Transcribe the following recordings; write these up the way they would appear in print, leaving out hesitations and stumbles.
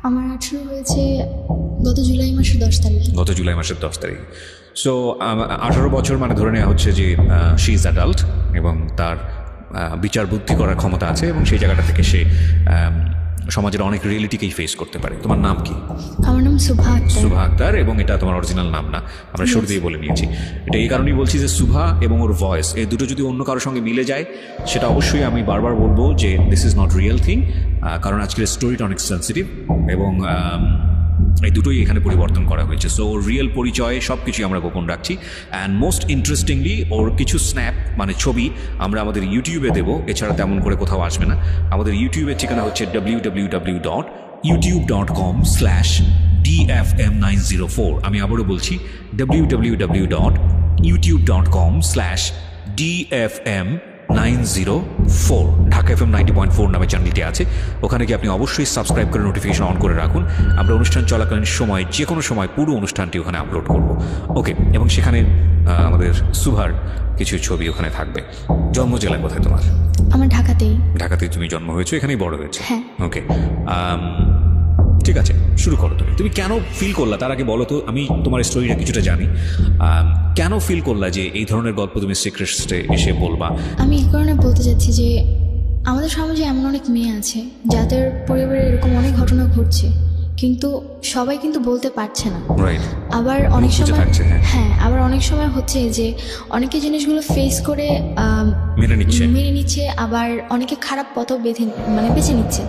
আমার 18 হয়েছে গত জুলাই মাসের 10 তারিখে। গত জুলাই মাসের 10 তারিখ। সো 18 বছর মানে ধরে নেওয়া হচ্ছে যে শি ইজ অ্যাডাল্ট এবং তার বিচার বুদ্ধি করার ক্ষমতা আছে এবং সেই জায়গাটা থেকে সে সমাজের অনেক রিয়েলিটিকেই ফেস করতে পারে। তোমার নাম কি? আমার নাম সুভা আক্তার। সুভা আক্তার, এবং এটা তোমার অরিজিনাল নাম না, আমরা শুরু দিয়ে বলে নিয়েছি। এটা এই কারণেই বলছি যে সুভা এবং ওর ভয়েস এই দুটো যদি অন্য কারোর সঙ্গে মিলে যায় সেটা অবশ্যই আমি বারবার বলবো যে this is not real thing, কারণ আজকের স্টোরিটা অনেক সেন্সিটিভ এবং এই দুটোই এখানে পরিবর্তন করা হয়েছে। সো ওর রিয়েল পরিচয় সব কিছুই আমরা গোপন রাখছি। অ্যান্ড মোস্ট ইন্টারেস্টিংলি ওর কিছু স্ন্যাপ মানে ছবি আমরা আমাদের ইউটিউবে দেবো, এছাড়া তেমন করে কোথাও আসবে না। আমাদের ইউটিউবের ঠিকানা হচ্ছে www.youtube.com/dfm904। আমি আবারও বলছি www.youtube.com/dfm904। ঢাকা FM 90.4 নামে চ্যানেলটি আছে, ওখানে গিয়ে আপনি অবশ্যই সাবস্ক্রাইব করে নোটিফিকেশন অন করে রাখুন। আমরা অনুষ্ঠান চলাকালীন সময় যে কোনো সময় পুরো অনুষ্ঠানটি ওখানে আপলোড করব। ওকে, এবং সেখানে আমাদের সুভার কিছু ছবি ওখানে থাকবে। জন্ম জেলা কোথায় তোমার? আমার ঢাকাতেই। ঢাকাতেই তুমি জন্ম হয়েছো, এখানেই বড় হয়েছে? হ্যাঁ। ওকে, ঠিক আছে, শুরু করো। তুমি কেন ফিল করলা, তার আগে বলো তো, আমি তোমার স্টোরিটা কিছুটা জানি। কেন ফিল করলা যে এই ধরনের গল্প তুমি সিক্রেটসে এসে বলবা? আমি এই কারণে বলতে চাচ্ছি যে আমাদের সমাজে এমন অনেক মেয়ে আছে যাদের পরিবারে এরকম অনেক ঘটনা ঘটছে, কিন্তু সবাই কিন্তু বলতে পারছে না। আবার অনেক সময় আবার অনেক সময় হচ্ছে যে অনেকে জিনিসগুলো ফেস করে মেনে নিচ্ছে, আবার অনেকে খারাপ পথও বেছে নিচ্ছে।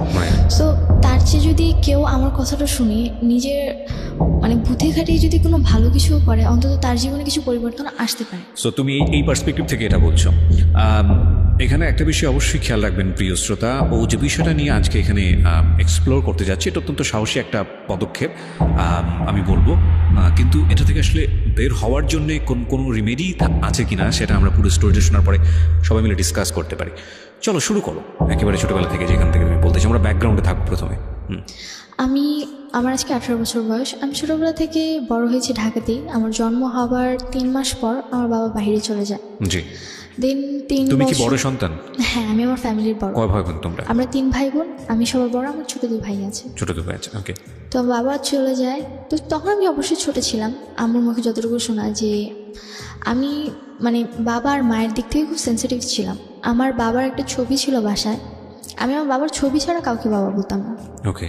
সো তার চেয়ে যদি কেউ আমার কথাটা শুনে নিজের বুদ্ধি খাটিয়ে যদি কোনো ভালো কিছু করে, অন্তত তার জীবনে কিছু পরিবর্তন আসতে পারে। সো তুমি এই পার্সপেক্টিভ থেকে এটা বলছো। এখানে একটা বিষয় অবশ্যই খেয়াল রাখবেন প্রিয় শ্রোতা, ও যে বিষয়টা নিয়ে আজকে এখানে এক্সপ্লোর করতে যাচ্ছে এটা অত্যন্ত সাহসী একটা পদক্ষেপ আমি বলবো, কিন্তু এটা থেকে আসলে বের হওয়ার জন্য কোনো রিমেডি আছে কিনা সেটা আমরা পুরো স্টোরিটা শোনার পরে সবাই মিলে ডিসকাস করতে পারি। চলো শুরু করো একেবারে ছোটোবেলা থেকে, যেখান থেকে তুমি বলতেছি। আমরা ব্যাকগ্রাউন্ডে থাকবো প্রথমে। আমার আজকে 18 বছর বয়স। আমি ছোটোবেলা থেকে বড় হয়েছি ঢাকাতেই। আমার জন্ম হওয়ার 3 মাস পর আমার বাবা বাইরে চলে যায়। জি। দেন 3 তুমি কি বড় সন্তান? হ্যাঁ, আমি আমার ফ্যামিলির বড়। কয় ভাই বোন তোমরা? আমরা 3 ভাই বোন, আমি সবার বড়। আমার ছোট 2 ভাই আছে। ছোট 2 ভাই আছে, ওকে। তো বাবা চলে যায়, তো তখন আমি অবশ্যই ছোট ছিলাম। আমার মুখে যতটুকু শোনা যে আমি বাবা আর মায়ের দিক থেকে খুব সেন্সিটিভ ছিলাম। আমার বাবার একটা ছবি ছিল বাসায়, আমি আমার বাবার ছবি ছাড়া কাউকে বাবা বলতাম না। ওকে।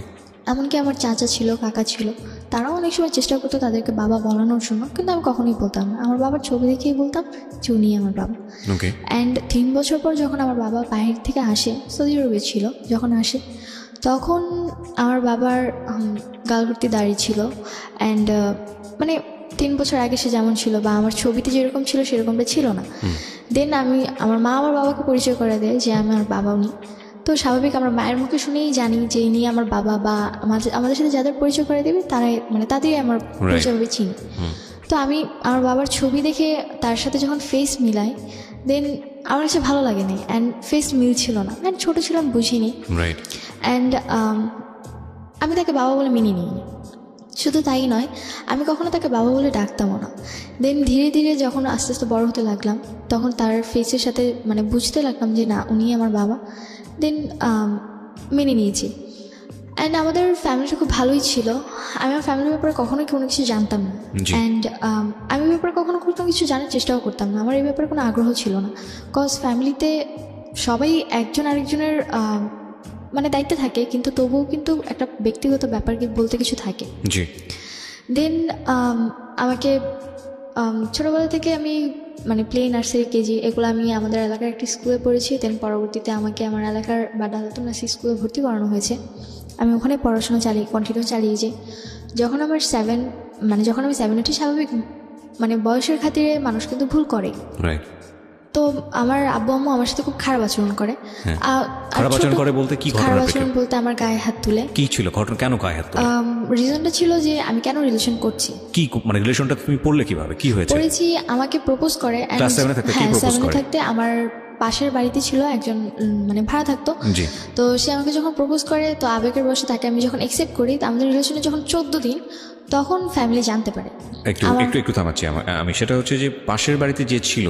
এমনকি আমার চাচা ছিল, কাকা ছিল, তারাও অনেক সময় চেষ্টা করতো তাদেরকে বাবা বলানোর জন্য, কিন্তু আমি কখনোই বলতাম না। আমার বাবার ছবি দেখেই বলতাম যে উনি আমার বাবা। ওকে। অ্যান্ড 3 বছর পর যখন আমার বাবা বাইরে থেকে আসে, সৌদি আরবে ছিল যখন আসে, তখন আমার বাবার গাল ভর্তি দাড়ি ছিল। অ্যান্ড 3 বছর আগে সে যেমন ছিল বা আমার ছবিতে যেরকম ছিল সেরকমটা ছিল না। দেন আমার মা আমার বাবাকে পরিচয় করে দেয় যে আমার বাবা উনি। তো স্বাভাবিক আমরা মায়ের মুখে শুনেই জানি যে ইনি আমার বাবা, বা আমাদের সাথে যাদের পরিচয় করে দেবে তারাই তাদেরই আমার পরিচয়ভাবে চিনি। তো আমি আমার বাবার ছবি দেখে তার সাথে যখন ফেস মিলাই, দেন আমার কাছে ভালো লাগেনি। অ্যান্ড ফেস মিলছিল না, অ্যান্ড ছোটো ছিলাম, বুঝিনি। অ্যান্ড আমি তাকে বাবা বলে মেনে নিইনি। শুধু তাই নয়, আমি কখনো তাকে বাবা বলে ডাকতামও না। দেন ধীরে ধীরে যখন আস্তে আস্তে বড় হতে লাগলাম, তখন তার ফেসের সাথে বুঝতে লাগলাম যে না, উনি আমার বাবা। দেন মেনে নিয়েছি। অ্যান্ড আমাদের ফ্যামিলিটা খুব ভালোই ছিল। আমি আমার ফ্যামিলির ব্যাপারে কখনোই কোনো কিছু জানতাম না। অ্যান্ড আমি ব্যাপারে কখনো কোনো কিছু জানার চেষ্টাও করতাম না। আমার এই ব্যাপারে কোনো আগ্রহ ছিল না, কজ ফ্যামিলিতে সবাই একজন আরেকজনের দায়িত্বে থাকে, কিন্তু তবুও কিন্তু একটা ব্যক্তিগত ব্যাপার বলতে কিছু থাকে। দেন আমাকে ছোটোবেলা থেকে আমি প্লে, নার্সারি, কেজি এগুলো আমি আমাদের এলাকার একটি স্কুলে পড়েছি। দেন পরবর্তীতে আমাকে আমার এলাকার ডালতন নার্সারি স্কুলে ভর্তি করানো হয়েছে। আমি ওখানে পড়াশোনা কন্টিনিউ চালিয়েছি। যখন আমার যখন আমি 7 8 স্বাভাবিক বয়সের খাতিরে মানুষ কিন্তু ভুল করে। তো আমার আব্বু আম্মু আমার সাথে খুব খারাপ আচরণ করে। খারাপ আচরণ করে বলতে কি? খারাপ আচরণ বলতে আমার গায়ে হাত তুলে। কি ছিল ঘটনা? কেন গায়ে হাত তুলে? রিজনটা ছিল যে আমি কেন রিলেশন করছি। কি রিলেশনটা তুমি পড়লে কিভাবে? কি হয়েছে? পড়েছি, আমাকে প্রপোজ করে। ক্লাস 7 থাকতে কি প্রপোজ করে? 7 থাকতে আমার পাশের বাড়িতে ছিল একজন, ভাড়া থাকতো। তো সে আমাকে যখন প্রপোজ করে, তো আবেগের বশে তাকে আমি যখন অ্যাকসেপ্ট করি, আমাদের রিলেশনে যখন 14 দিন, তখন ফ্যামিলি জানতে পারে। একটু থামাচ্ছি আমি। সেটা হচ্ছে যে পাশের বাড়িতে যে ছিল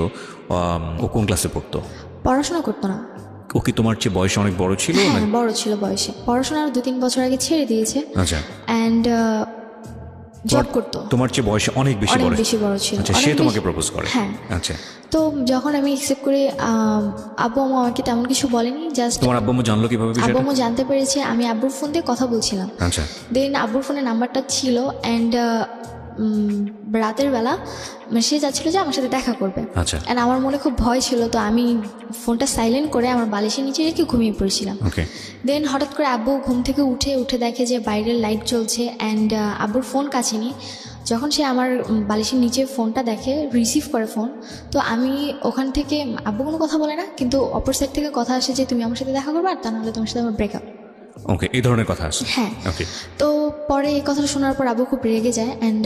ও কোন ক্লাসে পড়তো? পড়াশোনা করতো না। ও কি তোমার চেয়ে বয়সে অনেক বড় ছিল? হ্যাঁ, বড় ছিল বয়সে, পড়াশোনা আরো 2-3 বছর আগে ছেড়ে দিয়েছে। আচ্ছা। অ্যান্ড জব করতো। তোমার চেয়ে বয়সে অনেক বেশি বড় ছিল। আচ্ছা, সে তোমাকে প্রপোজ করে? হ্যাঁ। আচ্ছা, তো যখন আমি অ্যাকসেপ্ট করে আব্বু আম্মু আমাকে তেমন কিছু বলেনি, জাস্ট তোমার আব্বু আম্মু জানলো কিভাবে বিষয়টা? আব্বু আম্মু জানতে পেরেছে আমি আব্বুর ফোন দিয়ে কথা বলছিলাম। আচ্ছা। দেন আব্বুর ফোনে নাম্বারটা ছিল, অ্যান্ড রাতের বেলা সে যাচ্ছিল যে আমার সাথে দেখা করবে। আচ্ছা। অ্যান্ড আমার মনে খুব ভয় ছিল, তো আমি ফোনটা সাইলেন্ট করে আমার বালিশের নিচে রেখে ঘুমিয়ে পড়েছিলাম। ওকে। দেন হঠাৎ করে আব্বু ঘুম থেকে উঠে দেখে যে বাইরের লাইট জ্বলছে, অ্যান্ড আব্বুর ফোন কাছে নি। যখন সে আমার বালিশের নিচে ফোনটা দেখে, রিসিভ করে ফোন, তো আমি ওখান থেকে, আব্বু কোনো কথা বলে না, কিন্তু অপর সাইড থেকে কথা আসে যে তুমি আমার সাথে দেখা করবে, আর তা নাহলে তোমার সাথে আমার ব্রেকআপ। ওকে, এই ধরনের কথা আসে? হ্যাঁ। ওকে। তো পরে এই কথাটা শোনার পর আব্বু খুব রেগে যায়, অ্যান্ড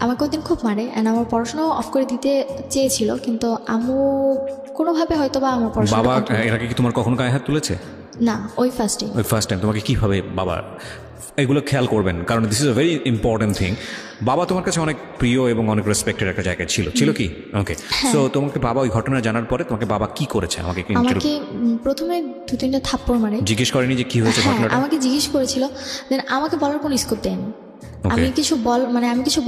আমাকে ওই দিন খুব মারে, অ্যান্ড আমার পড়াশোনাও অফ করে দিতে চেয়েছিল, কিন্তু আম্মু কোনোভাবে হয়তো বা আমার পড়াশোনা। বাবা এর আগে কি তোমার কখনো গায়ে হাত তুলেছে? না, ওই ফার্স্ট টাইম। তোমাকে কিভাবে বাবা এগুলো খেয়াল করবেন, কারণ this is a very important thing. বাবা তোমার কাছে অনেক প্রিয় এবং অনেক রেসপেক্টেড একটা জায়গায় ছিল কি? ওকে। সো তোমাকে বাবা ওই ঘটনা জানার পরে তোমাকে বাবা কি করেছে? আমাকে প্রথমে 2-3টা থাপ্পড় মারে। জিজ্ঞেস করেনি যে কি হয়েছে ঘটনাটা? আমাকে জিজ্ঞেস করেছিল, দেন আমাকে বলার কোনো স্কোপ দেয়নি। আমি কিছু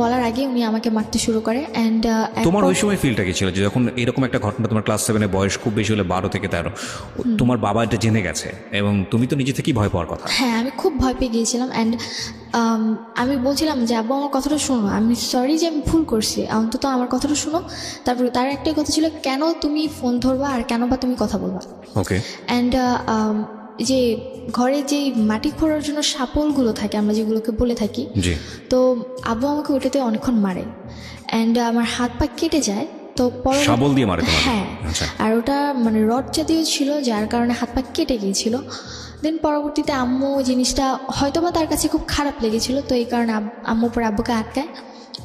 বলার আগে উনি আমাকে মারতে শুরু করে। অ্যান্ড তোমার ওই সময় ফিলটা কি ছিল যে যখন এরকম একটা ঘটনা, তোমার ক্লাস 7-এ বয়স খুব বেশি হলে 12 থেকে 13, তোমার বাবা এটা জেনে গেছে এবং তুমি তো নিজে থেকেই ভয় পাওয়ার কথা? হ্যাঁ, আমি খুব ভয় পেয়ে গিয়েছিলাম। অ্যান্ড আমি বলছিলাম যে আব্বু আমার কথাটা শোনো, আমি সরি যে আমি ভুল করছি, অন্তত আমার কথাটা শোনো। তারপরে তার একটাই কথা ছিল, কেন তুমি ফোন ধরবা আর কেন বা তুমি কথা বলবা? ওকে। অ্যান্ড যে ঘরে যে মাটি খোঁড়ার জন্য শাপলগুলো থাকে, আমরা যেগুলোকে বলে থাকি, তো আব্বু আমাকে ওটাতে অনেকক্ষণ মারে, অ্যান্ড আমার হাত পা কেটে যায়। তো শাবল দিয়ে মারে? হ্যাঁ। আর ওটা মানে রড জাতীয় ছিল, যার কারণে হাত পা কেটে গিয়েছিল। দেন পরবর্তীতে আম্মু জিনিসটা হয়তো বা তার কাছে খুব খারাপ লেগেছিল, তো এই কারণে আম্মু পরে আব্বুকে আটকায়,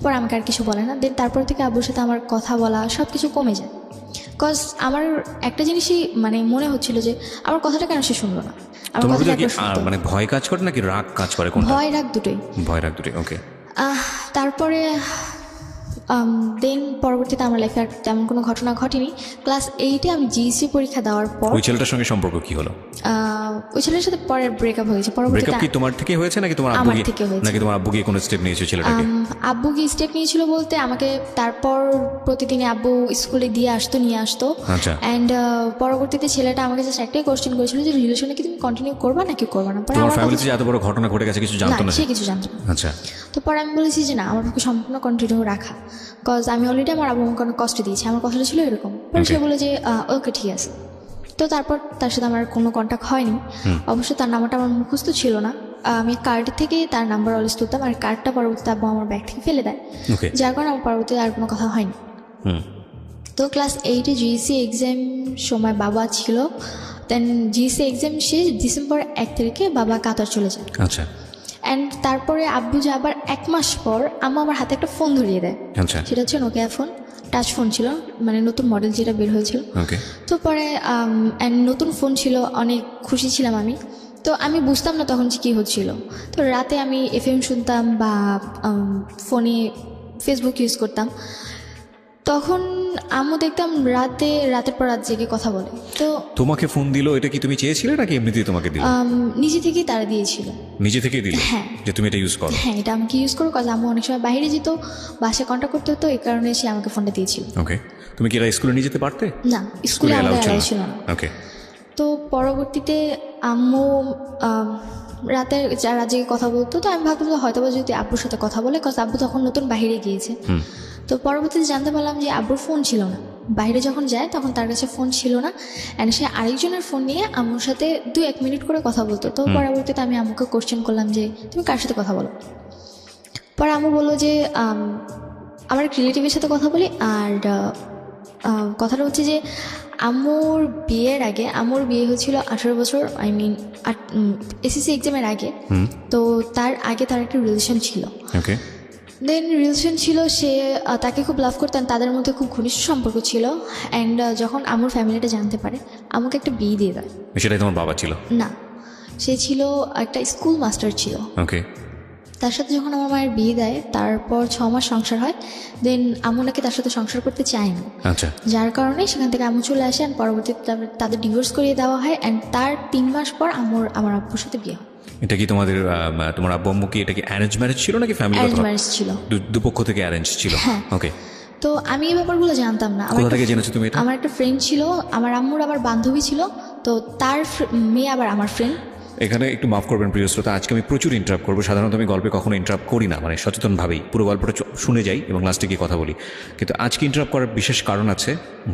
পরে আমাকে আর কিছু বলে না। দেন তারপর থেকে আব্বুর সাথে আমার কথা বলা সব কিছু কমে যায়। বিকজ আমার একটা জিনিসই মানে মনে হচ্ছিল যে আমার কথাটা কেন সে শুনলো না। মানে ভয় কাজ করে নাকি রাগ কাজ করে? ভয় রাগ দুটোই। ওকে। তারপরে দেন পরবর্তীতে আমার লাইফে আর তেমন কোনো ঘটনা ঘটেনি। ক্লাস 8-এ আমি জিএসসি পরীক্ষা দেওয়ার পর ওই ছেলেটার সঙ্গে সম্পর্ক কি হলো? ওই ছেলের সাথে পরে ব্রেকআপ হয়েছে। ব্রেকআপ কি তোমার থেকে হয়েছে নাকি তোমার আব্বু গিয়ে কোনো স্টেপ নিয়েছে ছেলেটাকে? আব্বু গিয়ে স্টেপ নিয়েছিল বলতে, আমাকে তারপর প্রতিদিনই আব্বু স্কুলে নিয়ে আসতো। আচ্ছা। অ্যান্ড পরবর্তীতে ছেলেটা আমাকে জাস্ট একটাই কোশ্চেন করেছিল যে রিলেশনে কি তুমি কন্টিনিউ করবা নাকি করবা না? তোমার ফ্যামিলিতে এত বড় ঘটনা ঘটে গেছে কিছু জানতো না? সে কিছু জানতো না। আচ্ছা। তো পরে আমি বলেছি যে না, আমার পক্ষে সম্পূর্ণ কন্টিনিউ রাখা, বিকজ আমি অলরেডি আমার আব্বু আমাকে অনেক কষ্ট দিয়েছি। আমার কথাটা ছিল এরকম। পরে সে বলে যে ওকে ঠিক আছে। তো তারপর তার সাথে আমার কোনো কন্ট্যাক্ট হয়নি। অবশ্য তার নাম্বারটা আমার মুখস্থ ছিল না, আমি কার্ড থেকে তার নাম্বার অলওয়েজ তুলতাম, আর কার্ডটা পরবর্তীতে আব্বু আমার ব্যাগ থেকে ফেলে দেয়, যার কারণে আমার পরবর্তীতে আর কোনো কথা হয়নি। তো ক্লাস 8-এ জিএসসি এক্সাম সময় বাবা ছিল। দেন জিএসসি এক্সাম শেষ ডিসেম্বর 1 তারিখে বাবা কাতার চলে যায়। আচ্ছা। অ্যান্ড তারপরে আব্বু যাবার 1 মাস পর আম্মু আমার হাতে একটা ফোন ধরিয়ে দেয়। সেটা হচ্ছে নোকিয়া ফোন, টাচ ফোন ছিল, মানে নতুন মডেল যেটা বের হয়েছিল। তো পরে নতুন ফোন ছিল, অনেক খুশি ছিলাম আমি। তো আমি বুঝতাম না তখন যে কী হচ্ছিল। তো রাতে আমি FM শুনতাম বা ফোনে ফেসবুক ইউজ করতাম। তখন আম্মু দেখতাম রাতের পর রাত জেগে কথা বলে। তো তোমাকে ফোন দিল, এটা কি তুমি চেয়েছিলে নাকি এমনিতেই তোমাকে দিল? নিজে থেকেই তারা দিয়েছিল। নিজে থেকেই দিল? হ্যাঁ। যে তুমি এটা ইউজ করো? হ্যাঁ, এটা আমাকে ইউজ করো, কারণ আম্মু অনেক সময় বাইরে যেত, বাসায় কন্ট্যাক্ট করতে হতো, এই কারণে সে আমাকে ফোনটা দিয়েছিল। ওকে। তুমি কি এটা স্কুলে নিয়ে যেতে পারতে? না, স্কুলে আমাদের অ্যালাউ ছিল না। ওকে। তো পরবর্তীতে আম্মু রাত জেগে কথা বলতো। তো আমি ভাবতাম হয়তো যদি আব্বুর সাথে কথা বলে, কারণ আব্বু তখন নতুন বাইরে গিয়েছে। তো পরবর্তীতে জানতে পারলাম যে আব্বুর ফোন ছিল না, বাইরে যখন যায় তখন তার কাছে ফোন ছিল না, অ্যান্ড সে আরেকজনের ফোন নিয়ে আম্মুর সাথে 2-1 মিনিট করে কথা বলতো। তো পরবর্তীতে আমি আম্মুকে কোশ্চেন করলাম যে তুমি কার সাথে কথা বলো? পরে আম্মু বললো যে আমার এক রিলেটিভের সাথে কথা বলি। আর কথাটা হচ্ছে যে আম্মুর বিয়ের আগে, আম্মুর বিয়ে হয়েছিল 18 বছর, এসএসসি এক্সামের আগে। তো তার আগে তার একটা রিলেশন ছিল। ওকে। দেন রিলেশন ছিল, সে তাকে খুব লাভ করতেন, তাদের মধ্যে খুব ঘনিষ্ঠ সম্পর্ক ছিল। অ্যান্ড যখন আম্মুর ফ্যামিলিটা জানতে পারে, আমাকে একটা বিয়ে দিয়ে দেয়। সেটাই তোমার বাবা ছিল? না, সে ছিল একটা স্কুল মাস্টার ছিল। ওকে। তার সাথে যখন আমার মায়ের বিয়ে দেয় তারপর 6 মাস সংসার হয়, দেন আম্মু নাকি তার সাথে সংসার করতে চায় না, আচ্ছা, যার কারণে সেখান থেকে আম্মু চলে আসে অ্যান্ড পরবর্তীতে তাদের ডিভোর্স করিয়ে দেওয়া হয় অ্যান্ড তার 3 মাস পর আমার আব্বুর সাথে বিয়ে হয়। এটা কি তোমার আব্বু আম্মু কি এটা কি অ্যারেঞ্জ ম্যারেজ ছিল নাকি ফ্যামিলি অ্যারেঞ্জ ম্যারেজ ছিল, দুপক্ষ থেকে অ্যারেঞ্জ ছিল? হ্যাঁ। ওকে, তো আমি এই ব্যাপারগুলো জানতাম না। কোথা থেকে জেনেছো তুমি এটা? আমার একটা ফ্রেন্ড ছিল, আমার আম্মুর আবার বান্ধবী ছিল, তো তার মেয়ে আবার আমার ফ্রেন্ড। এখানে একটু মাফ করবেন প্রিয় শ্রোতা, আজকে আমি প্রচুর ইন্টারাপ্ট করবো। সাধারণত আমি গল্পে কখনো ইন্টারাপ্ট করি না, মানে সচেতনভাবেই পুরো গল্পটা শুনে যাই এবং লাস্টে গিয়ে কথা বলি। কিন্তু আজকে ইন্টারাপ্ট করার বিশেষ কারণ আছে,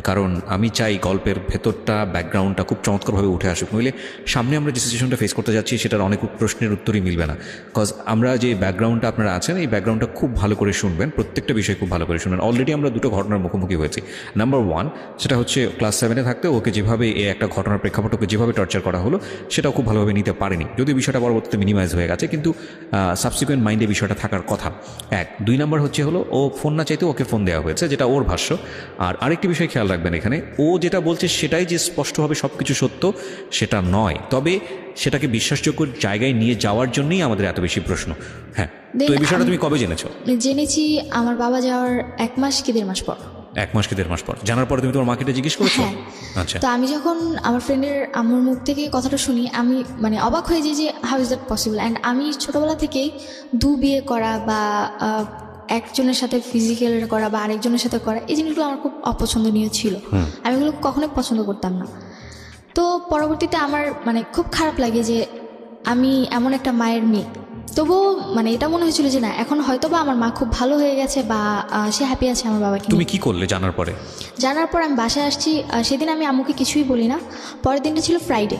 কারণ আমি চাই গল্পের ভেতরটা, ব্যাকগ্রাউন্ডটা খুব চমৎকারভাবে উঠে আসুক, নইলে সামনে আমরা যে সিচুয়েশনটা ফেস করতে যাচ্ছি সেটার অনেক প্রশ্নের উত্তরই মিলবে না। কজ আমরা যে ব্যাকগ্রাউন্ডটা আপনারা আছেন, এই ব্যাকগ্রাউন্ডটা খুব ভালো করে শুনবেন, প্রত্যেকটা বিষয় খুব ভালো করে শুনবেন। অলরেডি আমরা দুটো ঘটনার মুখোমুখি হয়েছি। নাম্বার 1, সেটা হচ্ছে ক্লাস 7-এ থাকতে ওকে যেভাবে এই একটা ঘটনার প্রেক্ষাপট ওকে যেভাবে টর্চার করা হলো সেটাও খুব ভালোভাবে নিতে পারেনি, যদিও বিষয়টা পরবর্তীতে মিনিমাইজ হয়ে গেছে, কিন্তু সাবসিকুয়েন্ট মাইন্ডে বিষয়টা থাকার কথা। 2 নাম্বার হলো ও ফোন না চাইতে ওকে ফোন দেওয়া হয়েছে, যেটা ওর ভাষ্য। আর আরেকটি বিষয় খেয়াল রাখবেন, এখানে ও যেটা বলছে সেটাই যে স্পষ্টভাবে সব কিছু সত্য সেটা নয়, তবে সেটাকে বিশ্বাসযোগ্য জায়গায় নিয়ে যাওয়ার জন্যই আমাদের এত বেশি প্রশ্ন। হ্যাঁ, তো এই বিষয়টা তুমি কবে জেনেছো? জেনেছি আমার বাবা যাওয়ার 1 মাস কি 1.5 মাস পর। 1 মাস কি 1.5 মাস পর জানার পরে তুমি তোমার মাকে এটা জিজ্ঞেস করেছো? হ্যাঁ। আচ্ছা, তো আমি যখন আমার ফ্রেন্ডের আম্মুর মুখ থেকে কথাটা শুনি, আমি মানে অবাক হয়ে যাই যে how is that possible. And আমি ছোটোবেলা থেকেই বিয়ে করা বা একজনের সাথে ফিজিক্যাল করা বা আরেকজনের সাথে করা, এই জিনিসগুলো আমার খুব অপছন্দনীয় ছিল। আমি এগুলো কখনোই পছন্দ করতাম না। তো পরবর্তীতে আমার মানে খুব খারাপ লাগে যে আমি এমন একটা মায়ের মেয়ে। তবুও মানে এটা মনে হয়েছিল যে না, এখন হয়তো বা আমার মা খুব ভালো হয়ে গেছে বা সে হ্যাপি আছে আমার বাবাকে নিয়ে। তুমি কি করলে জানার পরে? জানার পর আমি বাসায় আসছি, সেদিন আমি আম্মুকে কিছুই বলি না। পরের দিনটা ছিল ফ্রাইডে,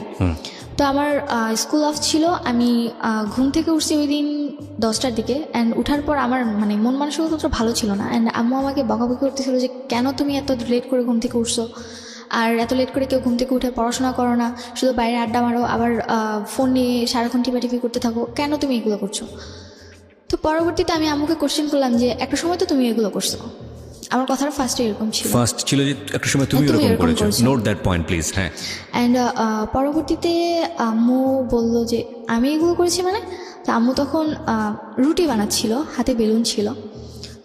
তো আমার স্কুল অফ ছিল। আমি ঘুম থেকে উঠছি ওই দিন 10টার দিকে, অ্যান্ড উঠার পর আমার মানে মন মানসিকতা ভালো ছিল না। অ্যান্ড আম্মু আমাকে বকাবকি করতেছিল যে কেন তুমি এত লেট করে ঘুম থেকে উঠছো, আর এত লেট করে কেউ ঘুম থেকে উঠে পড়াশোনা করো না, শুধু বাইরে আড্ডা মারো, আবার ফোন নিয়ে সারাক্ষণ টিপাটিপি করতে থাকো, কেন তুমি এগুলো করছো? তো পরবর্তীতে আমি আম্মুকে কোশ্চেন করলাম যে একটা সময় তো তুমি এগুলো করছো। আমার কথাটা ফার্স্টে এরকম ছিল, ফার্স্ট ছিল যে একটা সময় তুমি এরকম করেছো। Note that point please. হ্যাঁ। অ্যান্ড পরবর্তীতে আম্মু বলল যে আমি এগুলো করেছি মানে। তো আম্মু তখন রুটি বানাচ্ছিল, হাতে বেলুন ছিল।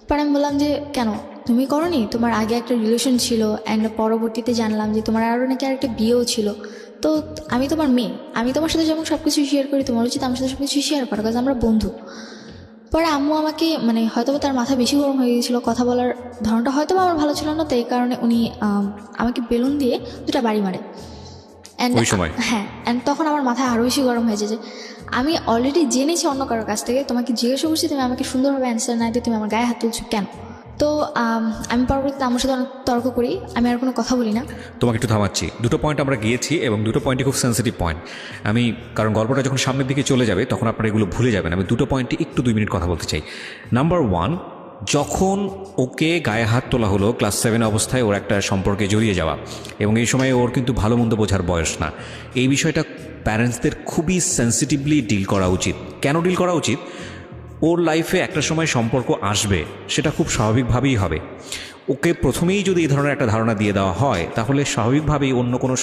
পর আমি বললাম যে কেন তুমি করনি, তোমার আগে একটা রিলেশন ছিল, অ্যান্ড পরবর্তীতে জানলাম যে তোমার আরও নাকি আরেকটা বিয়েও ছিল। তো আমি তোমার মেয়ে, আমি তোমার সাথে যেমন সব কিছু শেয়ার করি, তোমার উচিত আমার সাথে সব কিছু শেয়ার করা, কারণ আমরা বন্ধু। পরে আম্মু আমাকে মানে হয়তো তার মাথা বেশি গরম হয়ে গিয়েছিলো, কথা বলার ধরনটা হয়তো আমার ভালো ছিল না, তো এই কারণে উনি আমাকে বেলুন দিয়ে 2টা বাড়ি মারে। হ্যাঁ, অ্যান্ড তখন আমার মাথায় আরও বেশি গরম হয়েছে যে আমি অলরেডি জেনেছি অন্য কারোর কাছ থেকে, তোমাকে জিজ্ঞাসা করছি, তুমি আমাকে সুন্দরভাবে অ্যান্সার না দিয়ে তুমি আমার গায়ে হাত তুলছো কেন? তো আমি পরবর্তীতে আমার সাথে অনেক তর্ক করি, আমি আর কোনো কথা বলি না। তোমাকে একটু থামাচ্ছি, 2টো পয়েন্ট আমরা গিয়েছি এবং 2টো পয়েন্টই খুব সেন্সিটিভ পয়েন্ট। আমি কারণ গল্পটা যখন সামনের দিকে চলে যাবে তখন আপনারা এগুলো ভুলে যাবেন, আমি 2টো পয়েন্টে একটু 2 মিনিট কথা বলতে চাই। নাম্বার 1, যখন ওকে গায়ে হাত তোলা হলো ক্লাস 7 অবস্থায়, ওর একটা সম্পর্কে জড়িয়ে যাওয়া, এবং এই সময় ওর কিন্তু ভালো মন্দ বোঝার বয়স না। এই বিষয়টা প্যারেন্টসদের খুবই সেন্সিটিভলি ডিল করা উচিত। কেন ডিল করা উচিত? ওর লাইফে একটা সময় সম্পর্ক আসবে, সেটা খুব স্বাভাবিকভাবেই হবে। ওকে প্রথমেই যদি এই ধরনের একটা ধারণা দিয়ে দেওয়া হয়, তাহলে স্বাভাবিকভাবেই অন্য কোনো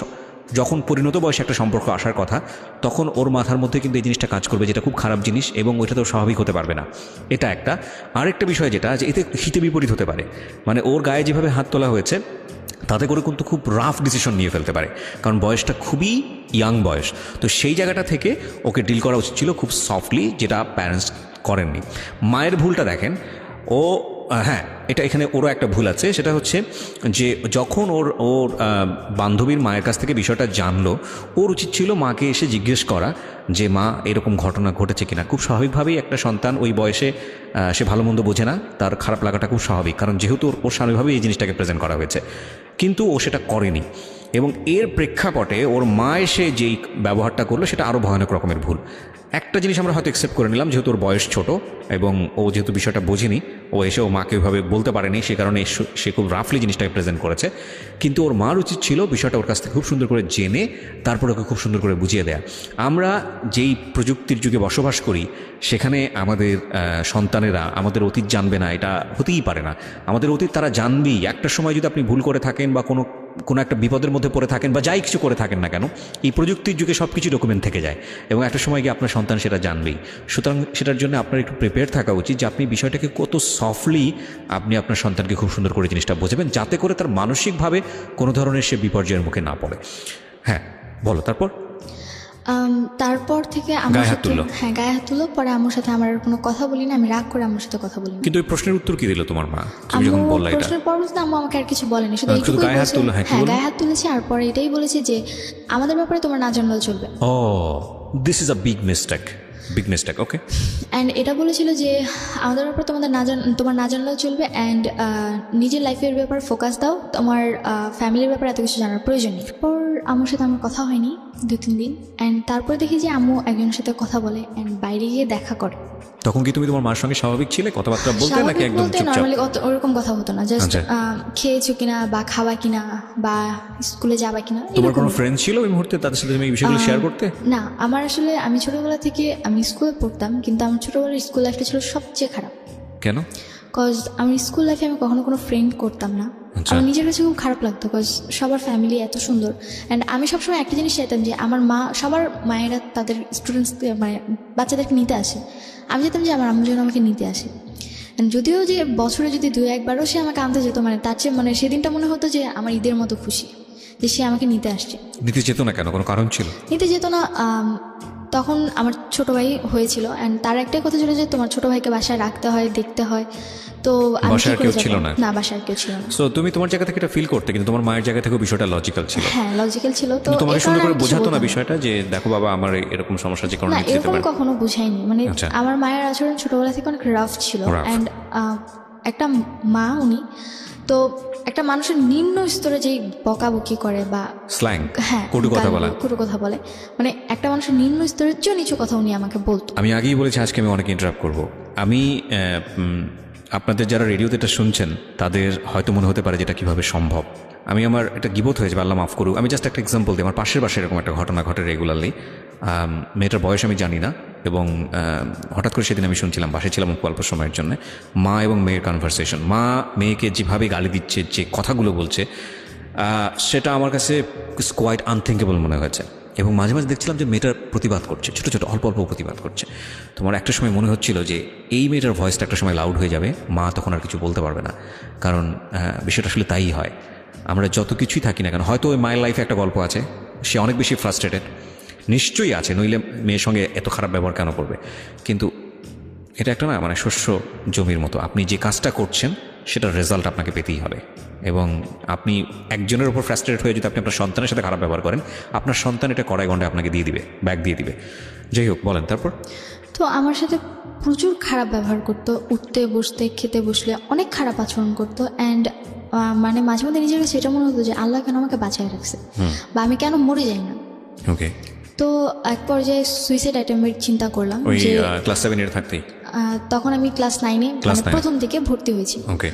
যখন পরিণত বয়সে একটা সম্পর্ক আসার কথা, তখন ওর মাথার মধ্যে কিন্তু এই জিনিসটা কাজ করবে, যেটা খুব খারাপ জিনিস, এবং ওইটা তো স্বাভাবিক হতে পারবে না। এটা একটা। আরেকটা বিষয় যেটা যে এতে হিতে বিপরীত হতে পারে, মানে ওর গায়ে যেভাবে হাত তোলা হয়েছে তাতে করে কিন্তু খুব রাফ ডিসিশন নিয়ে ফেলতে পারে, কারণ বয়সটা খুবই ইয়াং বয়স। তো সেই জায়গাটা থেকে ওকে ডিল করা উচিত ছিল খুব সফটলি, যেটা প্যারেন্টস করেননি। মায়ের ভুলটা দেখেন, ও হ্যাঁ, এটা এখানে ওরও একটা ভুল আছে, সেটা হচ্ছে যে যখন ওর বান্ধবীর মায়ের কাছ থেকে বিষয়টা জানলো, ওর উচিত ছিল মাকে এসে জিজ্ঞেস করা যে মা এরকম ঘটনা ঘটেছে কিনা। খুব স্বাভাবিকভাবেই একটা সন্তান ওই বয়সে সে ভালো মন্দ বোঝে না, তার খারাপ লাগাটা খুব স্বাভাবিক, কারণ যেহেতু ওর স্বাভাবিকভাবেই এই জিনিসটাকে প্রেজেন্ট করা হয়েছে, কিন্তু ও সেটা করেনি। এবং এর প্রেক্ষাপটে ওর মা এসে যেই ব্যবহারটা করলো সেটা আরও ভয়ানক রকমের ভুল। একটা জিনিস আমরা হয়তো অ্যাকসেপ্ট করে নিলাম, যেহেতু ওর বয়স ছোট এবং ও যেহেতু বিষয়টা বোঝেনি, ও এসে ও মাকে ওইভাবে বলতে পারেনি, সে কারণে সে খুব রাফলি জিনিসটাকে প্রেজেন্ট করেছে। কিন্তু ওর মার উচিত ছিল বিষয়টা ওর কাছ থেকে খুব সুন্দর করে জেনে তারপর ওকে খুব সুন্দর করে বুঝিয়ে দেয়া। আমরা যেই প্রযুক্তির যুগে বসবাস করি, সেখানে আমাদের সন্তানেরা আমাদের অতীত জানবে না, এটা হতেই পারে না। আমাদের অতীত তারা জানবেই। একটা সময় যদি আপনি ভুল করে থাকেন বা কোনো কোনো একটা বিপদের মধ্যে পড়ে থাকেন বা যাই কিছু করে থাকেন না কেন, এই প্রযুক্তির যুগে সব কিছু ডকুমেন্ট থেকে যায় এবং একটা সময় গিয়ে আপনার সন্তান সেটা জানবেই। সুতরাং সেটার জন্য আপনার একটু প্রিপেয়ার থাকা উচিত যে আপনি বিষয়টাকে কত সফটলি আপনি আপনার সন্তানকে খুব সুন্দর করে জিনিসটা বোঝাবেন, যাতে করে তার মানসিকভাবে কোনো ধরনের সে বিপর্যয়ের মুখে না পড়ে। হ্যাঁ বলো তারপর। তারপর থেকে আমার গায়ে হাত সাথে তুললো? হ্যাঁ গায়ে হাত তুলো। পরে আমার সাথে আমার আর কোনো কথা বলি না, আমি রাগ করে আমার সাথে কথা বলি না। কিন্তু ওই প্রশ্নের উত্তর কি দিল তোমার মা তুমি যখন আম্মু বললা এটা? প্রশ্নের পরবর্তীতে আম্মু আমাকে আর কিছু বলেনি, শুধু শুধু এইটুকুই গায়ে হাত বলেছে। তুললো, হ্যাঁ, কি হ্যাঁ বললো? গায়ে হাত তুলেছে, আর পরে এটাই বলেছে যে আমাদের ব্যাপারে তোমার না জানলেও চলবে। Oh this is a big mistake, big mistake. Okay. And এটা বলেছিল যে আমাদের ব্যাপারে তোমার না জানলেও চলবে, অ্যান্ড নিজের লাইফের ব্যাপারে ফোকাস দাও, তোমার ফ্যামিলির ব্যাপারে এত কিছু জানার প্রয়োজন নেই। তারপর আম্মুর সাথে আমার কথা হয়নি 2-3 দিন, অ্যান্ড তারপর দেখি যে আম্মু একজনের সাথে কথা বলে অ্যান্ড বাইরে গিয়ে দেখা করে। তখন কি তুমি তোমার মার সঙ্গে স্বাভাবিক ছিলে, কথাবার্তা বলতে, নাকি একদম চুপচাপ? নর্মালি ওরকম কথা হতো না, জাস্ট আচ্ছা। খেয়েছো কিনা বা খাওয়া কিনা বা স্কুলে যাবা কিনা। তোমার কোনো ফ্রেন্ড ছিল ওই মুহূর্তে তাদের সাথে তুমি এই বিষয়গুলো শেয়ার করতে? না, আমার আসলে আমি ছোটবেলা থেকে আমি স্কুলে পড়তাম, কিন্তু আমার ছোটবেলার স্কুল লাইফটা ছিল সবচেয়ে খারাপ। কেন? কজ আমি স্কুল লাইফে আমি কখনো কোনো ফ্রেন্ড করতাম না। আচ্ছা। আমার নিজের কাছে খুব খারাপ লাগতো, কজ সবার ফ্যামিলি এত সুন্দর, অ্যান্ড আমি সবসময় একটা জিনিস চাইতাম যে আমার মা, সবার মায়েরা তাদের স্টুডেন্টস মানে বাচ্চাদেরকে নিতে আসে, আমি চাইতাম যে আমার আম্মু যেন আমাকে নিতে আসে। And যদিও যে বছরে যদি 2-1বারও সে আমাকে আনতে যেত, মানে তার চেয়ে মানে সেদিনটা মনে হতো যে আমার ঈদের মতো খুশি যে সে আমাকে নিতে আসছে। নিতে যেত না কেন, কোনো কারণ ছিল? নিতে যেত না, তখন আমার ছোট ভাই হয়েছিল, অ্যান্ড তার একটাই কথা ছিল যে তোমার ছোট ভাইকে বাসায় রাখতে হয়, দেখতে হয়। তো আমি বাসায় কি করে কেউ যাবো? ছিল না? না, বাসায় আর কেউ ছিল না। সো তুমি তোমার জায়গা থেকে এটা ফিল করতে, কিন্তু তোমার মায়ের জায়গা থেকেও বিষয়টা লজিক্যাল ছিল। হ্যাঁ লজিক্যাল ছিল। তো তোমাকে এই সুন্দর কারণে করে আমি কিছু বোঝাতো না বলতাম বিষয়টা যে দেখো বাবা আমার এরকম সমস্যা যে কোনো না, নিতে যেতে এরকম পারে? কখনো বুঝাইনি। মানে আচ্ছা। আমার মায়ের আচরণ ছোটবেলা থেকে অনেক রাফ ছিল, Rough। অ্যান্ড একটা মা উনি তো একটা মানুষের নিম্ন স্তরে যেই বকাবকি করে বা স্ল্যাং, হ্যাঁ কটু কথা বলা। কটু কথা বলে, মানে একটা মানুষের নিম্ন স্তরের চেয়ে নিচু কথা উনি আমাকে বলতো। আমি আগেই বলেছি আজকে আমি অনেক ইন্টারাপ্ট করবো। আমি আপনাদের যারা রেডিওতে এটা শুনছেন তাদের হয়তো মনে হতে পারে যে এটা কীভাবে সম্ভব। আমি আমার একটা গিবত হয়ে যাবে, আল্লাহ মাফ করুক। আমি জাস্ট একটা এক্সাম্পল দিই। আমার পাশের বাসায় এরকম একটা ঘটনা ঘটে রেগুলারলি। মেয়েটার বয়স আমি জানি না, এবং হঠাৎ করে সেদিন আমি শুনছিলাম, বাসায় ছিলাম অল্প সময়ের জন্য, মা এবং মেয়ের কনভারসেশন। মা মেয়েকে যেভাবে গালি দিচ্ছে, যে কথাগুলো বলছে, সেটা আমার কাছে কোয়াইট আনথিঙ্কেবল মনে হয়েছে। এবং মাঝে মাঝে দেখছিলাম যে মেয়েটার প্রতিবাদ করছে, ছোটো ছোটো অল্প অল্প প্রতিবাদ করছে। তোমার একটা সময় মনে হচ্ছিল যে এই মেয়েটার ভয়েসটা একটা সময় লাউড হয়ে যাবে, মা তখন আর কিছু বলতে পারবে না। কারণ বিষয়টা আসলে তাই হয়, আমরা যত কিছুই থাকি না কেন, হয়তো ওই মায়ের লাইফে একটা গল্প আছে, সে অনেক বেশি ফ্রাস্ট্রেটেড, নিশ্চয়ই আছে, নইলে মেয়ের সঙ্গে এত খারাপ ব্যবহার কেন করবে। কিন্তু এটা একটা না, মানে শস্য জমির মতো, আপনি যে কাজটা করছেন সেটার রেজাল্ট আপনাকে পেতেই হবে। এবং আপনি একজনের উপর ফ্রাস্ট্রেটেড হয়ে যদি আপনি আপনার সন্তানের সাথে খারাপ ব্যবহার করেন, আপনার সন্তান এটা কড়াই গন্ডে আপনাকে দিয়ে দিবে, ব্যাগ দিয়ে দিবে। যাই হোক, বলেন তারপর। তো আমার সাথে প্রচুর খারাপ ব্যবহার করতো, উঠতে বসতে খেতে বসলে অনেক খারাপ আচরণ করতো, অ্যান্ড মানে মাঝে মধ্যে নিজের কাছে এটা মনে হতো যে আল্লাহ কেন আমাকে বাঁচায় রাখছে, বা আমি কেন মরে যাই না। ওকে। তো এক পর্যায়ে সুইসাইড অ্যাটেম্পের চিন্তা করলাম ওই যে ক্লাস 7 এর থাকতেই? তখন আমি ক্লাস 9-এ প্রথম দিকে ভর্তি হয়েছি। ওকে।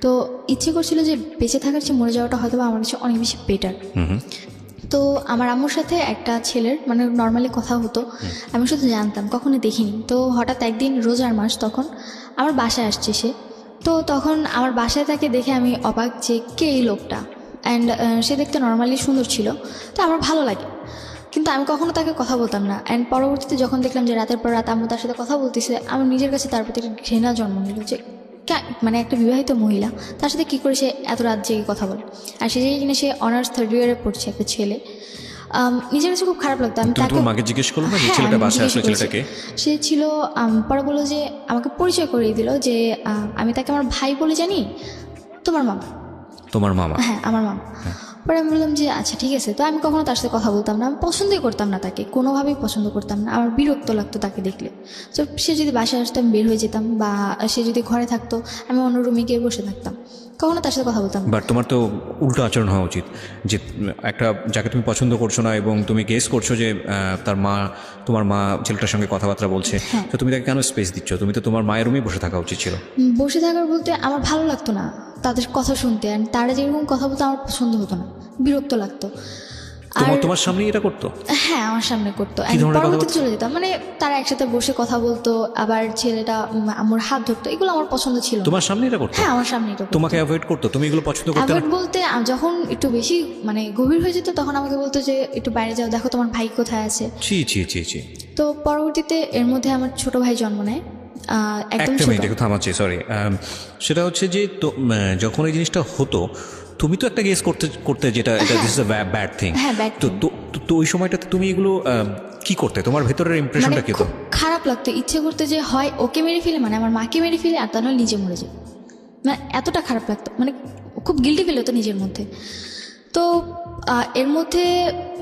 তো ইচ্ছে করছিল যে বেঁচে থাকার চেয়ে মরে যাওয়াটা হয়তো আমার কাছে অনেক বেশি বেটার। তো আমার আম্মুর সাথে একটা ছেলের মানে নর্মালি কথা হতো, আমি শুধু জানতাম, কখনো দেখিনি। তো হঠাৎ একদিন রোজার মাস, তখন আমার বাসায় আসছে সে। তো তখন আমার বাসায় তাকে দেখে আমি অবাক যে কে এই লোকটা, অ্যান্ড সে দেখতে নর্মালি সুন্দর ছিল, তো আমার ভালো লাগে, কিন্তু আমি কখনো তাকে কথা বলতাম না। অ্যান্ড পরবর্তীতে যখন দেখলাম যে রাতের পর রাত আম্মু তার সাথে কথা বলতেছে, আমার নিজের কাছে তার প্রতি একটা ঘৃণা জন্ম নিল যে মানে একটা বিবাহিত মহিলা তার সাথে কী করে সে এত রাত জেগে কথা বলে, আর সে কিনা সে অনার্স 3rd ইয়ারে পড়ছে, একটা ছেলে। নিজের কাছে খুব খারাপ লাগতো। আমি তাকে মাকে জিজ্ঞেস করলাম না যে ছেলেটা বাসায় আসলে ছেলেটাকে? সে ছিল, পরে বললো যে আমাকে পরিচয় করিয়ে দিল যে আমি তাকে আমার ভাই বলে জানি, তোমার মামা। তোমার মামা? হ্যাঁ, আমার মামা। পরে আমি বললাম যে আচ্ছা ঠিক আছে। তো আমি কখনো তার সাথে কথা বলতাম না, আমি পছন্দই করতাম না তাকে, কোনোভাবেই পছন্দ করতাম না, আমার বিরক্ত লাগতো তাকে দেখলে। তো সে যদি বাসায় আসতো আমি বের হয়ে যেতাম, বা সে যদি ঘরে থাকতো আমি অন্য রুমে গিয়ে বসে থাকতাম, কখনো তার সাথে কথা বলতাম না। বাট তোমার তো উল্টো আচরণ হওয়া উচিত, যে একটা যাকে তুমি পছন্দ করছো না এবং তুমি গেস করছো যে তোমার মা ছেলেটার সঙ্গে কথাবার্তা বলছে, তো তুমি তাকে কেন স্পেস দিচ্ছ? তুমি তো তোমার মায়ের রুমেই বসে থাকা উচিত ছিল। বসে থাকার বলতে আমার ভালো লাগতো না তাদের কথা শুনতে, আর তারা যেরকম কথা বলতো আমার পছন্দ হতো না, বিরক্ত লাগতো। তোমার সামনে এটা করতো? হ্যাঁ, আমার সামনে করতো। কি ধরনের পরবর্তীতে চলে যেতাম, মানে তারা একসাথে বসে কথা বলতো, আবার ছেলেটা আমার হাত ধরতো, এগুলো আমার পছন্দ ছিল না। তোমার সামনে এটা করতো? হ্যাঁ, আমার সামনে এটা করতো। তোমাকে অ্যাভয়েড করতো? তুমি এগুলো পছন্দ করতে না? অ্যাভয়েড বলতে যখন একটু বেশি মানে গভীর হয়ে যেত তখন আমাকে বলতো যে একটু বাইরে যাও, দেখো তোমার ভাই কোথায় আছে। ছি ছি ছি ছি। তো পরবর্তীতে এর মধ্যে আমার ছোট ভাই জন্ম নেয়, একদম একটা ছোট। মিনিট একটু থামাচ্ছি, সরি। সেটা হচ্ছে যে যখন এই জিনিসটা হতো তুমি তো একটা গেস করতে যেটা এটা this is a bad thing. হ্যাঁ, ব্যাড তো তো ওই সময়টাতে তুমি এগুলো কি করতে, তোমার ভেতরের ইমপ্রেশনটা কি হতো? খুব খারাপ লাগতো, ইচ্ছে করতে যে হয় ওকে মেরে ফেলে, মানে আমার মাকে মেরে ফেলে, আর তা নাহলে নিজে মরে যায়। মানে এতটা খারাপ লাগতো, মানে খুব গিল্টি ফিল হতো নিজের মধ্যে। তো এর মধ্যে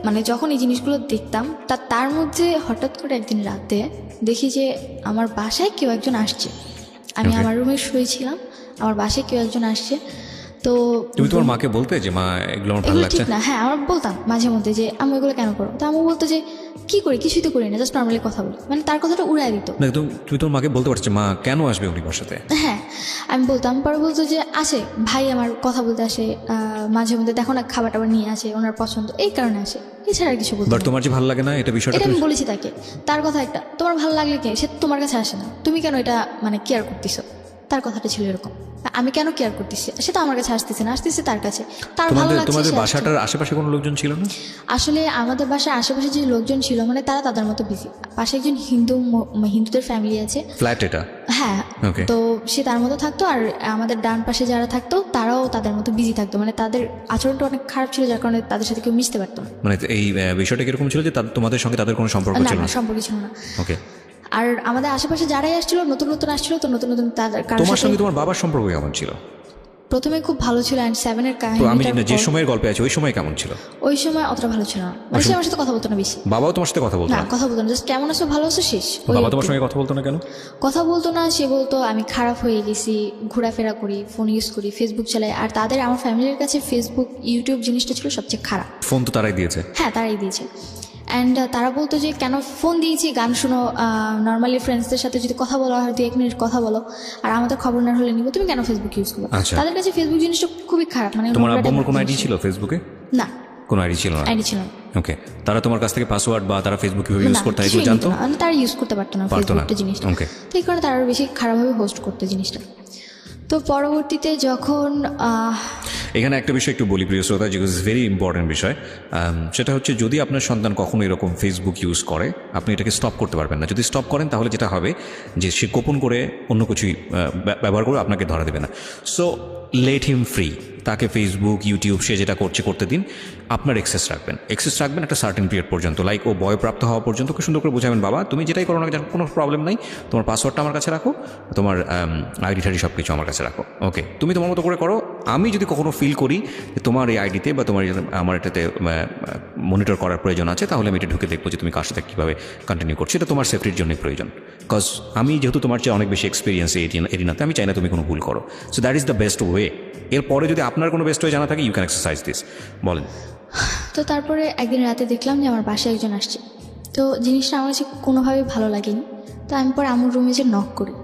মানে যখন এই জিনিসগুলো দেখতাম তার মধ্যে হঠাৎ করে একদিন রাতে দেখি যে আমার বাসায় কেউ একজন আসছে। আমি আমার রুমে শুয়েছিলাম, আমার বাসায় কেউ একজন আসছে। তো তুমি তোমার মাকে বলতে যে মা এগুলো আমার ভালো লাগছে ঠিক না? হ্যাঁ, আমরা বলতাম মাঝে মধ্যে যে আমি এগুলো কেন করো, তো আমি বলতো যে কি করি, কিছুই তো করি না, জাস্ট নর্মালি কথা বলি, মানে তার কথাটা উড়াই দিত। না, তুমি তোমার মাকে বলতে পারছো মা কেন আসবে উনি বাসাতে? হ্যাঁ, আমি বলতাম। পরে বলতো যে আসে ভাই আমার কথা বলতে আসে, মাঝে মধ্যে দেখো না খাবার টাবার নিয়ে আসে, ওনার পছন্দ, এই কারণে আসে, এছাড়া আর কিছু বলতো বাট না। তোমার যে ভালো লাগে না এটা বিষয়টা এটা আমি বলেছি তাকে, তার কথা একটা, তোমার ভালো লাগলে কে, সে তোমার কাছে আসে না, তুমি কেন এটা মানে কেয়ার করতেছো, তার কথাটা ছিল এরকম। আমি কেন কেয়ার করতেছি, সে তো আমার কাছে আসতেছে না, আসতেছে তার কাছে, তার ভালো লাগছে। তোমাদের সে আসছে। বাসাটার আশেপাশে কোনো লোকজন ছিল না? আসলে আমাদের বাসার আশেপাশে যে লোকজন ছিল মানে তারা তাদের মতো বিজি। পাশে একজন হিন্দুদের ফ্যামিলি আছে, ফ্ল্যাট এটা? হ্যাঁ। Okay. তো সে তার মতো থাকতো, আর আমাদের ডান পাশে যারা থাকতো তারাও তাদের মতো বিজি থাকতো, মানে তাদের আচরণটা অনেক খারাপ ছিল, যার কারণে তাদের সাথে কেউ মিশতে পারতো না। মানে এই বিষয়টা কিরকম ছিল যে তোমাদের সঙ্গে তাদের কোনো সম্পর্ক না ছিল না, না? সম্পর্ক ছিল না। ওকে। আর আমাদের আশেপাশে যারাই আসছিল নতুন নতুন আসছিল, তো নতুন নতুন তাদের তোমার সঙ্গে তোমার বাবার সম্পর্ক কেমন ছিল? প্রথমে খুব ভালো ছিল, অ্যান্ড 7 এর তো আমি কাহিনীটা যে সময়ের গল্পে আছে ওই সময় কেমন ছিল? ওই সময় অতটা ভালো ছিল না, মানে সে আমার সাথে কথা বলতো না বেশি। বাবাও তোমার সাথে কথা বলতো না, না? কথা বলতো না, জাস্ট কেমন আছো ভালো আছো শেষ। বাবা তোমার সঙ্গে কথা বলতো না কেন? কথা বলতো না, সে বলতো আমি খারাপ হয়ে গেছি, ঘোরাফেরা করি, ফোন ইউজ করি, ফেসবুক চালাই, আর তাদের আমার ফ্যামিলির কাছে ফেসবুক ইউটিউব জিনিসটা ছিল সবচেয়ে খারাপ। ফোন তো তারাই দিয়েছে? হ্যাঁ, তারাই দিয়েছে। অ্যান্ড তারা বলতো যে কেন ফোন দিয়েছি, গান শুনো, নর্মালি ফ্রেন্ডসদের সাথে যদি কথা বলো আর 2-1 মিনিট কথা বলো, আর আমাদের খবর না হলে নিব, তুমি কেন ফেসবুক ইউজ করো? আচ্ছা। তাদের কাছে ফেসবুক জিনিসটা খুবই খারাপ। মানে তোমার আব্বু আম্মুর কোনো আইডি ছিল ফেসবুকে? না, কোনো আইডি ছিল না? আইডি ছিল না। ওকে। তারা তোমার কাছ থেকে পাসওয়ার্ড বা তারা ফেসবুক কিভাবে ইউজ করতে হয় এগুলো কিছুই জানতো? নিত না, মানে তারা ইউজ করতে পারতো না ফেসবুকটা জিনিসটা। ওকে। তো এই কারণে তারা আরও বেশি খারাপভাবে হোস্ট করতো জিনিসটা। তো পরবর্তীতে যখন এখানে একটা বিষয় একটু বলি প্রিয় শ্রোতা, যেগুলো ইজ ভেরি ইম্পর্টেন্ট বিষয়। সেটা হচ্ছে যদি আপনার সন্তান কখনো এরকম ফেসবুক ইউজ করে, আপনি এটাকে স্টপ করতে পারবেন না। যদি স্টপ করেন তাহলে যেটা হবে যে সে গোপন করে অন্য কিছুই ব্যবহার করে আপনাকে ধরা দেবে না। সো লেট হিম ফ্রি, তাকে ফেসবুক ইউটিউব সে যেটা করতে দিন। আপনার এক্সেস রাখবেন একটা সার্টেন পিরিয়ড পর্যন্ত, লাইক ও বয়প্রাপ্ত হওয়া পর্যন্ত। খুব সুন্দর করে বোঝাবেন বাবা তুমি যেটাই করো না কোনো প্রবলেম নাই, তোমার পাসওয়ার্ডটা আমার কাছে রাখো, তোমার আইডি টাইডি সব কিছু আমার কাছে রাখো। ওকে, তুমি তোমার মতো করে করো। আমি যদি কখনো ফিল করি যে তোমার এই আইডিতে বা আমার এটাতে মনিটর করার প্রয়োজন আছে, তাহলে আমি এটা ঢুকে দেখবো যে তুমি কার সাথে কীভাবে কন্টিনিউ করছো। এটা তোমার সেফটির জন্যই প্রয়োজন, বিকজ আমি যেহেতু তোমার চেয়ে অনেক বেশি এক্সপিরিয়েন্স এরিনাতে, আমি চাই না তুমি কোনো ভুল করো। So that is the best way. এরপরে যদি আপনার কোনো বেস্ট ওয়ে জানা থাকে, ইউ ক্যান এক্সারসাইজ দিস। বলেন। তো তারপরে একদিন রাতে দেখলাম যে আমার বাসায় একজন আসছে। তো জিনিসটা আমার কাছে কোনোভাবেই ভালো লাগেনি। তো আমি পরে আমার রুমে যে নক করি,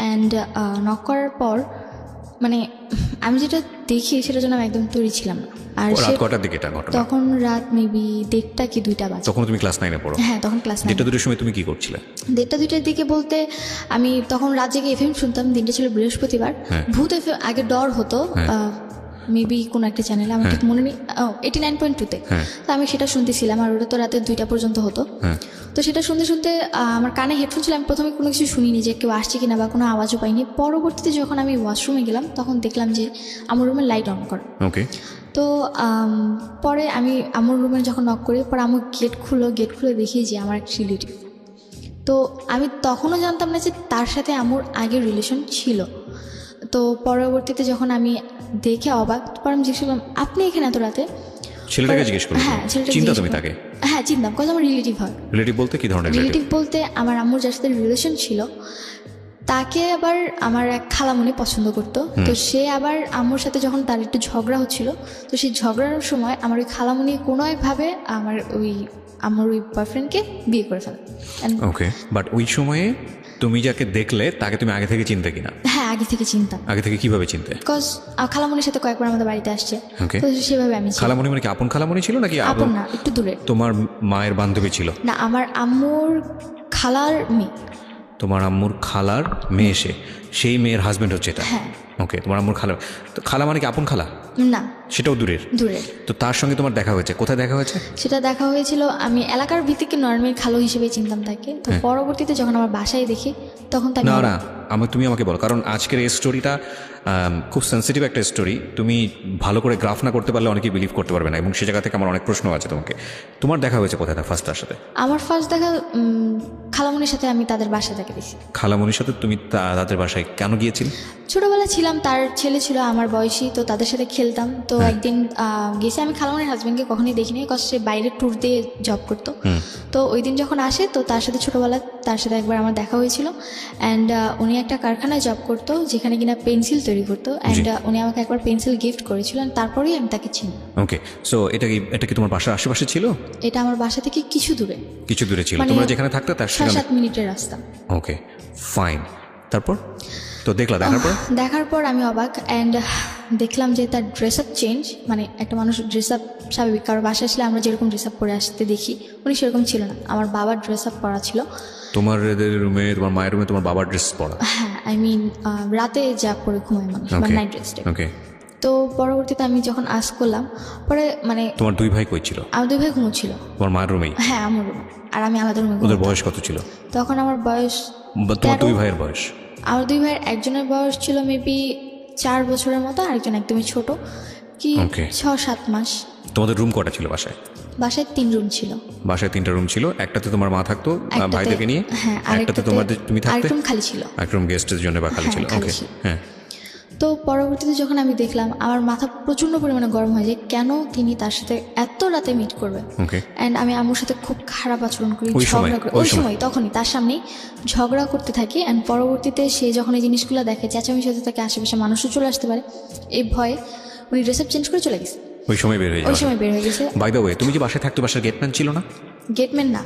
অ্যান্ড নক করার পর মানে আমি যেটা দেখি সেটার জন্য আমি একদম তৈরি ছিলাম না। আর রাত কটার দিকে এটা ঘটনা? তখন রাত মেবি 1:30 কি 2টা বাজে। তখন তুমি ক্লাস 9-এ পড়ো? হ্যাঁ, তখন ক্লাস 9। 1:30-2টার সময় তুমি কি করছিলে? 1:30-2টার দিকে বলতে আমি তখন রাত জেগে এফএম শুনতাম। দিনটা ছিল বৃহস্পতিবার। ভূত এফএম আগে ডর হতো মেবি কোনো একটা চ্যানেলে, আমার ঠিক মনে নেই, 89.2-তে। তো আমি সেটা শুনতেছিলাম, আর ওটা তো রাতে 2টা পর্যন্ত হতো। তো সেটা শুনতে শুনতে আমার কানে হেডফোন ছিল, আমি প্রথমে কোনো কিছু শুনিনি যে কেউ আসছে কিনা বা কোনো আওয়াজও পাইনি। পরবর্তীতে যখন আমি ওয়াশরুমে গেলাম তখন দেখলাম যে আমার রুমের লাইট অন করা। ওকে। তো পরে আমি আমার রুমে যখন নক করি, পরে আমার গেট খুলে দেখি যে আমার এক রিলেটিভ। তো আমি তখনও জানতাম না যে তার সাথে আমার আগের রিলেশন ছিল। তো পরবর্তীতে যখন আমি দেখে অবাক, পর আমি জিজ্ঞেস করলাম আপনি এখানে এত রাতে? ছেলেটাকে জিজ্ঞেস করলাম? হ্যাঁ, চিন্তা তুমি তাকে? হ্যাঁ, চিনতাম, কারণ আমার রিলেটিভ হয়। রিলেটিভ বলতে কি ধরনের রিলেটিভ? বলতে আমার আম্মুর যার সাথে রিলেশন ছিল তাকে আবার আমার এক খালামণি পছন্দ করতো। তো সে আবার আম্মুর সাথে যখন তার একটু ঝগড়া হচ্ছিল, তো সেই ঝগড়ার সময় আমার ওই খালামণি কোনো একভাবে আমার ওই বয়ফ্রেন্ডকে বিয়ে করে ফেলে। ওকে, বাট ওই সময়ে তুমি যাকে দেখলে তাকে তুমি আগে থেকে চিনতে কিনা? হ্যাঁ, আগে থেকে চিনতাম। আগে থেকে কিভাবে চিনতে? বিকজ খালামণির সাথে কয়েকবার আমাদের বাড়িতে আসছে, Okay. তো সেভাবে আমি চিনি। খালামণি মানে কি আপন খালামণি ছিল নাকি আপন না, একটু দূরে। তোমার মায়ের বান্ধবী ছিল? না, আমার আম্মুর খালার মেয়ে। তোমার আম্মুর খালার মেয়ে, সেই মেয়ের হাজবেন্ড হচ্ছে এটা? হ্যাঁ। ওকে, তোমার আম্মুর খালা। তো খালা মানে কি আপন খালা? না, সেটাও দূরের? দূরে। তো তার সঙ্গে তোমার দেখা হয়েছে, কোথায় দেখা হয়েছে? সেটা দেখা হয়েছিল, আমি এলাকার ভিত্তিকে নর্মাল খালো হিসেবে চিনতাম তাকে। তো পরবর্তীতে যখন আমার বাসায় দেখি তখন তাকে না, তুমি আমাকে বলো, কারণ আজকের এই স্টোরিটা খুব সেন্সিটিভ একটা স্টোরি। তুমি ভালো করে গ্রাফ না করতে পারলে অনেকেই বিলিভ করতে পারবে না, এবং সে জায়গা থেকে আমার অনেক প্রশ্ন আছে তোমাকে। তোমার দেখা হয়েছে কোথায় ফার্স্ট তার সাথে? আমার ফার্স্ট দেখা খালামণির সাথে, আমি তাদের বাসায় থেকে দিছি। খালামণির সাথে তুমি তাদের বাসায় কেন গিয়েছিলে? ছোটবেলা ছিলাম, তার ছেলে ছিল আমার বয়সী, তো তাদের সাথে খেলতাম। তো একদিন গেছি, আমি খালামণির হাজব্যান্ডকে কখনোই দেখিনি, বিকজ সে বাইরে ট্যুর দিয়ে জব করতো। তো ওই দিন যখন আসে, তো তার সাথে ছোটবেলা তার সাথে একবার আমার দেখা হয়েছিল। অ্যান্ড উনি একটা কারখানায় জব করতো যেখানে কিনা পেন্সিল তৈরি করতো। অ্যান্ড উনি আমাকে একবার পেন্সিল গিফট করেছিলেন, তারপরেই আমি তাকে চিনি। ওকে, সো এটা কি তোমার বাসার আশেপাশে ছিল? এটা আমার বাসা থেকে কিছু দূরে। কিছু দূরে ছিল? মানে তোমরা যেখানে থাকতে তার 6-7 মিনিটের রাস্তা। ওকে, ফাইন। তারপর তো দেখার পর আমি অবাক। অ্যান্ড দেখলাম যে তার ড্রেস আপ চেঞ্জ, মানে একটা মানুষ ড্রেস আপ স্বাভাবিক, কারো বাসায় আসলে আমরা যেরকম ড্রেস আপ পরে আসতে দেখি, উনি সেরকম ছিল না। আমার বাবার ড্রেস আপ পরা ছিল। তোমার রুমে, তোমার মায়ের রুমে তোমার বাবার ড্রেস পরা? হ্যাঁ, আই মিন রাতে যা পরে ঘুমায় মানুষ, বা নাইট ড্রেস। ওকে। তো পরবর্তীতে আমি যখন আস করলাম, পরে মানে তোমার দুই ভাই কই ছিল? আমার 2 ভাই ঘুমোচ্ছিল তোমার মায়ের রুমেই? হ্যাঁ, আমার রুমে, আর আমি আলাদা রুমে। ওদের বয়স কত ছিল তখন? আমার বয়স, তোমার 2 ভাইয়ের বয়স? আমার 2 ভাইয়ের একজনের বয়স ছিল মেবি 4 বছরের মতো, আরেকজন একদমই ছোট, কি 6-7 মাস। তোমাদের রুম কটা ছিল বাসায়? বাসায় 3 রুম ছিল। বাসায় 3টা রুম ছিল, একটাতে তোমার মা থাকতো ভাইদেরকে নিয়ে, হ্যাঁ, একটাতে তুমি থাকতে, আরেকটা রুম খালি ছিল, একটা রুম গেস্টের জন্য বা খালি ছিল। ওকে, হ্যাঁ। তো পরবর্তীতে যখন আমি দেখলাম, আমার মাথা প্রচণ্ড পরিমাণে গরম হয়ে যায়, কেন তিনি তার সাথে এত রাতে মিট করবে। অ্যান্ড আমি আম্মুর সাথে খুব খারাপ আচরণ করি, ঝগড়া করি ওই সময়, তখনই তার সামনেই ঝগড়া করতে থাকি। অ্যান্ড পরবর্তীতে সে যখন এই জিনিসগুলো দেখে, চেঁচামেচি হতে থাকে, আশেপাশে মানুষও চলে আসতে পারে, এই ভয়ে উনি ড্রেস আপ চেঞ্জ করে চলে গেছে। ওই সময় বের হয়ে গেছে। বাই দ্য ওয়ে, তুমি যে বাসায় থাকতো, বাসার গেটম্যান ছিল না? গেটম্যান না,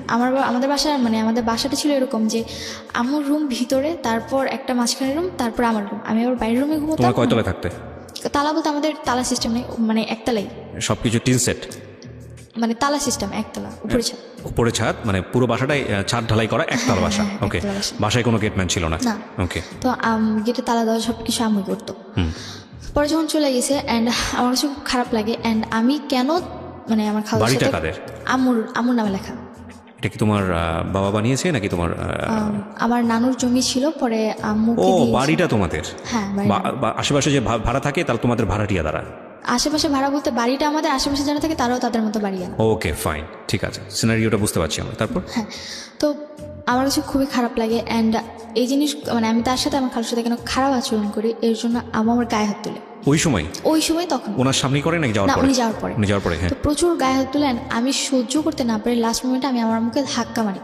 আমাদের বাসা, মানে আমাদের বাসাটা ছিল এরকম যে আমার রুম ভিতরে, তারপর একটা মাঝখানে রুম, তারপর আমার রুম, আমি আবার বাইরের রুমে ঘুমোতাম। তোমার কয়তলায় থাকতে? তালা বলতে আমাদের তালা সিস্টেম নেই, মানে একতলাই সবকিছু টিন সেট, মানে তালা সিস্টেম, একতলা, উপরে ছাদ, মানে পুরো বাসাটাই ছাদ ঢালাই করা একতলা বাসা। ওকে, বাসায় কোনো গেটম্যান ছিল না? ওকে। তো গেটে তালা দেওয়া সব কিছু আম্মু করতো। পরে যখন চলে গেছে, অ্যান্ড আমার কাছে খুব খারাপ লাগে। অ্যান্ড আমি কেন, মানে আমার খাওয়া আম্মুর নামে লেখা। এটা কি তোমার বাবা বানিয়েছে নাকি তোমার? আমার নানুর জমি ছিল, পরে আম্মুকে দিয়েছে। বাড়িটা তোমাদের? হ্যাঁ, আশেপাশে যে ভাড়া থাকে তাহলে তোমাদের ভাড়াটিয়া দ্বারা? আশেপাশে ভাড়া বলতে বাড়িটা আমাদের, আশেপাশে যারা থাকে তারাও তাদের মতো বাড়ি আনে। ওকে, ফাইন, ঠিক আছে, সিনারিওটা বুঝতে পারছি আমরা। তারপর? হ্যাঁ, তো আমার কাছে খুবই খারাপ লাগে। অ্যান্ড এই জিনিস, মানে আমি তার সাথে, আমার খালুর সাথে কেন খারাপ আচরণ করি, এর জন্য আমার গায়ে হাত তুলে। ওই সময় তখন ওনার সামনেই করে নাকি যাওয়ার পরে? উনি যাওয়ার পরে। হ্যাঁ, তো প্রচুর গায়ে হাত তুলে। আমি সহ্য করতে না পারি, লাস্ট মোমেন্টে আমি আমার মুখে ধাক্কা মারি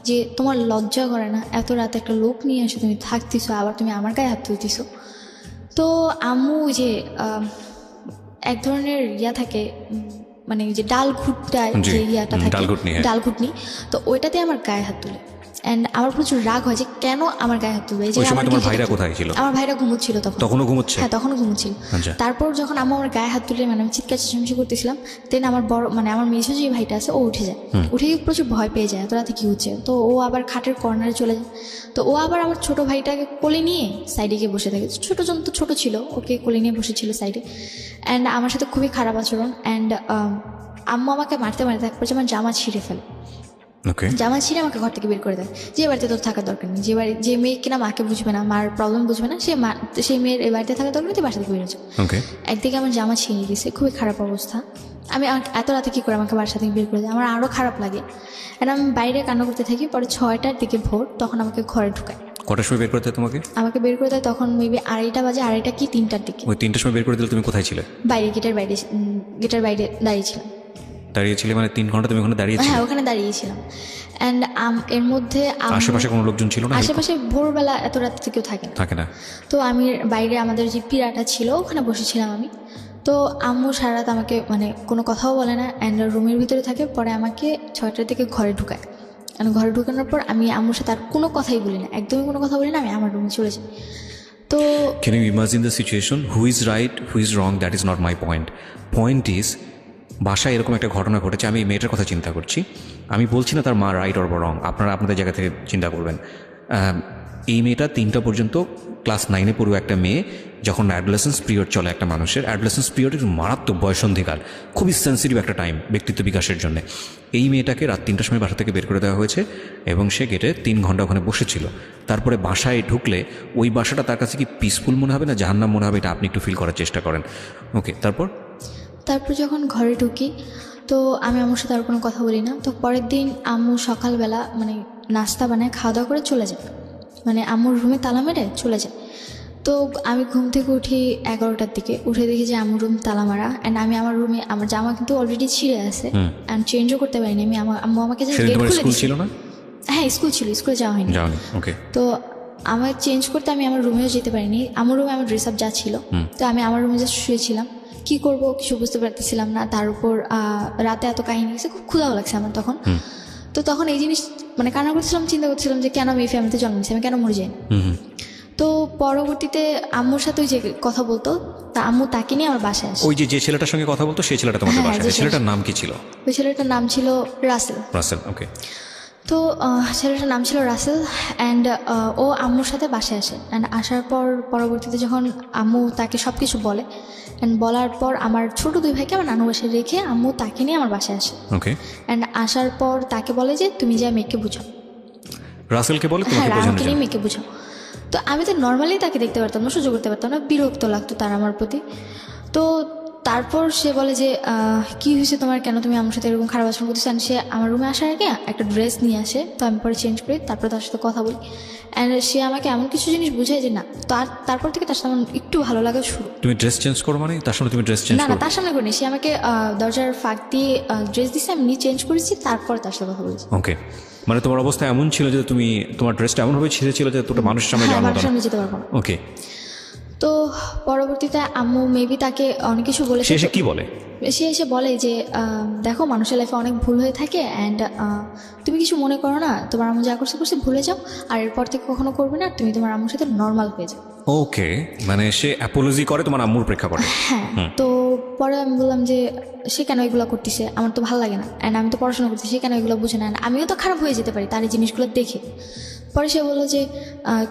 যে তোমার লজ্জা করে না, এত রাতে একটা লোক নিয়ে এসে তুমি থাকতেছো, আবার তুমি আমার গায়ে হাত তুলতেছো। তো আম্মু যে এক ধরনের থাকে, মানে যে ডাল ঘুটটায় যে ইয়াটা থাকে, ডালঘুটনি, তো ওইটাতে আমার গায়ে হাত তুলে। অ্যান্ড আমার প্রচুর রাগ হয় যে কেন আমার গায়ে হাত তুলবে। তোমার ভাইরা কোথায় ছিল? আমার ভাইরা ঘুমোচ্ছিল তখনও ঘুমোচ্ছে। হ্যাঁ, তখনও ঘুমোচ্ছিল। তারপর যখন আমার গায়ে হাত তুলে, মানে আমি চিৎকার চেঁচামেচি করতেছিলাম, দেন আমার বড়, মানে আমার মেঝো যে ভাইটা আছে, ও উঠে যায়। উঠে গিয়ে প্রচুর ভয় পেয়ে যায়, এত রাতে কি হচ্ছে। তো ও আবার খাটের কর্নারে চলে যায়। তো ও আবার আমার ছোট ভাইটাকে কোলে নিয়ে সাইডে গিয়ে বসে থাকে। ছোট ছিল, ওকে কোলে নিয়ে বসেছিল সাইডে। অ্যান্ড আমার সাথে খুবই খারাপ আচরণ। অ্যান্ড আম্মু আমাকে মারতে একবার আমার জামা ছিঁড়ে ফেলে। জামা ছিঁড়ে আমাকে ঘর থেকে বের করে দেয়, যে বাড়িতে তোর থাকার দরকার নেই, যে মেয়ে কিনা মাকে বুঝবে না, মার প্রবলেম বুঝবে না, সেই মেয়ের এই বাড়িতে থাকার দরকার নেই, তুই বাসা থেকে বেরোচ্ছে। একদিকে আমার জামা ছিঁড়ে গেছে, খুবই খারাপ অবস্থা। আমি এত রাতে কী করে আমাকে বাসা থেকে বের করে দেয়, আমার আরও খারাপ লাগে। আর আমি বাইরে কান্না করতে থাকি। পরে 6টার দিকে ভোর, তখন আমাকে ঘরে ঢুকায়। কটার সময় বের করতে তোমাকে? আমাকে বের করে দেয় তখন মেবি 2:30 বাজে, 2:30 কি 3টার দিকে। ওই 3টার সময় বের করে দিলে তুমি কোথায় ছিলে? বাইরে, গেটের বাইরে দাঁড়িয়েছিলাম। দাঁড়িয়েছিলে মানে 3 ঘন্টা তুমি ওখানে দাঁড়িয়েছিলে? হ্যাঁ, ওখানে দাঁড়িয়েছিলাম। অ্যান্ড এর মধ্যে আশেপাশে কোনো লোকজন ছিল না? আশেপাশে ভোরবেলা এত রাত কেউ থাকে না। তো আমি বাইরে আমাদের যে পিড়াটা ছিল ওখানে বসেছিলাম আমি। তো আম্মু সারা রাত আমাকে, মানে কোনো কথাও বলে না, অ্যান্ড রুমের ভিতরে থাকে। পরে আমাকে 6টার দিকে ঘরে ঢুকায়। মানে ঘরে ঢুকানোর পর আমি আম্মুর সাথে আর কোনো কথাই বলি না, একদমই কোনো কথা বলি না, আমি আমার রুমে চলে যাই। তো can you imagine the situation? Who is right, who is wrong, that is not my point. Point is বাসায় এরকম একটা ঘটনা ঘটেছে, আমি এই মেয়েটার কথা চিন্তা করছি, আমি বলছি না তার মা রাইট অর রং, আপনারা আপনাদের জায়গা থেকে চিন্তা করবেন। এই মেয়েটা 3টা পর্যন্ত ক্লাস 9-এ পড়ুয়া একটা মেয়ে, যখন অ্যাডোলেসেন্স পিরিয়ড চলে একটা মানুষের, অ্যাডোলেসেন্স পিরিয়ড একটু মারাত্মক বয়সন্ধিকাল, খুবই সেন্সিটিভ একটা টাইম ব্যক্তিত্ব বিকাশের জন্য। এই মেয়েটাকে রাত 3টার সময় বাসা থেকে বের করে দেওয়া হয়েছে এবং সে গেটে 3 ঘন্টা ওখানে বসেছিল। তারপরে বাসায় ঢুকলে ওই বাসাটা তার কাছে কি পিসফুল মনে হবে না জাহান্নাম মনে হবে, এটা আপনি একটু ফিল করার চেষ্টা করেন। ওকে, তারপর যখন ঘরে ঢুকি তো আমি আম্মুর সাথে আর কোনো কথা বলি না। তো পরের দিন আম্মু সকালবেলা মানে নাস্তা বানায় খাওয়া দাওয়া করে চলে যায়, মানে আম্মুর রুমে তালা মেরে চলে যায়। তো আমি ঘুম থেকে উঠি 11টার দিকে, উঠে দেখি যে আম্মুর রুম তালা মারা। অ্যান্ড আমি আমার রুমে, আমার জামা কিন্তু অলরেডি ছিঁড়ে আছে অ্যান্ড চেঞ্জও করতে পারিনি আমি। আম্মু আমাকে যে গেট খুলে স্কুল ছিল না? হ্যাঁ স্কুল ছিল, স্কুলে যাওয়া হয়নি। ওকে। তো আমার চেঞ্জ করতে আমি আমার রুমেও যেতে পারিনি, আমার রুমে আমার ড্রেস আপ যা ছিল। তো আমি আমার রুমে জাস্ট শুয়েছিলাম, কি করব কিছু বুঝতে পারতেছিলাম না। তার উপর রাতে এত কাহিনী গেছে, খুব ক্ষুধাও লাগছে আমার তখন। তো তখন এই জিনিস মানে কান্না করছিলাম, চিন্তা করছিলাম যে কেন আমি এই ফ্যামিলিতে জন্ম নিয়েছি, আমি কেন মরে যাই। তো পরবর্তীতে আম্মুর সাথে ওই যে কথা বলতো, তা আম্মু তাকে নিয়ে আমার বাসায় আসে। ওই যে ছেলেটার সঙ্গে কথা বলতো সেই ছেলেটা তোমাদের বাসায়, ছেলেটার নাম কি ছিল? ওই ছেলেটার নাম ছিল রাসেল। ওকে। তো ছেলেটার নাম ছিল রাসেল অ্যান্ড ও আম্মুর সাথে বাসায় আসে। অ্যান্ড আসার পর পরবর্তীতে যখন আম্মু তাকে সব কিছু বলে, অ্যান্ড বলার পর আমার ছোটো 2 ভাইকে আমার নানু বাসায় রেখে আম্মু তাকে নিয়ে আমার বাসায় আসে। ওকে। অ্যান্ড আসার পর তাকে বলে যে তুমি যা মেয়েকে বুঝাও। রাসেলকে বলে হ্যাঁ, তোমাকে বোঝানোর জন্য? মেয়েকে বুঝাও। তো আমি তো নর্মালি তাকে দেখতে পারতাম না, সহ্য করতে পারতাম না, বিরক্ত লাগতো তার আমার প্রতি। তো তারপর সে বলে যে কি হয়েছে তোমার, কেন তুমি আমার সাথে এরকম খারাপ আচরণ করতেছো। সে আমার রুমে আসার আগে একটা ড্রেস নিয়ে আসে, তো আমি পরে চেঞ্জ করি, তারপর তার সাথে কথা বলি। অ্যান্ড সে আমাকে এমন কিছু জিনিস বুঝায় যে না, তারপর থেকে তার সাথে আমার একটু ভালো লাগা শুরু। তুমি ড্রেস চেঞ্জ করো মানে তার সামনে তুমি ড্রেস চেঞ্জ করো? না, তার সামনে করিনি, সে আমাকে দরজার ফাঁক দিয়ে ড্রেস দিচ্ছে, আমি নিয়ে চেঞ্জ করেছি, তারপর তার সাথে কথা বলেছি। ওকে, মানে তোমার অবস্থা এমন ছিল যে তুমি তোমার ড্রেসটা এমনভাবে ছিঁড়েছিল যে তোটা মানুষের সামনে যাওয়ার মতো না। যেতে পারবো না। ওকে। তো পরবর্তীতে আম্মু মেবি তাকে অনেক কিছু বলেছে। সে কি বলে? সে এসে বলে যে দেখো মানুষের লাইফে অনেক ভুল হয়ে থাকে অ্যান্ড তুমি কিছু মনে করো না, তোমার আম্মু যা করছে ভুলে যাও, আর এরপর থেকে কখনো করবে না, তুমি তোমার আম্মুর সাথে নর্মাল হয়ে যাও। ওকে, মানে সে অ্যাপোলজি করে তোমার আম্মুর প্রেক্ষাপটে? হ্যাঁ। তো পরে আমি বললাম যে সে কেন এগুলো করতেছে, আমার তো ভালো লাগে না, অ্যান্ড আমি তো পড়াশোনা করছি, সে কেন এগুলো বুঝে না, আমিও তো খারাপ হয়ে যেতে পারি তার এই জিনিসগুলো দেখে। পরে সে বললো যে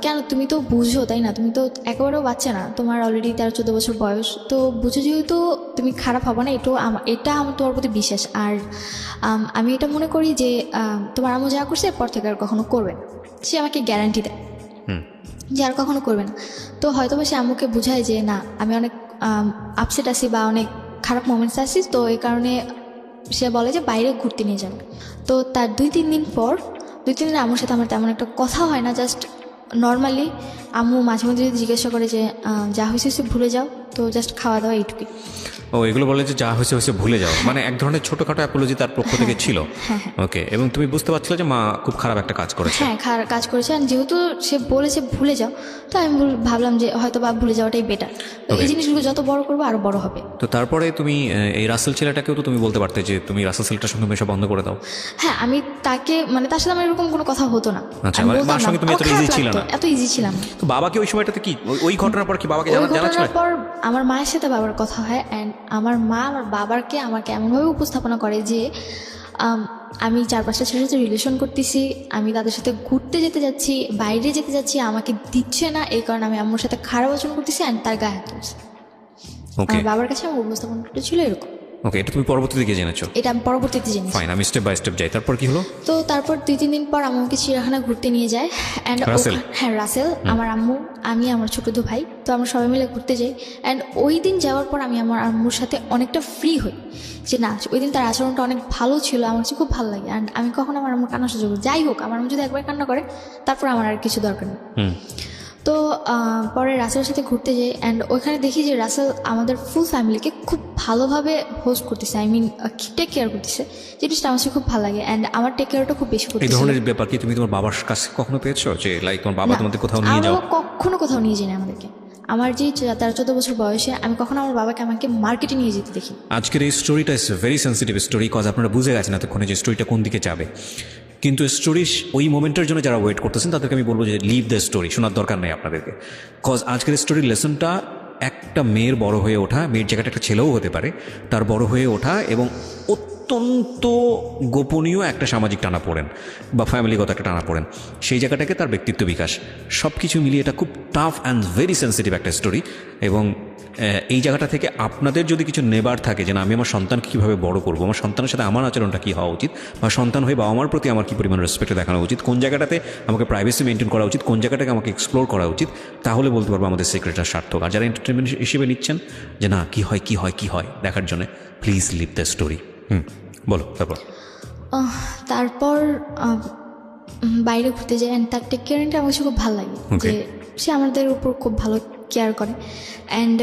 কেন, তুমি তো বুঝো তাই না, তুমি তো একেবারেও বাচ্চা না, তোমার অলরেডি 13-14 বছর বয়স, তো বুঝো যেহেতু তুমি খারাপ হবে না, এটা আমার তোমার প্রতি বিশ্বাস। আর আমি এটা মনে করি যে তোমার আম্মু যা করছে এরপর থেকে আর কখনো করবে না, সে আমাকে গ্যারান্টি দেয় যে আর কখনো করবে না। তো হয়তো বা সে আম্মুকে বুঝায় যে না, আমি অনেক আপসেট আছি বা অনেক খারাপ মোমেন্টস আছি, তো এই কারণে সে বলে যে বাইরে ঘুরতে নিয়ে যাবে। তো তার 2-3 দিন পর, 2-3 দিন আম্মুর সাথে আমার তেমন একটা কথা হয় না, জাস্ট নর্মালি আম্মু মাঝে মাঝে যদি জিজ্ঞাসা করে যে যা হয়েছে ভুলে যাও, তো জাস্ট খাওয়া দাওয়া এইটুকুই। ও, এগুলো বলে যে যা হয়েছে ভুলে যাও, মানে এক ধরনের ছোটখাটো অ্যাপোলজি তার পক্ষ থেকে ছিল। ওকে, এবং তুমি বুঝতে পারছিলে যে মা খুব খারাপ একটা কাজ করেছে? হ্যাঁ, খারাপ কাজ করেছে, আর যেহেতু সে বলেছে ভুলে যাও, তো আমি ভাবলাম যে হয়তো বা ভুলে যাওয়াটাই বেটার, এই জিনিসগুলো যত বড় করবো আরো বড় হবে। তো তারপরে তুমি এই রাসেল ছেলেটাকেও তো তুমি বলতে পারতে যে তুমি রাসেল ছেলেটার সঙ্গে মেশা বন্ধ করে দাও। হ্যাঁ, আমি তাকে মানে তার সাথে আমার এরকম কোনো কথা হতো না। আচ্ছা, মানে মার সঙ্গে তুমি এত ইজি ছিল না? এত ইজি ছিলাম না। তো বাবাকে ওই সময়টাতে কি, ওই ঘটনার পর কি বাবাকে জানাচ্ছিল? পর আমার মায়ের সাথে বাবার কথা হয়, অ্যান্ড আমার মা আমার বাবাকে আমাকে এমনভাবে উপস্থাপনা করে যে আমি 4-5টা ছেলের সাথে রিলেশন করতেছি, আমি তাদের সাথে ঘুরতে যেতে যাচ্ছি, বাইরে যেতে যাচ্ছি, আমাকে দিচ্ছে না, এই কারণে আমি আম্মুর সাথে খারাপ আচরণ করতেছি, অ্যান্ড তার গায়ে হাত তুলছে। আমার বাবার কাছে আমার উপস্থাপনাটা ছিল এরকম। ওকে, এটা তুমি পরবর্তীতে গিয়ে জেনেছো? এটা আমি পরবর্তীতে জেনেছি। ফাইন, আমি স্টেপ বাই স্টেপ যাই, তারপর কি হলো? তো তারপর 2-3 দিন পর আমাকে চিড়িয়াখানা ঘুরতে নিয়ে যায়, অ্যান্ড হ্যাঁ রাসেল, আমার আম্মু, আমি, আমার ছোটো 2 ভাই, তো আমরা সবাই মিলে ঘুরতে যাই। অ্যান্ড ওই দিন যাওয়ার পর আমি আমার আম্মুর সাথে অনেকটা ফ্রি হই, যে না ওই দিন তার আচরণটা অনেক ভালো ছিল, আমার কাছে খুব ভালো লাগে। অ্যান্ড আমি কখনো আমার আম্মুর কান্না সহ্য করি, যাই হোক আমার আম্মু যদি একবার কান্না করে তারপর আমার আর কিছু দরকার নেই। তো পরে রাসেলের সাথে ঘুরতে যাই, অ্যান্ড ওইখানে দেখি যে রাসেল আমাদের ফুল ফ্যামিলিকে খুব ভালোভাবে হোস্ট করতেছে, আই মিন টেক কেয়ার করতেছে, জিনিসটা আমার খুব ভালো লাগে। অ্যান্ড আমার টেক কেয়ারটা খুব বেশি করতেছে। এই ধরনের ব্যাপার কি তুমি তোমার বাবার কাছে কখনো পেয়েছো, যে লাইক তোমার বাবা তোমাদের কোথাও নিয়ে যাও? কখনো কোথাও নিয়ে যায়নি আমাদেরকে। আমার যে 13-14 বছর বয়সে আমি কখনো আমার বাবাকে আমাকে মার্কেটে নিয়ে যেতে দেখি। আজকের এই স্টোরিটা is very sensitive story, cause আপনারা বুঝে গেছেন এতক্ষণে যে স্টোরিটা কোন দিকে যাবে। কিন্তু স্টোরি ওই মোমেন্টের জন্য যারা ওয়েট করতেছেন তাদেরকে আমি বলবো যে লিভ দ্য স্টোরি, শোনার দরকার নেই আপনাদেরকে। কজ আজকের স্টোরির লেসনটা একটা মেয়ের বড় হয়ে ওঠা, মেয়ের জায়গাটা একটা ছেলেও হতে পারে, তার বড় হয়ে ওঠা এবং অত্যন্ত গোপনীয় একটা সামাজিক টানাপোড়েন বা ফ্যামিলিগত একটা টানাপোড়েন, সেই জায়গাটাকে তার ব্যক্তিত্ব বিকাশ, সব কিছু মিলিয়ে এটা খুব টাফ অ্যান্ড ভেরি সেন্সিটিভ একটা স্টোরি। এবং এই জায়গাটা থেকে আপনাদের যদি কিছু নেবার থাকে যে না আমি আমার সন্তানকে কীভাবে বড় করবো, আমার সন্তানের সাথে আমার আচরণটা কী হওয়া উচিত, বা সন্তান হয়ে বাবা মার প্রতি আমার কী পরিমাণ রেসপেক্ট দেখানো উচিত, কোন জায়গাটাতে আমাকে প্রাইভেসি মেনটেন করা উচিত, কোন জায়গাটাকে আমাকে এক্সপ্লোর করা উচিত, তাহলে বলতে পারবো আমাদের সিক্রেটটা সার্থক। আর যারা এন্টারটেনমেন্ট হিসেবে নিচ্ছেন যে না কী হয় কী হয় কী হয় দেখার জন্য, প্লিজ লিভ দ্য স্টোরি। বলো তারপর। তারপর বাইরে ঘুরতে যাই, অ্যান্ড তার টেক কেয়ারিংটা আমার কাছে খুব ভালো লাগে, যে সে আমাদের উপর খুব ভালো কেয়ার করে, অ্যান্ড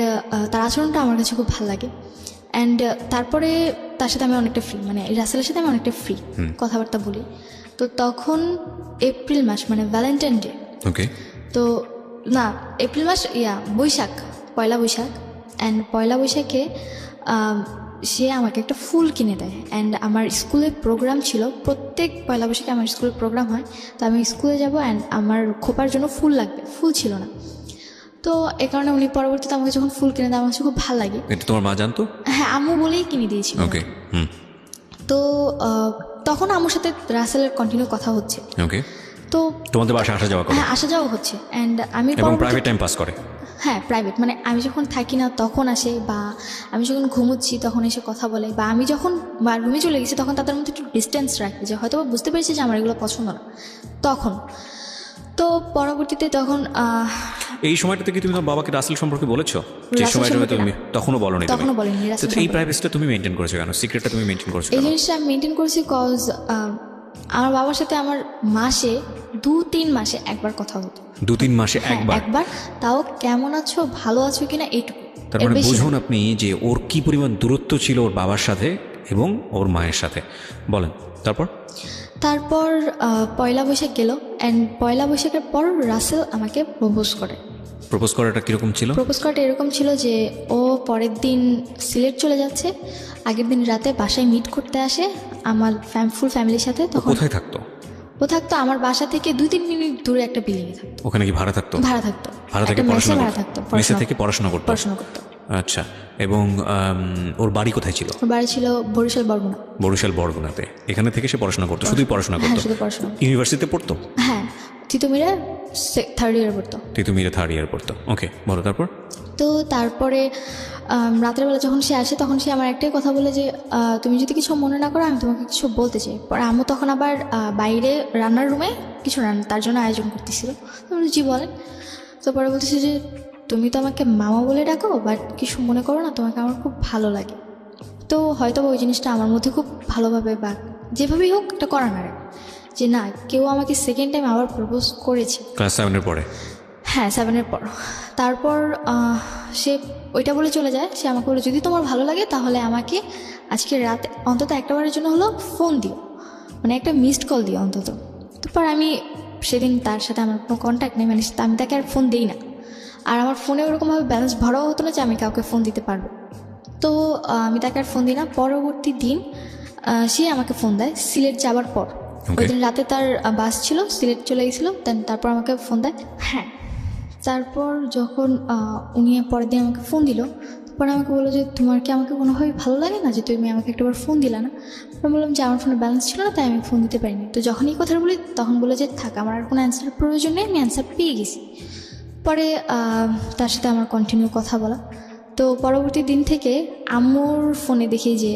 তার আচরণটা আমার কাছে খুব ভালো লাগে। অ্যান্ড তারপরে তার সাথে আমি অনেকটা ফ্রি, মানে রাসেলের সাথে আমি অনেকটা ফ্রি কথাবার্তা বলি। তো তখন এপ্রিল মাস, মানে ভ্যালেন্টাইন ডে, ওকে, তো না এপ্রিল মাস, বৈশাখ, পয়লা বৈশাখ। অ্যান্ড পয়লা বৈশাখে সে আমাকে একটা ফুল কিনে দেয়। অ্যান্ড আমার স্কুলে প্রোগ্রাম ছিল, প্রত্যেক পয়লা বৈশাখে আমার স্কুলে প্রোগ্রাম হয়, তো আমি স্কুলে যাব অ্যান্ড আমার খোপার জন্য ফুল লাগবে, ফুল ছিল না। তো এ কারণে উনি পরবর্তীতে আমাকে যখন ফুল কিনে দেয় আমার কাছে খুব ভালো লাগে। এটা তোমার মা জানতো? হ্যাঁ, আম্মু বলেই কিনে দিয়েছিল। ওকে। তো তখন আম্মুর সাথে রাসেলের কন্টিনিউ কথা হচ্ছে। ওকে। তো তোমাদের বাসা আসা যাওয়া করে? হ্যাঁ, আসা যাওয়া হচ্ছে। অ্যান্ড আমি প্রাইভেট টাইম পাস করে? হ্যাঁ, প্রাইভেট, মানে আমি যখন থাকি না তখন আসে, বা আমি যখন ঘুমোচ্ছি তখন এসে কথা বলে, বা আমি যখন রুমে চলে গেছি তখন তাদের মধ্যে একটু ডিস্টেন্স রাখি, যে হয়তো বুঝতে পেরেছি যে আমার এগুলো পছন্দ না তখন। তো পরবর্তীতে তখন এই সময়টাতে কি তুমি তোমার বাবাকে রাসেল সম্পর্কে বলেছো? যে সময়টা তুমি তখনও বলোনি? তখনও বলিনি। এই প্রাইভেসিটা তুমি মেনটেন করেছো কেন? সিক্রেটটা তুমি মেনটেন করেছো কেন? এই জিনিসটা আমি মেনটেন করেছি কজ আমার বাবার সাথে আমার মাসে 2-3 মাসে একবার কথা হতো। 2-3 মাসে একবার? একবার, তাও কেমন আছো, ভালো আছো কিনা, এইটুকু। তার মানে বুঝুন আপনি যে ওর কি পরিমাণ দূরত্ব ছিল ওর বাবার সাথে এবং ওর মায়ের সাথে। বলেন তারপর। পয়লা বৈশাখ গেল, অ্যান্ড পয়লা বৈশাখের পর রাসেল আমাকে প্রপোজ করে। প্রপোজ করাটা কীরকম ছিল? প্রপোজ করাটা এরকম ছিল যে ও পরের দিন সিলেট চলে যাচ্ছে, আগের দিন রাতে বাসায় মিট করতে আসে আমার ফুল ফ্যামিলির সাথে। তখন কোথায় থাকতো? ও থাকতো আমার বাসা থেকে 2-3 মিনিট দূরে একটা বিল্ডিংয়ে থাকতো। ওখানে কি ভাড়া থাকতো? ভাড়া থাকতো। ভাড়া থেকে পড়াশোনা থাকতো, মেসে থেকে পড়াশোনা করতো? পড়াশোনা করতো। আচ্ছা। এবং ওর বাড়ি কোথায় ছিল? ওর বাড়ি ছিল বরিশাল বরগুনা। বরিশাল বরগুনাতে। এখানে থেকে সে পড়াশোনা করতো? শুধুই পড়াশোনা করতো? শুধু পড়াশোনা। ইউনিভার্সিটিতে পড়তো? হ্যাঁ, তিতুমিরে 3rd ইয়ার পড়তো। তিতুমিরে 3rd ইয়ার পড়তো। ওকে, বলো তারপর। তো তারপরে রাতের বেলা যখন সে আসে তখন সে আমার একটাই কথা বলে যে তুমি যদি কিছু মনে না করো আমি তোমাকে কিছু বলতে চাই। পরে আম্মু তখন আবার বাইরে রান্নার রুমে কিছু তার জন্য আয়োজন করতেছিল। তুমি জি বলেন। তো পরে বলতেছে যে তুমি তো আমাকে মামা বলে ডাকো, বাট কিছু মনে করো না, তোমাকে আমার খুব ভালো লাগে। তো হয়তো ওই জিনিসটা আমার মধ্যে খুব ভালোভাবে বা যেভাবেই হোক একটা করা না, যে না কেউ আমাকে সেকেন্ড টাইম আবার প্রপোজ করেছে। ক্লাস 7-এর পরে? হ্যাঁ, 7-এর পর। তারপর সে ওইটা বলে চলে যায়। সে আমাকে বলে যদি তোমার ভালো লাগে তাহলে আমাকে আজকে রাতে অন্তত একটাবারের জন্য হলো ফোন দিও, মানে একটা মিসড কল দিও অন্তত। তারপর আমি সেদিন তার সাথে আমার কোনো কন্ট্যাক্ট নেই, মানে আমি তাকে আর ফোন দিই না। আর আমার ফোনে ওরকমভাবে ব্যালেন্স ভরাও হতো না যে আমি কাউকে ফোন দিতে পারবো। তো আমি তাকে আর ফোন দিই না। পরবর্তী দিন সে আমাকে ফোন দেয় সিলেট যাওয়ার পর। ওই দিন রাতে তার বাস ছিল, সিলেট চলে গেছিলো। দেন তারপর আমাকে ফোন দেয়। হ্যাঁ, তারপর যখন উনি পরের দিন আমাকে ফোন দিল, তারপর আমাকে বললো যে তোমার কি আমাকে কোনোভাবেই ভালো লাগে না যে তুমি আমাকে একটাবার ফোন দিলা না? আমি বললাম যে আমার ফোনে ব্যালেন্স ছিল না, তাই আমি ফোন দিতে পারিনি। তো যখন এই কথা বলি তখন বলে যে থাক, আমার আর কোনো অ্যান্সারের প্রয়োজন নেই, আমি অ্যান্সার পেয়ে গেছি। পরে তার সাথে আমার কন্টিনিউ কথা বলা। তো পরবর্তী দিন থেকে আম্মুর ফোনে দেখি যে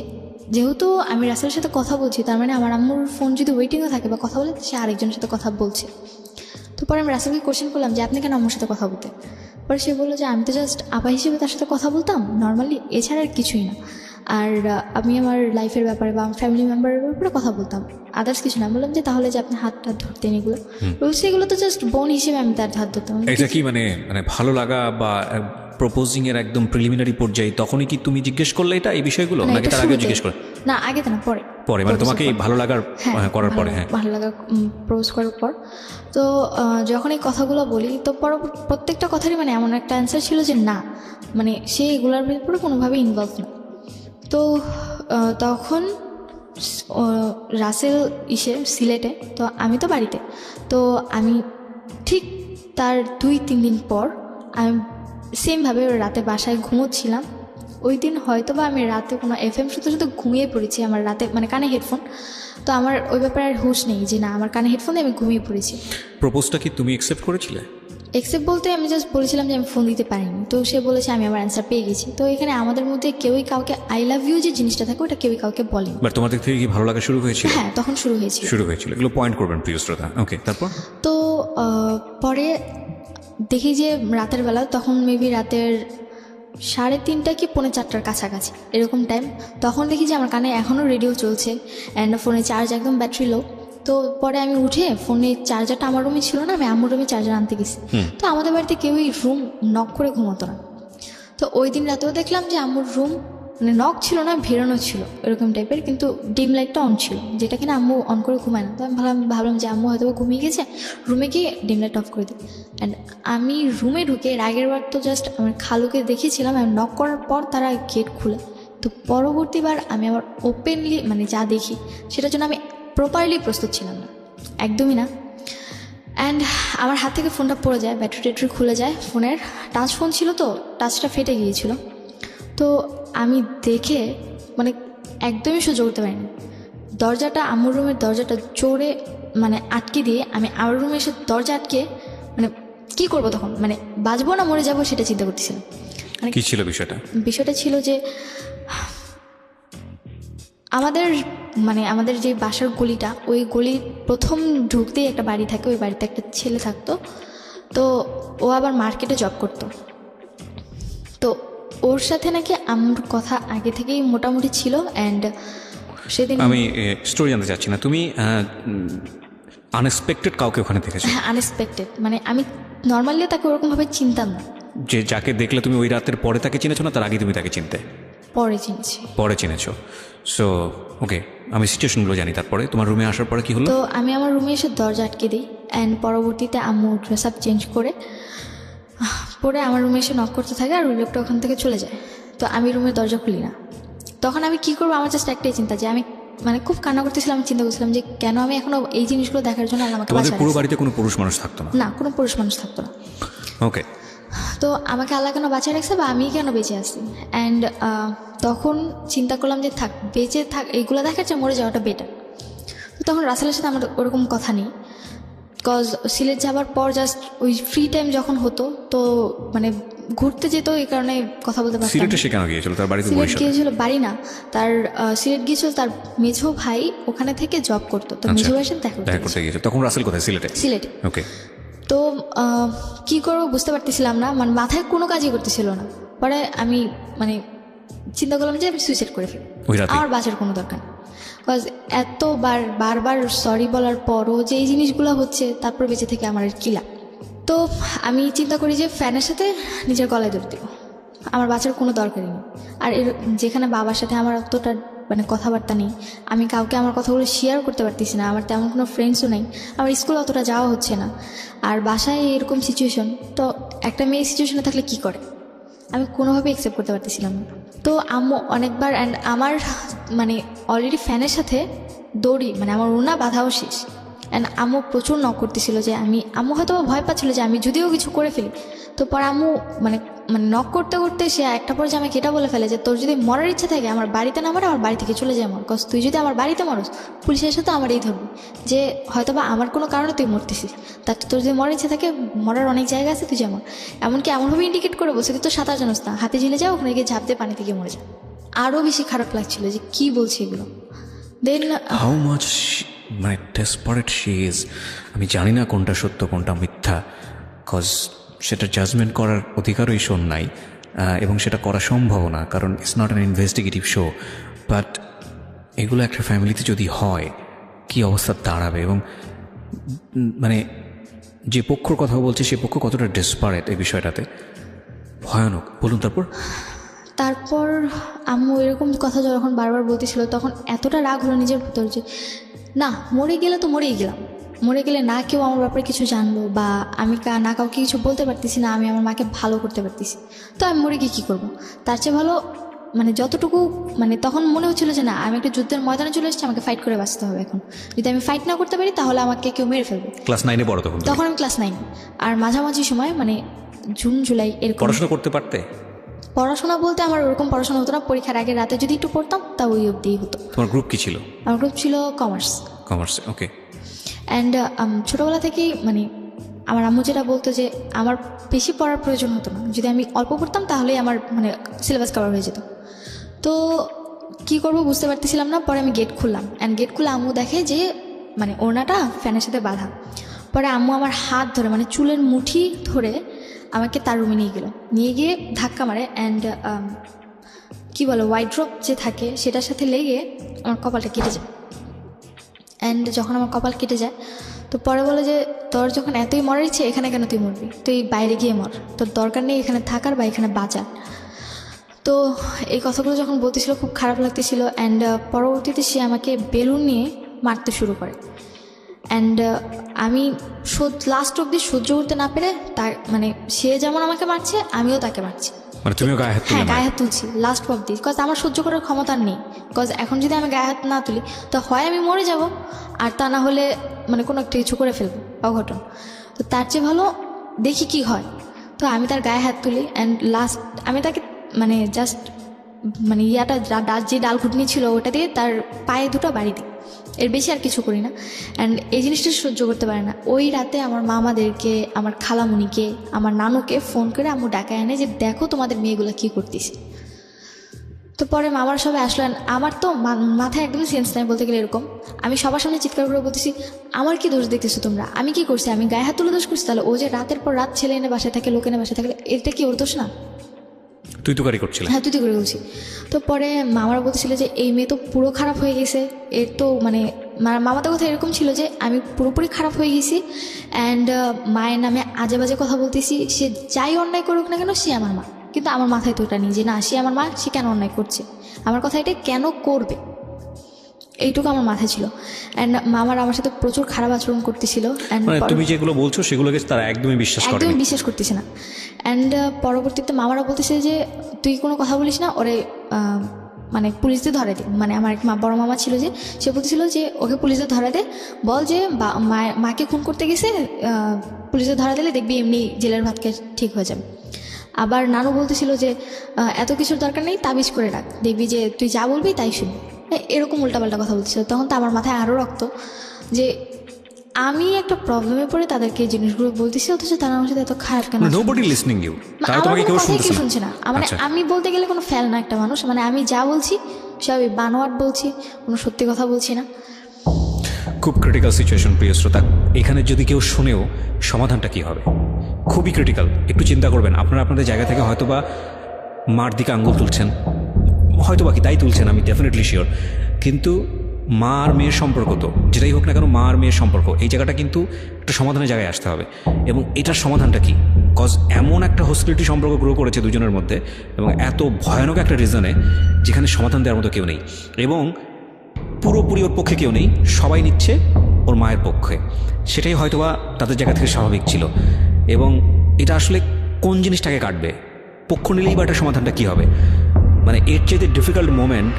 যেহেতু আমি রাসেলের সাথে কথা বলছি, তার মানে আমার আম্মুর ফোন যদি ওয়েটিংয়ে থাকে বা কথা বলে, সে আরেকজনের সাথে কথা বলছে। তো পরে আমি রাসেলকে কোশ্চেন করলাম যে আপনি কেন আম্মুর সাথে কথা বলতে? পরে সে বললো যে আমি তো জাস্ট আপা হিসেবে তার সাথে কথা বলতাম নর্মালি, এছাড়া আর কিছুই না। আর আমি আমার লাইফের ব্যাপারে বা আমার ফ্যামিলি মেম্বারের ব্যাপারে কথা বলতাম, আদার্স কিছু না। বললাম যে তাহলে যে আপনি হাতটা ধরতেন এগুলো, সেগুলো তো জাস্ট বোন হিসেবে আমি তার হাত ধরতাম। এটা কি মানে ভালো লাগা বা প্রপোজিং এর একদম প্রিলিমিনারি পর্যায়ে তখনই কি তুমি জিজ্ঞেস করলে এটা এই বিষয়গুলো, নাকি তার আগে জিজ্ঞেস করে? না, আগে তো না, পরে। পরে মানে তোমাকে ভালো লাগার করার পরে? হ্যাঁ, ভালো লাগা প্রপোজ করার পর। তো যখন এই কথাগুলো বলি তো প্রত্যেকটা কথারই মানে এমন একটা অ্যান্সার ছিল যে না, মানে সে এগুলোর ব্যাপারে কোনোভাবে ইনভলভ না। তো তখন রাসেল সিলেটে, তো আমি তো বাড়িতে। তো আমি ঠিক তার 2-3 দিন পর আমি সেমভাবে রাতে বাসায় ঘুমোচ্ছিলাম। ওই দিন হয়তো বা আমি রাতে কোনো FM শুধু শুধু ঘুমিয়ে পড়েছি, আমার রাতে মানে কানে হেডফোন, তো আমার ওই ব্যাপারে আর হুঁশ নেই যে না আমার কানে হেডফোন দিয়ে আমি ঘুমিয়ে পড়েছি। প্রপোজটা কি তুমি অ্যাকসেপ্ট করেছিলে? এক্সেপ্ট বলতে আমি জাস্ট বলেছিলাম যে আমি ফোন দিতে পারিনি, তো সে বলেছে আমি আমার অ্যান্সার পেয়ে গেছি। তো এখানে আমাদের মধ্যে কেউই কাউকে আই লাভ ইউ যে জিনিসটা থাকে ওটা কেউই কাউকে বলেনি। বাট তোমাদের থেকে কি ভালো লাগা শুরু হয়েছিল? হ্যাঁ, তখন শুরু হয়েছিল। এগুলো পয়েন্ট করবেন প্রিয় শ্রোতা। ওকে, তারপর? তো পরে দেখি যে রাতের বেলা, তখন মেবি রাতের 3:30 কি 4:45 কাছাকাছি এরকম টাইম, তখন দেখি যে আমার কানে এখনও রেডিও চলছে অ্যান্ড ফোনে চার্জ একদম ব্যাটারি লো। তো পরে আমি উঠে ফোনে চার্জারটা আমার রুমে ছিল না, আমি আম্মুর রুমে চার্জার আনতে গেছি। তো আমাদের বাড়িতে কেউই রুম নক করে ঘুমোতো না। তো ওই দিন রাতেও দেখলাম যে আম্মুর রুম মানে নক ছিল না, ভেরানো ছিল এরকম টাইপের, কিন্তু ডিম লাইটটা অন ছিল, যেটা কিনা আম্মু অন করে ঘুমায় না। তো আমি ভাবলাম যে আম্মু হয়তো ঘুমিয়ে গেছে, রুমে গিয়ে ডিম লাইট অফ করে দিই। অ্যান্ড আমি রুমে ঢুকে এর আগের বার তো জাস্ট আমার খালুকে দেখেছিলাম, আমি নক করার পর তারা গেট খুলে। তো পরবর্তীবার আমি আমার ওপেনলি মানে যা দেখি সেটার জন্য আমি প্রপারলি প্রস্তুত ছিলাম না, একদমই না। অ্যান্ড আমার হাত থেকে ফোনটা পড়ে যায়, ব্যাটারি খুলে যায় ফোনের। টাচ ফোন ছিল তো টাচটা ফেটে গিয়েছিল। তো আমি দেখে মানে একদমই সহ্য করতে পারিনি। দরজাটা আম্মুর রুমের দরজাটা জোরে মানে আটকে দিয়ে আমি আমার রুমে এসে দরজা আটকে মানে কী করবো তখন, মানে বাঁচবো না মরে যাবো সেটা চিন্তা করতেছিলাম। মানে কি ছিল বিষয়টা? বিষয়টা ছিল যে আমাদের যে বাসার গলিটা, ওই গলির প্রথম ঢুকতেই একটা বাড়ি থাকে, ওই বাড়িতে একটা ছেলে থাকতো। তো ও আবার মার্কেটে জব করতো। তো ওর সাথে নাকি আম্মুর কথা আগে থেকেই মোটামুটি ছিল। অ্যান্ড সেদিন আমি স্টোরি জানতে চাচ্ছি না, তুমি আনএক্সপেক্টেড কাউকে ওখানে দেখেছো? হ্যাঁ, আনএক্সপেক্টেড। মানে আমি নর্মালি তাকে ওরকমভাবে চিনতাম না। যে যাকে দেখলে তুমি ওই রাতের পরে তাকে চিনেছো না তার আগে তুমি তাকে চিনতে? পরে চিনেছো। সো ওকে, আমি সিচুয়েশনগুলো জানি। তারপরে তোমার রুমে আসার পরে কি হলো? তো আমি আমার রুমে এসে দরজা আটকে দিই। অ্যান্ড পরবর্তীতে আম্মু ড্রেস আপ চেঞ্জ করে পরে আমার রুমে এসে নক করতে থাকে, আর ওই লোকটা ওখান থেকে চলে যায়। তো আমি রুমের দরজা খুলি না। তখন আমি কি করবো, আমার জাস্ট একটাই চিন্তা যে আমি মানে খুব কান্না করতেছিলাম। আমি চিন্তা করছিলাম যে কেন আমি এখনো এই জিনিসগুলো দেখার জন্য আমাকে তোমাদের পুরো বাড়িতে কোনো পুরুষ মানুষ থাকতো না? না, কোনো পুরুষ মানুষ থাকতো না। ওকে। তো আমাকে আল্লাহ কেন বাঁচিয়ে রাখছে বা আমি কেন বেঁচে আসছি। অ্যান্ড তখন চিন্তা করলাম যে বেঁচে থাক এইগুলো দেখার চেয়ে মরে যাওয়াটা বেটার। তো তখন রাসেলের সাথে আমার ওরকম কথা নেই, বিকজ সিলেট যাবার পর জাস্ট ওই ফ্রি টাইম যখন হতো তো মানে ঘুরতে যেত, এই কারণে কথা বলতে পারতাম। সিলেটে সে কেন গিয়েছিল? তার বাড়ি তো বরিশালে। সিলেট গিয়েছিল, বাড়ি না তার, সিলেট গিয়েছিল তার মেঝো ভাই ওখানে থেকে জব করতো। তো মেঝো ভাইয়ের সাথে দেখা করতে গিয়েছিল। তখন রাসেল কোথায়? সিলেটে। ওকে। তো কি করবো বুঝতে পারতেছিলাম না, মানে মাথায় কোনো কাজই করতেছিল না। পরে আমি মানে চিন্তা করলাম যে আমি সুইসাইড করে ফেলি, আমার বাঁচার কোনো দরকার নেই। বিকজ বারবার সরি বলার পরও যে এই জিনিসগুলো হচ্ছে, তারপর বেঁচে থেকে আমার আর কি লাভ। তো আমি চিন্তা করি যে ফ্যানের সাথে নিজের গলায় ধরে দেবো, আমার বাঁচার কোনো দরকারই নেই। আর যেখানে বাবার সাথে আমার অতটা মানে কথাবার্তা নেই, আমি কাউকে আমার কথাগুলো শেয়ার করতে পারতেছি না, আমার তেমন কোনো ফ্রেন্ডসও নেই, আমার স্কুল অতটা যাওয়া হচ্ছে না, আর বাসায় এরকম সিচুয়েশন। তো একটা মেয়ে সিচুয়েশনে থাকলে কি করে, আমি কোনোভাবে অ্যাকসেপ্ট করতে পারতেছিলাম না। তো আম্মু অনেকবার, অ্যান্ড আমার মানে অলরেডি ফ্যানের সাথে দড়ি মানে আমার ওনা বাঁধাও শেষ। অ্যান্ড আম্মু প্রচুর নক করতেছিল যে আম্মু হয়তো ভয় পাচ্ছিল যে আমি যদিও কিছু করে ফেলি। তো পরে আম্মু মানে নক করতে করতে সে একটা পর্যায়ে আমাকে এটা বলে ফেলে যে তোর যদি মরার ইচ্ছা থাকে আমার বাড়িতে না মরে আমার বাড়ি থেকে চলে যায় মর, কজ তুই যদি আমার বাড়িতে মরস পুলিশের সাথে আমার এই ধরবি যে হয়তো বা আমার কোনো কারণে তুই মরতেছিস, তার তোর যদি মরার ইচ্ছা থাকে মরার অনেক জায়গা আছে, তুই যেমন এমনকি এমনভাবে ইন্ডিকেট করে বলছে তুই তো সাঁতার জানোস না, হাতে ঝিলে যাও ওখানে গিয়ে ঝাঁপ দিয়ে পানিতে গিয়ে মরে যা। আরও বেশি খারাপ লাগছিল যে কি বলছে এগুলো। দেন হাউ মাচ মানে ডেসপারেট শি ইজ। আমি জানি না কোনটা সত্য কোনটা মিথ্যা, কজ সেটা জাজমেন্ট করার অধিকারও এই শো নাই, এবং সেটা করা সম্ভব না, কারণ it's not an investigative show. But এগুলো একটা ফ্যামিলিতে যদি হয় কি অবস্থা দাঁড়াবে, এবং মানে যে পক্ষর কথা বলছে সে পক্ষ কতটা ডেসপারেট এই বিষয়টাতে, ভয়ানক। বলুন তারপর আম্মু এরকম কথা যখন বারবার বলতেছিল তখন এতটা রাগ হলো নিজের ভিতর যে না, মরে গেলে তো মরেই গেলাম, মরে গেলে না কেউ আমার ব্যাপারে কিছু জানলো বা আমি না কাউকে কিছু বলতে পারতেছি না, আমি আমার মাকে ভালো করতে পারতেছি, তো আমি মরে গিয়ে কী করবো, তার চেয়ে ভালো মানে যতটুকু মানে তখন মনে হচ্ছিল যে না আমি একটা যুদ্ধের ময়দানে চলে এসেছি, আমাকে ফাইট করে বাঁচতে হবে এখন। যদি আমি ফাইট না করতে পারি তাহলে আমাকে কেউ মেরে ফেলবে। ক্লাস 9-এ পড়ো তখন? তখন আমি ক্লাস 9। আর মাঝামাঝি সময় মানে জুন জুলাই এরকম। পড়াশোনা করতে পারতে? পড়াশোনা বলতে আমার ওরকম পড়াশোনা হতো না, পরীক্ষার আগে রাতে যদি একটু পড়তাম তা ওই অবধিই হতো। তোমার গ্রুপ কি ছিল? আমার গ্রুপ ছিল কমার্স। Commerce, okay. অ্যান্ড ছোটোবেলা থেকেই মানে আমার আম্মু যেটা বলতো যে আমার বেশি পড়ার প্রয়োজন হতো না, যদি আমি অল্প পড়তাম তাহলেই আমার মানে সিলেবাস কভার হয়ে যেত। তো কী করবো বুঝতে পারতেছিলাম না। পরে আমি গেট খুললাম, অ্যান্ড গেট খুলে আম্মু দেখে যে মানে ওড়নাটা ফ্যানের সাথে বাঁধা। পরে আম্মু আমার হাত ধরে মানে চুলের মুঠি ধরে আমাকে তার রুমে নিয়ে গেল, নিয়ে গিয়ে ধাক্কা মারে। অ্যান্ড কী বলো ওয়াইড্রপ যে থাকে সেটার সাথে লেগে আমার কপালটা কেটে যায়। অ্যান্ড যখন আমার কপাল কেটে যায় তো পরে বলে যে তোর যখন এতই মরার ইচ্ছে এখানে কেন তুই মরবি, তুই বাইরে গিয়ে মর, তোর দরকার নেই এখানে থাকার বা এখানে বাঁচার। তো এই কথাগুলো যখন বলতেছিল খুব খারাপ লাগতেছিল। অ্যান্ড পরবর্তীতে সে আমাকে বেলুন নিয়ে মারতে শুরু করে। অ্যান্ড আমি লাস্ট অবধি সহ্য করতে না পেরে তার মানে সে যেমন আমাকে মারছে আমিও তাকে মারছি। মানে তুমিও গায়ে হাত তুলে? হ্যাঁ, গায়ে হাত তুলছি লাস্ট অবধি, বিকজ আমার সহ্য করার ক্ষমতা নেই। বিকজ এখন যদি আমি গায়ে হাত না তুলি তো হয় আমি মরে যাব, আর তা না হলে মানে কোনো একটা কিছু করে ফেলবো, অঘটন। তো তার চেয়ে ভালো দেখি কি হয়। তো আমি তার গায়ে হাত তুলি। অ্যান্ড লাস্ট আমি তাকে মানে জাস্ট মানে ইয়াটা যে ডাল ঘুটনি ছিল ওটা দিয়ে তার পায়ে দুটো বাড়ি দিই, এর বেশি আর কিছু করি না। অ্যান্ড এই জিনিসটা সহ্য করতে পারে না। ওই রাতে আমার মামাদেরকে, আমার খালামুনিকে, আমার নানুকে ফোন করে আম্মু ডাকায় আনে যে দেখো তোমাদের মেয়েগুলো কী করতেছে। তো পরে মামার সবাই আসলেন। আমার তো মাথায় একদমই সেন্স নাই বলতে গেলে। এরকম আমি সবার সামনে চিৎকার করে বলতেছি আমার কি দোষ দেখতেছো তোমরা, আমি কি করছি, আমি গায়ে হাত তুলে দোষ করছি? তাহলে ও যে রাতের পর রাত ছেলে এনে বাসায় থাকে, লোক এনে বাসায় থাকলে এটা কি ওর দোষ না? তুই তো গাড়ি করছিস? হ্যাঁ, তুই তো করে বলছি। তো পরে মামারা বলতেছিল যে এই মেয়ে তো পুরো খারাপ হয়ে গেছে, এর তো মানে মামাদের কথা এরকম ছিল যে আমি পুরোপুরি খারাপ হয়ে গেছি। অ্যান্ড মায়ের নামে আজে বাজে কথা বলতেছি, সে যাই অন্যায় করুক না কেন সে আমার মা। কিন্তু আমার মাথায় তো এটা নেই যে না সে আমার মা, সে কেন অন্যায় করছে, আমার কথা এটা কেন করবে, এইটুকু আমার মাথায় ছিল। অ্যান্ড মামার আমার সাথে প্রচুর খারাপ আচরণ করতেছিল। মানে তুমি যেগুলো বলছো সেগুলোকে তারা একদমই বিশ্বাস করে না? একদমই বিশ্বাস করতেছে না। অ্যান্ড পরবর্তীতে মামারা বলতেছে যে তুই কোনো কথা বলিস না, ওরে মানে পুলিশদের ধরে দে। মানে আমার এক বড় মামা ছিল যে সে বলতেছিল যে ওকে পুলিশদের ধরে দে, বল যে মাকে খুন করতে গেছে, পুলিশদের ধরা দিলে দেখবি এমনি জেলের ভাতকে ঠিক হয়ে যাবে। আবার নানু বলতেছিল যে এত কিছুর দরকার নেই, তাবিজ করে রাখ, দেখবি যে তুই যা বলবি তাই শুনবি। এরকম উল্টাপাল্টা কথা বলতেছিল। তখন তো আমার মাথায় আরও রক্ত যে আমি একটা প্রবলেমে পড়ে তাদেরকে এই জিনিসগুলো বলতেছি, অথচ তারা আমার সাথে এত খারাপ কেন? নোবডি লিসনিং ইউ, তারা তোমাকে কেউ শুনছে না। মানে আমি বলতে গেলে কোনো ফেল না একটা মানুষ, মানে আমি যা বলছি সবই বানোয়াট বলছি, কোনো সত্যি কথা বলছি না। খুব ক্রিটিক্যাল সিচুয়েশন প্রিয় শ্রোতা। এখানে যদি কেউ শুনেও সমাধানটা কি হবে, খুবই ক্রিটিক্যাল। একটু চিন্তা করবেন, আপনারা আপনাদের জায়গা থেকে হয়তোবা মার দিকে আঙ্গুল তুলছেন, হয়তো বাকি তাই তুলছেন, আমি ডেফিনেটলি শিওর। কিন্তু মা আর মেয়ের সম্পর্ক তো যেটাই হোক না কেন, মা আর মেয়ের সম্পর্ক, এই জায়গাটা কিন্তু একটা সমাধানের জায়গায় আসতে হবে। এবং এটার সমাধানটা কি? কজ এমন একটা হস্টিলিটি সম্পর্ক গ্রো করেছে দুজনের মধ্যে, এবং এত ভয়ানক একটা রিজনে যেখানে সমাধান দেওয়ার মতো কেউ নেই, এবং পুরোপুরি ওর পক্ষে কেউ নেই, সবাই নিচ্ছে ওর মায়ের পক্ষে। সেটাই হয়তোবা তাদের জায়গা থেকে স্বাভাবিক ছিল। এবং এটা আসলে কোন জিনিসটাকে কাটবে, পক্ষ নিলেই বা একটা সমাধানটা কী হবে? মানে এর চেয়ে ডিফিকাল্ট মোমেন্ট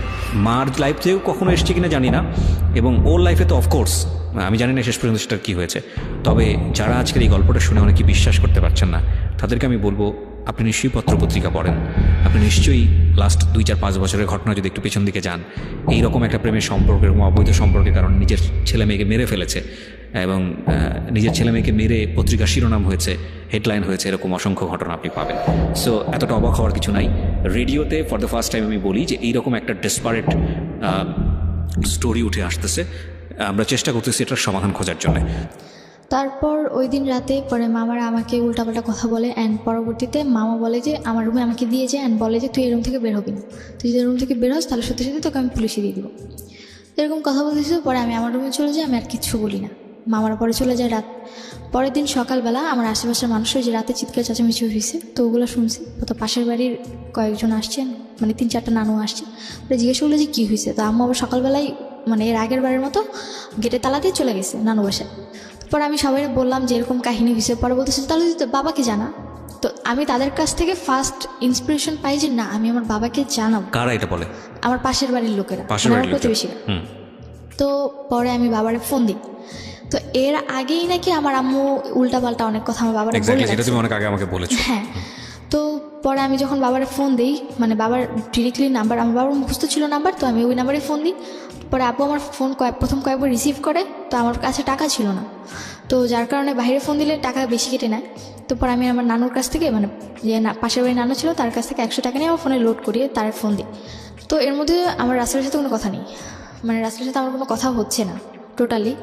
মার লাইফ থেকেও কখনো এসছে কিনা জানি না, এবং ওর লাইফে তো অফকোর্স আমি জানি না শেষ পর্যন্ত সেটার কী হয়েছে। তবে যারা আজকের এই গল্পটা শুনে অনেকে বিশ্বাস করতে পারছেন না, তাদেরকে আমি বলবো আপনি নিশ্চয়ই পত্রপত্রিকা পড়েন, আপনি নিশ্চয়ই লাস্ট 2-4-5 বছরের ঘটনা যদি একটু পেছন দিকে যান, এইরকম একটা প্রেমের সম্পর্ক, এরকম অবৈধ সম্পর্কের কারণে নিজের ছেলে মেয়েকে মেরে ফেলেছে, এবং নিজের ছেলে মেয়েকে মেরে পত্রিকার শিরোনাম হয়েছে, হেডলাইন হয়েছে, এরকম অসংখ্য ঘটনা আপনি পাবেন। সো এতটা অবাক হওয়ার কিছু নাই। রেডিওতে ফর দ্য ফার্স্ট টাইম আমি বলি যে এইরকম একটা ডেসপারেট স্টোরি উঠে আসতেছে, আমরা চেষ্টা করতেছি এটার সমাধান খোঁজার জন্য। তারপর ওই দিন রাতে পরে মামারা আমাকে উল্টাপাল্টা কথা বলে। অ্যান্ড পরবর্তীতে মামা বলে যে আমার রুমে আমাকে দিয়ে যায়, অ্যান্ড বলে যে তুই এই রুম থেকে বের হবি না, তুই যদি রুম থেকে বের হস তাহলে সত্যি সত্যি তোকে আমি পুলিশে দিয়ে দেবো। এরকম কথা বলতেছিল। পরে আমি আমার রুমে চলে যাই, আমি আর কিচ্ছু বলি না। মামারা পরে চলে যায় রাত। পরের দিন সকালবেলা আমার আশেপাশের মানুষের যে রাতে চিৎকার চেঁচামেচি হয়েছে তো ওগুলো শুনছি। তো পাশের বাড়ির কয়েকজন আসছেন, মানে 3-4টা নানু আসছে। ওরা জিজ্ঞেস করলো যে কী হয়েছে। তো আম্মু আবার সকালবেলায় মানে এর আগের বারের মতো গেটে তালা দিয়ে চলে গেছে নানু বাসায়। পরে আমি সবাই বললাম যে এরকম কাহিনী হয়েছে। পরে বলতেছে তাহলে তুই বাবাকে জানা। তো আমি তাদের কাছ থেকে ফার্স্ট ইন্সপিরেশন পাই যে না আমি আমার বাবাকে জানাবো। কারা এটা বলে? আমার পাশের বাড়ির লোকেরা, পাশের আমার বাড়ির লোকেরা। প্রতিবেশীরা। তো পরে আমি বাবারে ফোন দিই। তো এর আগেই নাকি আমার আম্মু উল্টাপাল্টা অনেক কথা আমার বাবারে বলে এক্স্যাক্টলি, যেটা রাখছে। তুমি অনেক আগে আমাকে বলেছো। হ্যাঁ, তো পরে আমি যখন বাবারে ফোন দিই, মানে বাবার ডিরেক্টলি নাম্বার, আমার বাবার মুখস্থ ছিল নাম্বার, তো আমি ওই নাম্বারে ফোন দিই। পরে আব্বু আমার ফোন প্রথম কয়েকবার রিসিভ করে, তো আমার কাছে টাকা ছিল না, তো যার কারণে বাইরে ফোন দিলে টাকা বেশি কেটে নেয়। তো পরে আমি আমার নানুর কাছ থেকে, মানে যে পাশের বাড়ির নানু ছিল তার কাছ থেকে 100 টাকা নিয়ে আমার ফোনে লোড করিয়ে তার ফোন দিই। তো এর মধ্যে আমার রাসেলের সাথে কোনো কথা নেই, মানে রাসেলের সাথে আমার কোনো কথা হচ্ছে না টোটালি।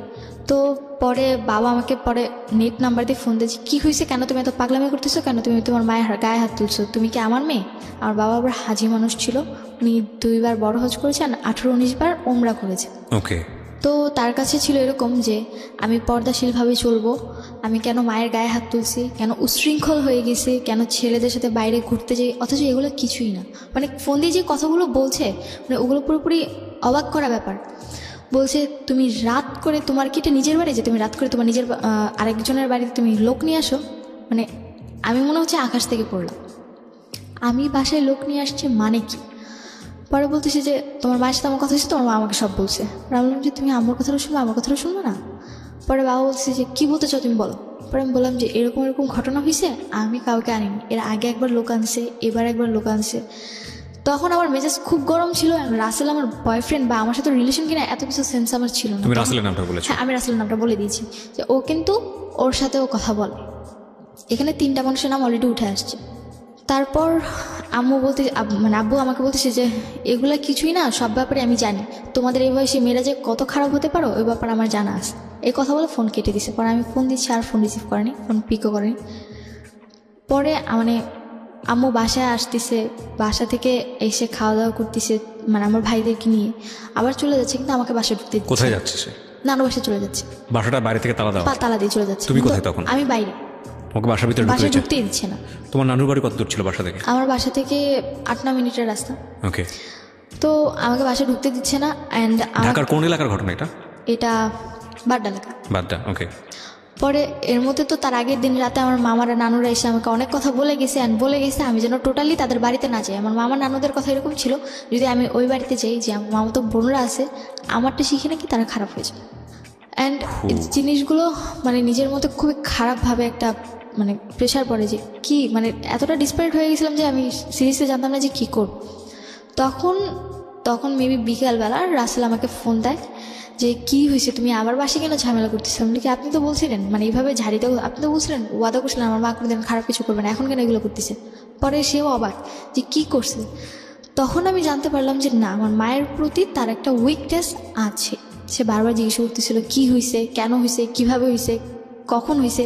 তো পরে বাবা আমাকে পরে নেট নাম্বার দিয়ে ফোন দিয়েছে, কী হয়েছে, কেন তুমি এত পাগলামি করতেছো, কেন তুমি তোমার মায়ের গায়ে হাত তুলছো, তুমি কি আমার মেয়ে? আমার বাবা আবার হাজি মানুষ ছিল, উনি 2 বার বড় হজ করেছেন, 18-19 বার ওমরা করেছে। ওকে। তো তার কাছে ছিল এরকম যে আমি পর্দাশীলভাবে চলবো, আমি কেন মায়ের গায়ে হাত তুলছি, কেন উশৃঙ্খল হয়ে গেছি, কেন ছেলেদের সাথে বাইরে ঘুরতে যাই, অথচ এগুলো কিছুই না। মানে ফোন দিয়ে যে কথাগুলো বলছে, মানে ওগুলো পুরোপুরি অবাক করা ব্যাপার। বলছে তুমি রাত করে, তোমার কি এটা নিজের বাড়ি যে তুমি রাত করে তোমার নিজের আরেকজনের বাড়িতে তুমি লোক নিয়ে আসো? মানে আমি মনে হচ্ছে আকাশ থেকে পড়লাম, আমি বাসায় লোক নিয়ে আসছি মানে কি? পরে বলতেছে যে তোমার মায়ের সাথে আমার কথা হচ্ছে, তোমার মা আমাকে সব বলছে। আমি বললাম যে তুমি আমার কথাটা শুনবো, আমার কথাটা শুনবো না? পরে বাবা বলছে যে কী বলতে চাও তুমি বলো। পরে আমি বললাম যে এরকম এরকম ঘটনা হয়েছে, আমি কাউকে আনিনি, এর আগে একবার লোক আনছে, এবার একবার লোক আনছে। তখন আমার মেজাজ খুব গরম ছিল। রাসেল আমার বয়ফ্রেন্ড বা আমার সাথে রিলেশন কিনা এত কিছু সেন্স আমার ছিল না। তুমি রাসেলের নামটা বলেছো? হ্যাঁ, আমি রাসেলের নামটা বলে দিয়েছি যে ও কিন্তু ওর সাথেও কথা বলে। এখানে 3টা মানুষের নাম অলরেডি উঠে আসছে। তারপর আম্মু বলতে, মানে আব্বু আমাকে বলতেছে যে এগুলা কিছুই না, সব ব্যাপারে আমি জানি, তোমাদের এই বয়সে মেয়েরা যে কত খারাপ হতে পারো ওই ব্যাপারে আমার জানা আছে। এই কথা বলে ফোন কেটে দিছে। পরে আমি ফোন দিচ্ছি, আর ফোন রিসিভ করেনি, ফোন পিকও করেনি। পরে মানে আম্মু বাসায় আসতেছে, বাসা থেকে এসে খাওয়া দাওয়া করতেছে, মানে আমার ভাইদেরকে নিয়ে আবার চলে যাচ্ছে, কিন্তু আমাকে বাসায় ঢুকতে দিচ্ছে। কোথায় যাচ্ছে সে? নানু বাসায় চলে যাচ্ছে। বাসাটা বাইরে থেকে তালা দেওয়া? তালা দিয়ে চলে যাচ্ছে। তুমি কোথায় তখন? আমি বাইরে, ওকে বাসার ভিতরে বাসায় ঢুকতে ঢুকতেই দিচ্ছে না। তোমার নানুর বাড়ি কত দূর ছিল বাসা থেকে? আমার বাসা থেকে 8-9 মিনিটের রাস্তা। ওকে। তো আমাকে বাসায় ঢুকতে দিচ্ছে না। অ্যান্ড ঢাকার কোন এলাকার ঘটনা এটা? এটা বাড্ডা এলাকা। বাড্ডা, ওকে। পরে এর মধ্যে তো তার আগের দিন রাতে আমার মামারা নানুরা এসে আমাকে অনেক কথা বলে গেছে, অ্যান্ড বলে গেছে আমি যেন টোটালি তাদের বাড়িতে না যাই। আমার মামা নানুদের কথা এরকম ছিল, যদি আমি ওই বাড়িতে যাই, যে আমার মামা তো বোনরা আছে, আমারটা শিখে নাকি তারা খারাপ হয়ে যায়। অ্যান্ড জিনিসগুলো মানে নিজের মধ্যে খুবই খারাপভাবে একটা মানে প্রেশার পড়ে, যে কি মানে এতটা ডিসপারেট হয়ে গেছিলাম যে আমি সিরিয়াসলি জানতাম না যে কী করব। তখন মেবি বিকালবেলা রাসেল আমাকে ফোন দেয় যে কি হয়েছে, তুমি আবার বাসে কেন ঝামেলা করতেছো? আমি কি আপনি তো বলছিলেন, মানে এইভাবে ঝাড়িতে আপনি তো বলছিলেন, ওয়াদা করছিলেন আমার মা কোনোদিন খারাপ কিছু করবে না, এখন কেন এগুলো করতেছে? পরে সেও অবাক যে কি করছে। তখন আমি জানতে পারলাম যে না, আমার মায়ের প্রতি তার একটা উইকনেস আছে। সে বারবার জিজ্ঞেস করতেছিল কি হয়েছে, কেন হয়েছে, কিভাবে হয়েছে, কখন হয়েছে।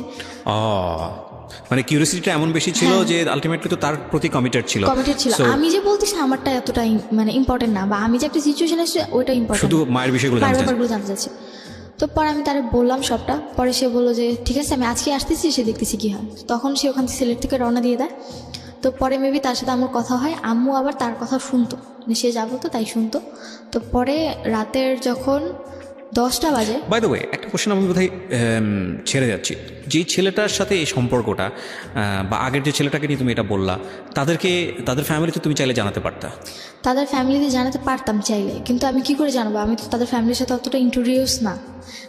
মানে কিউরিয়াসিটিটা এমন বেশি ছিল যে আলটিমেটলি তো তার প্রতি কমিটেড ছিল। আমি যে বলতেছি আমারটা এতটা মানে ইম্পর্টেন্ট না, বা আমি যে একটা সিচুয়েশন আছে ওইটা ইম্পর্টেন্ট, শুধু মায়ের বিষয়গুলো জানতে চাচ্ছি। তো পরে আমি তারে বললাম সবটা। পরে সে বললো যে ঠিক আছে আমি আজকে আসতেছি, সে দেখতেছি কী হয়। তখন সে ওখান থেকে সিলেট থেকে রওনা দিয়ে দেয়। তো পরে মেবি তার সাথে আমার কথা হয়, আম্মু আবার তার কথা শুনতো, মানে সে যা বলতো তাই শুনতো। তো পরে রাতের যখন 10টা বাজে, বাই দ্য ওয়ে একটা কোশ্চেন আমি বোধহয় ছেড়ে যাচ্ছি, যেই ছেলেটার সাথে এই সম্পর্কটা বা আগের যে ছেলেটাকে নিয়ে তুমি এটা বললা, তাদের ফ্যামিলিতে তুমি চাইলে জানাতে পারতা? তাদের ফ্যামিলিতে জানাতে পারতাম চাইলে, কিন্তু আমি কি করে জানাবো? আমি তো তাদের ফ্যামিলির সাথে অতটা ইন্ট্রোডিউস না।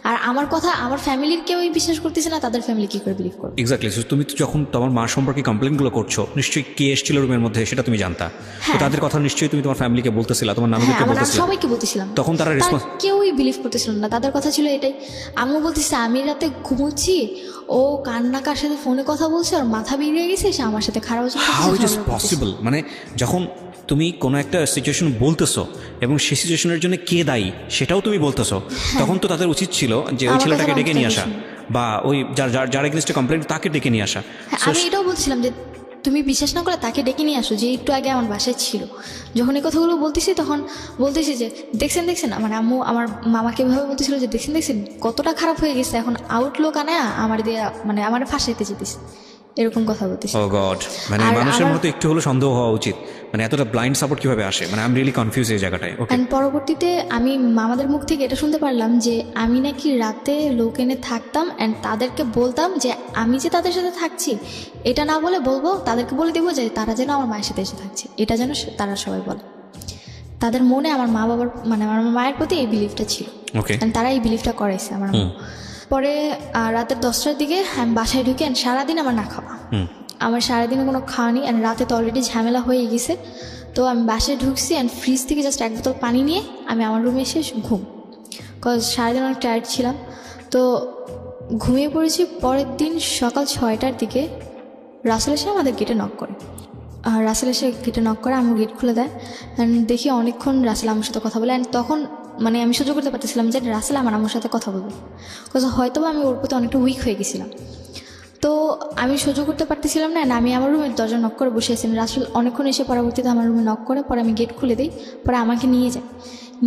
আর আমার কথা আমার ফ্যামিলির কেউই বিশ্বাস করতেছে না, তাদের ফ্যামিলি কি করে বিলিভ করবে? এক্স্যাক্টলি। তুমি তো যখন তোমার মা সম্পর্কে কমপ্লেনগুলো করছো, নিশ্চয়ই কে এসেছিল রুমের মধ্যে সেটা তুমি জানতা। তো তাদের কথা নিশ্চয়ই তুমি তোমার ফ্যামিলিকে বলতেছিলা, তোমার নানুদেরকে বলতেছিলা, সবাইকে বলতেছিলাম। তখন তারা রেসপন্স? কেউই বিলিভ করতেছিল না। তাদের কথা ছিল এটাই, আম্মু বলতেছে আমি রাতে ঘুমোচ্ছি, ও কার সাথে ফোনে কথা বলছে, আর মাথা বেরিয়ে গেছে, সে আমার সাথে খারাপ হচ্ছে। How it is possible? মানে যখন তুমি কোনো একটা সিচুয়েশন বলতেছো এবং সেই সিচুয়েশনের জন্য কে দায়ী সেটাও তুমি বলতেছো, তখন তো তাদের উচিত ছিল যে ওই ছেলেটাকে ডেকে নিয়ে আসা, বা ওই যার এগেইনস্টে কমপ্লেন তাকে ডেকে নিয়ে আসা। আমি এটাও বলছিলাম যে তুমি বিশ্বাস না করে তাকে ডেকে নিয়ে আসো, যে একটু আগে আমার বাসায় ছিল। যখন এই কথাগুলো বলতেছি তখন বলতেছি যে দেখছেন না, মানে আম্মু আমার মামাকে এভাবে বলতেছিল যে দেখছেন কতটা খারাপ হয়ে গেছে, এখন আউটলুক আনে আমার দিয়ে মানে আমার ফাঁসাইতে যেতেছে। এরকম কথা বলতেছে। ও গড, মানে আর মানুষের আমার- মধ্যে একটু হলো সন্দেহ হওয়া উচিত, মানে এতটা ব্লাইন্ড সাপোর্ট কিভাবে আসে, মানে আই এম রিয়েলি কনফিউজ এই জায়গাটায়। ওকে, অ্যান্ড পরবর্তীতে আমি মামাদের মুখ থেকে এটা শুনতে পারলাম যে আমি নাকি রাতে লোক এনে থাকতাম অ্যান্ড তাদেরকে বলতাম যে আমি যে তাদের সাথে থাকছি এটা না বলে বলবো, তাদেরকে বলে দেবো যে তারা যেন আমার মায়ের সাথে এসে থাকছে, এটা যেন তারা সবাই বলে। তাদের মনে আমার মা বাবার মানে আমার মায়ের প্রতি এই বিলিফটা ছিল, ওকে, and তারা এই বিলিফটা করাইছে আমার মা। পরে রাতের 10টার দিকে আমি বাসায় ঢুকে and সারাদিন আমার না খাওয়া, আমার সারাদিনে কোনো খাওয়া নেই অ্যান্ড রাতে তো অলরেডি ঝামেলা হয়ে গেছে। তো আমি বাসায় ঢুকছি অ্যান্ড ফ্রিজ থেকে জাস্ট 1 বোতল পানি নিয়ে আমি আমার রুমে এসে ঘুম, কজ সারাদিন অনেক টায়ার্ড ছিলাম। তো ঘুমিয়ে পড়েছি। পরের দিন সকাল 6টার দিকে রাসেল এসে আমাদের গেটে নক করে, আর রাসেল এসে গেটে নক করে, আমি গেট খুলে দেয় অ্যান্ড দেখি অনেকক্ষণ রাসেল আমার সাথে কথা বলে। অ্যান্ড তখন মানে আমি সহ্য করতে পারতেছিলাম যে রাসেল আমার আম্মুর সাথে কথা বলবে, কজ হয়তো আমি ওর প্রতি অনেকটা উইক হয়ে গেছিলাম। তো আমি সহ্য করতে পারতেছিলাম না, আমি আমার রুমের দরজা নক করে বসে আছি। রাসেল অনেকক্ষণ এসে পরবর্তীতে আমার রুমে নক করে, পরে আমি গেট খুলে দিই, পরে আমাকে নিয়ে যায়।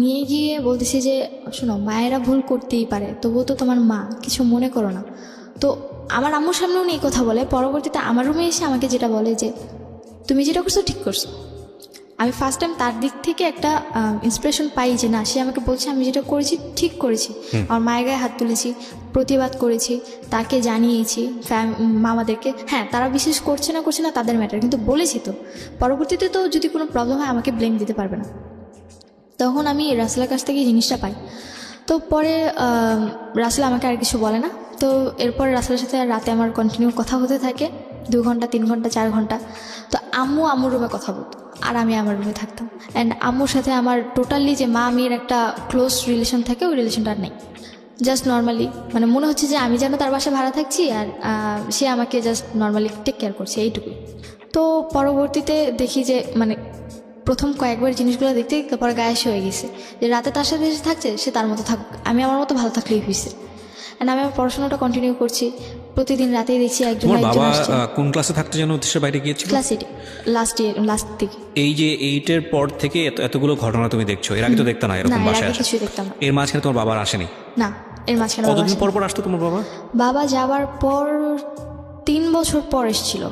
নিয়ে গিয়ে বলতেছি যে শোনো, মায়েরা ভুল করতেই পারে, তবুও তো তোমার মা, কিছু মনে করো না। তো আমার আম্মুর সামনেও এই কথা বলে। পরবর্তীতে আমার রুমে এসে আমাকে যেটা বলে যে তুমি যেটা করছো ঠিক করছো। আমি ফার্স্ট টাইম তার দিক থেকে একটা ইন্সপিরেশন পাই যে না, সে আমাকে বলছে আমি যেটা করেছি ঠিক করেছি। আমার মায়ের গায়ে হাত তুলেছি, প্রতিবাদ করেছি, তাকে জানিয়েছি মামাদেরকে। হ্যাঁ, তারা বিশেষ করছে না তাদের ম্যাটার, কিন্তু বলেছি তো। পরবর্তীতে তো যদি কোনো প্রবলেম হয় আমাকে ব্লেম দিতে পারবে না। তখন আমি রাসেলের কাছ থেকে এই জিনিসটা পাই। তো পরে রাসেল আমাকে আর কিছু বলে না। তো এরপর রাসেলের সাথে রাতে আমার কন্টিনিউ কথা হতে থাকে, 2 ঘন্টা 3 ঘন্টা 4 ঘন্টা। তো আম্মুর রুমে কথা বলতো আর আমি আমার রুমে থাকতাম। অ্যান্ড আম্মুর সাথে আমার টোটালি যে মা মেয়ের একটা ক্লোজ রিলেশন থাকে, ওই রিলেশনটা আর নেই। জাস্ট নর্মালি মানে মনে হচ্ছে যে আমি যেন তার বাসায় ভাড়া থাকছি আর সে আমাকে জাস্ট নর্মালি টেক কেয়ার করছে, এইটুকুই। তো পরবর্তীতে দেখি যে মানে প্রথম কয়েকবার জিনিসগুলো দেখতে তারপরে গায়ে হয়ে গেছে যে রাতে তার সাথে এসে থাকছে, সে তার মতো থাকুক, আমি আমার মতো ভালো থাকলেই হয়েছে। অ্যান্ড আমি আমার পড়াশোনাটা কন্টিনিউ করছি। প্রতিদিন রাতেই দেখছি একজন তোমার একজন বাবা আসছে। কোন ক্লাসে থাকতে যেন দেশের বাইরে গিয়েছিল? ক্লাস 8 লাস্ট দিকে। এই যে 8-এর পর থেকে এতগুলো ঘটনা তুমি দেখছো, এর আগে তো দেখতে না না, এরকম এর বাসায় আগে আসা? কিছুই দেখতাম না। এর মাঝখানে তোমার বাবা আর আসেনি? না, এর মাঝখানে বাবা কতদিন আসেনি। পর পর আসতো তোমার বাবা? বাবা যাওয়ার পর 3 বছর পর এসেছিল,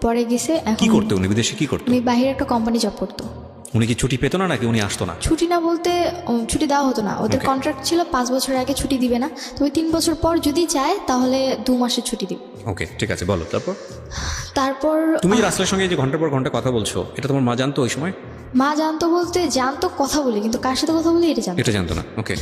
পরে গেছে। কি এখন করতে উনি বিদেশে কি করতো? উনি বাইরে একটা কোম্পানি জব করতো। উনি কি ছুটি পেতো না নাকি উনি আসতো না? ছুটি না বলতে ছুটি দেওয়া হতো না, ওদের Okay. কন্ট্রাক্ট ছিল 5 বছরের আগে ছুটি দিবে না। তবে 3 বছর পর যদি চায় তাহলে 2 মাসের ছুটি দিবে। ওকে, ঠিক আছে, বলো তারপর। তারপর তুমি যে রাসেলের সঙ্গে যে ঘন্টার পর ঘন্টা কথা বলছো, এটা তোমার মা জানতো ওই সময়? মা জানতো বলতে জানতো কথা বলি, কিন্তু কার সাথে কথা বলি এটা জানতো। এটা জানতো না। ওকে,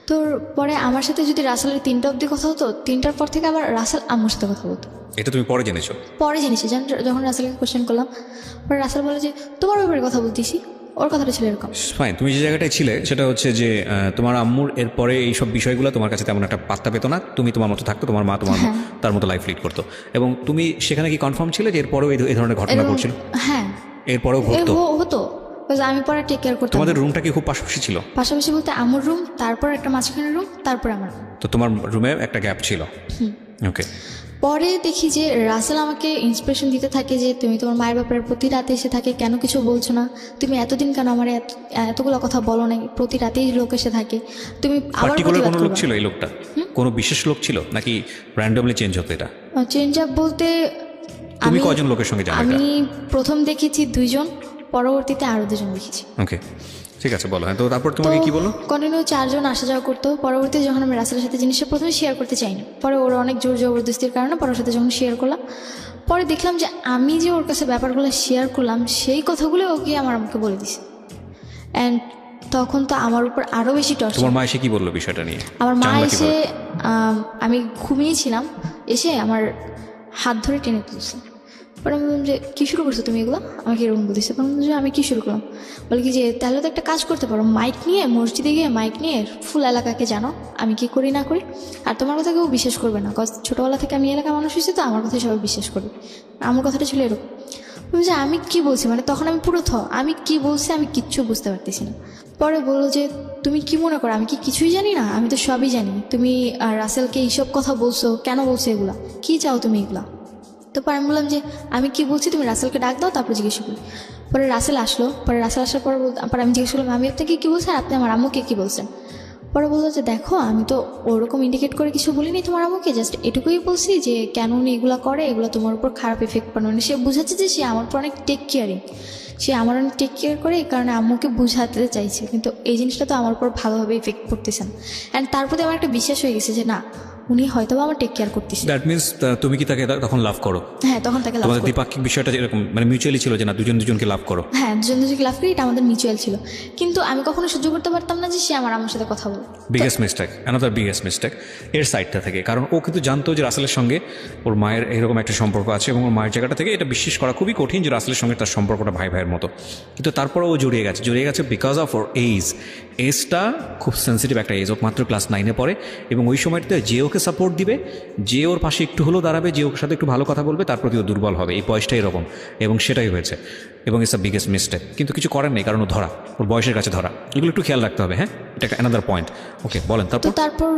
তো পরে আমার সাথে যদি রাসেলের 3টা অবধি কথা হতো, 3টার পর থেকে আবার রাসেল আম্মুর সাথে কথা বলতো। এটা তুমি পরে জেনেছো? পরে জেনেছি, যখন রাসেলকে কোশ্চেন করলাম, পরে রাসেল বলে যে তোমার ব্যাপারে কথা বলতেছি, ওর কথাটা ছিল এরকম। ফাইন, তুমি যে জায়গাটায় ছিলে সেটা হচ্ছে যে তোমার আম্মুর এরপরে এইসব বিষয়গুলো তোমার কাছে তেমন একটা পাত্তা পেতো না, তুমি তোমার মতো থাকতো, তোমার মা তোমার তার মতো লাইফ লিড করতো, এবং তুমি সেখানে কি কনফার্ম ছিলে যে এরপরেও এই ধরনের ঘটনা এরকম- ঘটছিল? হ্যাঁ, এরপরেও ঘটতো? হতো। Because আমি পরে টেক কেয়ার করতাম। তোমাদের রুমটা কি খুব পাশাপাশি ছিল? পাশাপাশি বলতে আমার রুম, তারপর একটা মাঝখানের রুম, তারপর আমার room। তো তোমার রুমে একটা গ্যাপ ছিল? ওকে। পরে দেখি যে রাসেল আমাকে ইন্সপিরেশন দিতে থাকে যে তুমি তোমার মায়ের ব্যাপারে প্রতি রাতে এসে থাকে, কেন কিছু বলছো না, তুমি এতদিন কেন আমার এতগুলো কথা বলো নাই, প্রতি রাতেই লোক এসে থাকে, তুমি আবার পার্টিকুলার প্রতিবাদ কোনো লোক করবা। ছিল এই লোকটা? কোনো বিশেষ লোক ছিল নাকি র্যান্ডমলি চেঞ্জ হতো এটা? চেঞ্জ আপ বলতে তুমি আমি- কয়জন লোকের সঙ্গে জানো এটা? আমি প্রথম দেখেছি 2 জন, পরবর্তীতে আরো 2 জন দেখেছি। ওকে, ঠিক আছে, বলো। হ্যাঁ, তো তারপর তোমাকে কি বললো? কন্টিনিউ 4 জন আসা যাওয়া করতো। পরবর্তীতে যখন আমি রাসেলের সাথে জিনিসটা প্রথমে শেয়ার করতে চাইনি, পরে ওর অনেক জোর জবরদস্তির কারণে পরে ওর সাথে যখন শেয়ার করলাম, পরে দেখলাম যে আমি যে ওর কাছে ব্যাপারগুলো শেয়ার করলাম সেই কথাগুলো ওকে আমাকে বলে দিছে। অ্যান্ড তখন তো আমার উপর আরও বেশি টর্চার। তোমার মা এসে কি বললো বিষয়টা নিয়ে? আমার মা জানলা এসে কিভাবে? আমি ঘুমিয়েছিলাম, এসে আমার হাত ধরে টেনে তুলছে। পরে আমি বললাম যে কী শুরু করছো তুমি এগুলো, আমাকে এরকম বলতেছে। পরে আমি বললাম যে আমি কী শুরু করলাম, বলে কি যে তাহলে তো একটা কাজ করতে পারো, মাইক নিয়ে মসজিদে গিয়ে মাইক নিয়ে ফুল এলাকাকে জানো আমি কি করি না করি, আর তোমার কথা কেউ বিশ্বাস করবে না, কজ ছোটোবেলা থেকে আমি এলাকার মানুষ হয়েছি, তো আমার কথাই সবাই বিশ্বাস করবে। আমার কথাটা ছিল এরকম। বলছি যে আমি কি বলছি, মানে তখন আমি পুরো আমি কি বলছি আমি কিচ্ছু বুঝতে পারতেছি না। পরে বললো যে তুমি কি মনে করো আমি কি কিছুই জানি না, আমি তো সবই জানি, তুমি রাসেলকে এইসব কথা বলছো, কেন বলছো এগুলা, কি চাও তুমি এগুলা। তো পরে আমি বললাম যে আমি কি বলছি তুমি রাসেলকে ডাক দাও, তারপর জিজ্ঞেস করি। পরে রাসেল আসলো, পরে রাসেল আসার পর পরে আমি জিজ্ঞেস করলাম আমি আপনাকে কী বলছি আর আপনি আমার আম্মুকে কী বলছেন। পরে বললো যে দেখো আমি তো ওরকম ইন্ডিকেট করে কিছু বলিনি তোমার আম্মুকে, জাস্ট এটুকুই বলছি যে কেন উনি এগুলো করে, এগুলো তোমার উপর খারাপ এফেক্ট পড়বে। মানে সে বুঝাচ্ছে যে সে আমার উপর অনেক টেক কেয়ারিং, সে আমার অনেক টেক কেয়ার করে, এই কারণে আম্মুকে বুঝাতে চাইছে, কিন্তু এই জিনিসটা তো আমার উপর ভালোভাবে ইফেক্ট পড়তেছে না। অ্যান্ড তার প্রতি আমার একটা বিশ্বাস হয়ে গেছে যে না, উনি হয়তো আমার টেক কেয়ার করতেছে। দ্যাট মিনস তুমি কি তাকে তখন লাভ করো? হ্যাঁ, তখন তাকে লাভ তোমাদের করি। দ্বিপাক্ষিক বিষয়টা যেরকম মানে মিউচুয়ালি ছিল যে না দুজন দুজনকে লাভ করো? হ্যাঁ, দুজন দুজনকে লাভ করি, এটা আমাদের মিউচুয়াল ছিল। কিন্তু আমি কখনো সহ্য করতে পারতাম না যে সে আমার আম্মুর সাথে কথা বলে। Biggest mistake, another biggest mistake এর সাইডটা থেকে, কারণ ও কিন্তু জানতো যে রাসেলের সঙ্গে ওর মায়ের এরকম একটা সম্পর্ক আছে, এবং ওর মায়ের জায়গাটা থেকে এটা বিশ্বাস করা খুবই কঠিন যে রাসেলের সঙ্গে তার সম্পর্কটা ভাই ভাইয়ের মতো। কিন্তু তারপরে ও জড়িয়ে গেছে বিকজ অফ ওর এজটা খুব সেন্সিটিভ একটা এজ। ও মাত্র ক্লাস 9-এ পড়ে, এবং ওই সময়টাতে যে ওকে সাপোর্ট দিবে, যে ওর পাশে একটু হলেও দাঁড়াবে, যে ওর সাথে একটু ভালো কথা বলবে, তার প্রতি ও দুর্বল হবে। এই বয়সটা এরকম, এবং সেটাই হয়েছে, এবং ইটস আ বিগেস্ট মিস্টেক। কিন্তু কিছু করার নেই, কারণ ও ধরা, ওর বয়সের কাছে ধরা, এগুলো একটু খেয়াল রাখতে হবে। হ্যাঁ, এটা একটা অ্যানাদার পয়েন্ট। ওকে, বলেন তো তারপর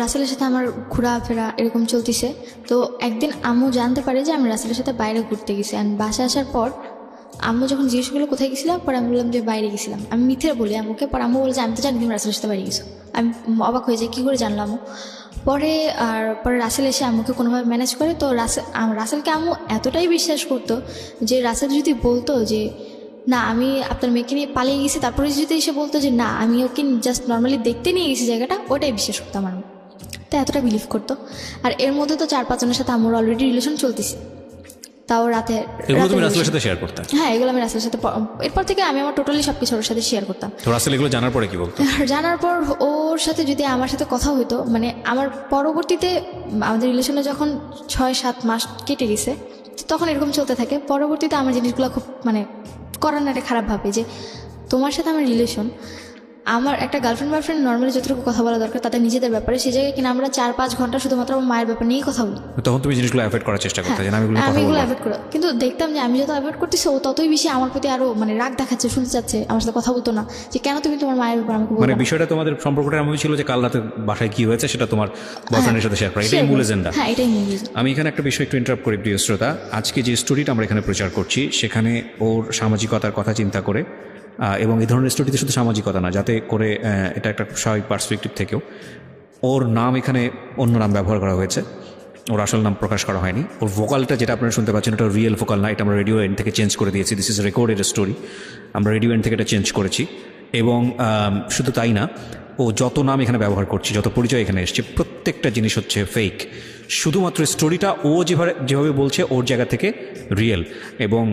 রাসেলের সাথে আমার ঘোরাফেরা এরকম চলতেছে। তো একদিন আম্মু জানতে পারে যে আমি রাসেলের সাথে বাইরে ঘুরতে গেছি। অ্যান্ড বাসায় আসার পর আম্মু যখন জিজ্ঞেস করলো কোথায় গেছিলাম, পরে আমি বললাম যে বাইরে গেছিলাম। আমি মিথ্যে বলি আম্মুকে, পরে আম্মু বলে যে আমি তো জানি তুমি রাসেলের সাথে বাইরে গেছো। আমি অবাক হয়ে যাই, কী করে জানলাম। পরে রাসেল এসে আম্মুকে কোনোভাবে ম্যানেজ করে। তো রাসেলকে আম্মু এতটাই বিশ্বাস করতো যে রাসেল যদি বলতো যে না আমি আপনার মেয়েকে নিয়ে পালিয়ে গেছি, তারপরে যদি এসে বলতো যে না আমি ওকে জাস্ট নর্মালি দেখতে নিয়ে গেছি জায়গাটা, ওটাই বিশ্বাস করতো আমার আম্মু। তো এতটা বিলিভ করতো। আর এর মধ্যে তো 4-5 জনের সাথে আম্মুর অলরেডি রিলেশন চলতেছে, তাও রাতে। এগুলো তুমি রাসেলের সাথে শেয়ার করতে? হ্যাঁ, এগুলো আমি রাসেলের সাথে, এরপর থেকে আমি আমার টোটালি সব কিছু ওর সাথে শেয়ার করতাম। তো রাসেল এগুলো জানার পরে কি বলতো? জানার পর ওর সাথে যদি আমার সাথে কথা হইতো, মানে আমার পরবর্তীতে আমাদের রিলেশনে যখন 6-7 মাস কেটে গেছে, তখন এরকম চলতে থাকে। পরবর্তীতে আমার জিনিসগুলো খুব মানে করার না একটা খারাপ ভাবে যে তোমার সাথে আমার রিলেশন, আমার একটা গার্লফ্রেন্ড বয়ফ্রেন্ড নর্মালি যতটুকু কথা বলা দরকার তাদের নিজেদের ব্যাপারে, সেই জায়গায় কিনা আমরা 4-5 ঘন্টা শুধুমাত্র আমার মায়ের ব্যাপার নিয়েই কথা বলি। তখন তুমি জিনিসগুলো অ্যাভয়েড করার চেষ্টা করতে, যে আমি এগুলো অ্যাভয়েড করি। কিন্তু দেখতাম যে আমি যত অ্যাভয়েড করতেছি ও ততই বেশি আমার প্রতি আরো মানে রাগ দেখাচ্ছে, শুনতে চাচ্ছে, আমার সাথে কথা বলতো না যে কেন তুমি তোমার মায়ের ব্যাপার আমাকে বলো। মানে বিষয়টা তোমাদের সম্পর্কটা এমন ছিল যে কাল রাতে বাসায় কি হয়েছে সেটা তোমার বয়ফ্রেন্ডের সাথে শেয়ার করা, এটাই মূল এজেন্ডা। হ্যাঁ, এটাই মূল এজেন্ডা। আমি এখানে একটা বিষয় একটু ইন্টারাপ্ট করি প্রিয় শ্রোতা। আজকে যে স্টোরিটা আমরা এখানে প্রচার করছি, সেখানে ওর সামাজিকতার কথা চিন্তা করে, এবং এই ধরনের স্টোরিতে শুধু সামাজিকতা না, যাতে করে এটা একটা স্বাভাবিক পার্সপেক্টিভ থেকেও ওর নাম এখানে অন্য নাম ব্যবহার করা হয়েছে, ওর আসল নাম প্রকাশ করা হয়নি। ওর ভোকালটা যেটা আপনারা শুনতে পাচ্ছেন ওটা রিয়েল ভোকাল না, এটা আমরা রেডিও এন্ড থেকে চেঞ্জ করে দিয়েছি। দিস ইজ রেকর্ডেড স্টোরি, আমরা রেডিও এন্ড থেকে এটা চেঞ্জ করেছি। এবং শুধু তাই না, ও যত নাম এখানে ব্যবহার করছে, যত পরিচয় এখানে এসছে, প্রত্যেকটা জিনিস হচ্ছে ফেক। শুধুমাত্র স্টোরিটা ও যেভাবে বলছে ওর জায়গা থেকে রিয়েল, এবং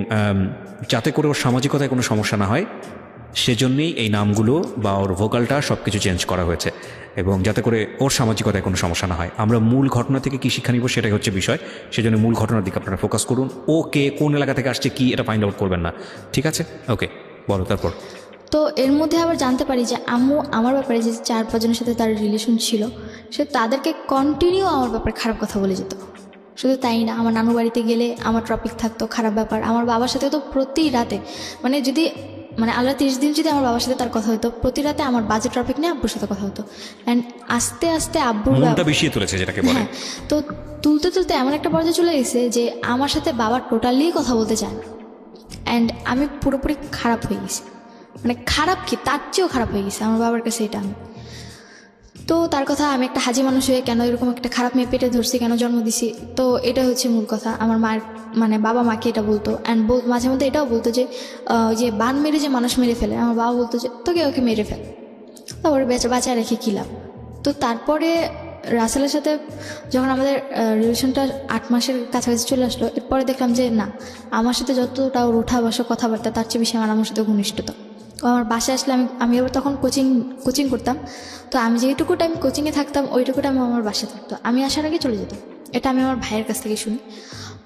যাতে করে ওর সামাজিকতায় কোনো সমস্যা না হয় সেজন্যেই এই নামগুলো বা ওর ভোকালটা সব কিছু চেঞ্জ করা হয়েছে, এবং যাতে করে ওর সামাজিকতায় কোনো সমস্যা না হয়। আমরা মূল ঘটনা থেকে কী শিক্ষা নিব সেটাই হচ্ছে বিষয়, সেজন্য মূল ঘটনার দিকে আপনারা ফোকাস করুন। ও কে, কোন এলাকা থেকে আসছে, কি এটা ফাইন্ড আউট করবেন না, ঠিক আছে? ওকে, বলো তারপর। তো এর মধ্যে আবার জানতে পারি যে আম্মু আমার ব্যাপারে যে 4-5 জনের সাথে তার রিলেশন ছিল, সে তাদেরকে কন্টিনিউ আমার ব্যাপারে খারাপ কথা বলে যেত। শুধু তাই না, আমার নানু বাড়িতে গেলে আমার টপিক থাকতো খারাপ ব্যাপার। আমার বাবার সাথে তো প্রতি রাতে মানে আল্লাহ 30 দিন যদি আমার বাবার সাথে তার কথা হতো, প্রতি রাতে আমার বাজে টপিক নিয়ে আব্বুর সাথে কথা হতো। অ্যান্ড আস্তে আস্তে আব্বুর বিষিয়ে তুলেছে যেটাকে বলে। হ্যাঁ, তো তুলতে এমন একটা পর্যায়ে চলে গেছে যে আমার সাথে বাবা টোটালি কথা বলতে চায় না। অ্যান্ড আমি পুরোপুরি খারাপ হয়ে গেছি, মানে খারাপ কি তার চেয়েও খারাপ হয়ে গেছে আমার বাবার কাছে এটা। তো তার কথা, আমি একটা হাজি মানুষ হয়ে কেন এরকম একটা খারাপ মেয়ে পেটে ধরছি, কেন জন্ম দিছি, তো এটা হচ্ছে মূল কথা। আমার মায়ের মানে বাবা মাকে এটা বলতো, অ্যান্ড মাঝে মধ্যে এটাও বলতো যে বান মেরে যে মানুষ মেরে ফেলে, আমার বাবা বলতো যে তোকে ওকে মেরে ফেল, তারপরে বাঁচা রেখে কী লাভ। তো তারপরে রাসেলের সাথে যখন আমাদের রিলেশনটা 8 মাসের কাছাকাছি চলে আসলো, এরপরে দেখলাম যে না, আমার সাথে যতটা ওর উঠা বসা কথাবার্তা তার চেয়ে বেশি আমার সাথে ঘনিষ্ঠতা। আমার বাসায় আসলে আমি আবার তখন কোচিং করতাম, তো আমি যেটুকু টাইম কোচিংয়ে থাকতাম ওইটুকু টাইম আমার বাসায় থাকতো। আমি আসার আগে চলে যেতাম, এটা আমি আমার ভাইয়ের কাছ থেকে শুনি।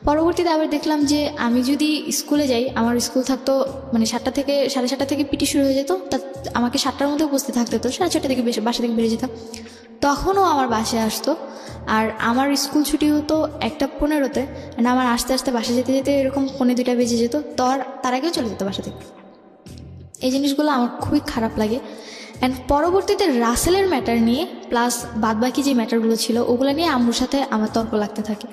পরবর্তীতে আবার দেখলাম যে আমি যদি স্কুলে যাই, আমার স্কুল থাকতো মানে 7টা থেকে 7:30 থেকে পিটি শুরু হয়ে যেত, তা আমাকে 7টার মধ্যে উপস্থিত থাকতে হতো। 6:30 থেকে বাসা থেকে বেরিয়ে যেতাম, তখনও আমার বাসায় আসতো। আর আমার স্কুল ছুটি হতো 1:15-তে, আমার আস্তে আস্তে বাসা যেতে যেতে এরকম 1:45 বেজে যেত, তার আগেও চলে যেত বাসা থেকে। এই জিনিসগুলো আমার খুবই খারাপ লাগে। অ্যান্ড পরবর্তীতে রাসেলের ম্যাটার নিয়ে প্লাস বাদবাকি যে ম্যাটারগুলো ছিল ওগুলো নিয়ে আম্মুর সাথে আমার তর্ক লাগতে থাকে।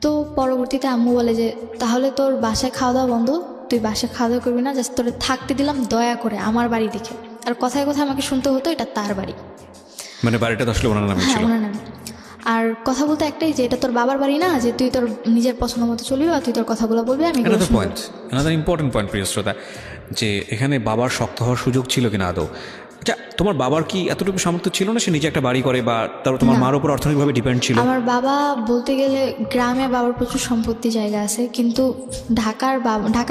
তো পরবর্তীতে আম্মু বলে যে তাহলে তোর বাসায় খাওয়া দাওয়া বন্ধ, তুই বাসায় খাওয়া দাওয়া করবি না, জাস্ট তোরে থাকতে দিলাম দয়া করে আমার বাড়ি দেখে। আর কথায় কথায় আমাকে শুনতে হতো এটা তার বাড়ি। মানে বাড়িটা তো আসলে ওনার নামে হ্যাঁ ছিল। ওনার নামে। আর কথা বলতে একটাই যে এটা তোর বাবার বাড়ি না, যে তুই তোর নিজের পছন্দ মতো চলবি আর তুই তোর কথাগুলো বলবি, আমি এগুলো অ্যানাদার শুনবো। পয়েন্ট, অ্যানাদার ইম্পর্টেন্ট পয়েন্ট প্রিয় শ্রোতা, যে এখানে বাবার শক্ত হওয়ার সুযোগ ছিল কিনা আদৌ? আচ্ছা, তোমার বাবার কি এতটুকু সামর্থ্য ছিল না সে নিজে একটা বাড়ি করে, বা তারপর তোমার না। মার উপর অর্থনৈতিকভাবে ডিপেন্ড ছিল? আমার বাবা বলতে গেলে গ্রামে বাবার প্রচুর সম্পত্তি জায়গা আছে, কিন্তু ঢাকার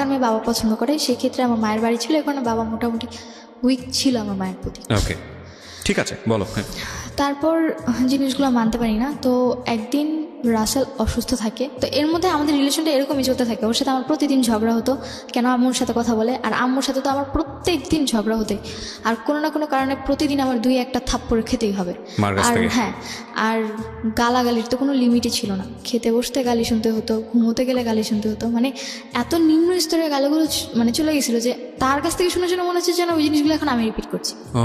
মেয়ে বাবা পছন্দ করে, সেক্ষেত্রে আমার মায়ের বাড়ি ছিল, এখানে বাবা মোটামুটি উইক ছিল আমার মায়ের প্রতি। ওকে, ঠিক আছে, বলো। হ্যাঁ, তারপর জিনিসগুলো মানতে পারি না। তো একদিন রাসেল অসুস্থ থাকে, তো এর মধ্যে আমাদের রিলেশনটা এরকমই চলতে থাকে। ওর সাথে আমার প্রতিদিন ঝগড়া হতো, কেন আম্মুর সাথে কথা বলে, আর আম্মুর সাথে তো আমার প্রত্যেক দিন ঝগড়া হতে, আর কোনো না কোনো কারণে প্রতিদিন আমার 2-1টা থাপ্পড় খেতেই হবে। মার কাছ আর থেকে? হ্যাঁ, আর গালাগালির তো কোনো লিমিটই ছিল না। খেতে বসতে গালি শুনতে হতো, ঘুমোতে গেলে গালি শুনতে হতো, মানে এত নিম্ন স্তরের গালিগুলো মানে চলে গেছিলো যে তার কাছ থেকে শুনে শুনে মনে হচ্ছে যেন ওই জিনিসগুলো এখন আমি রিপিট করছি। ও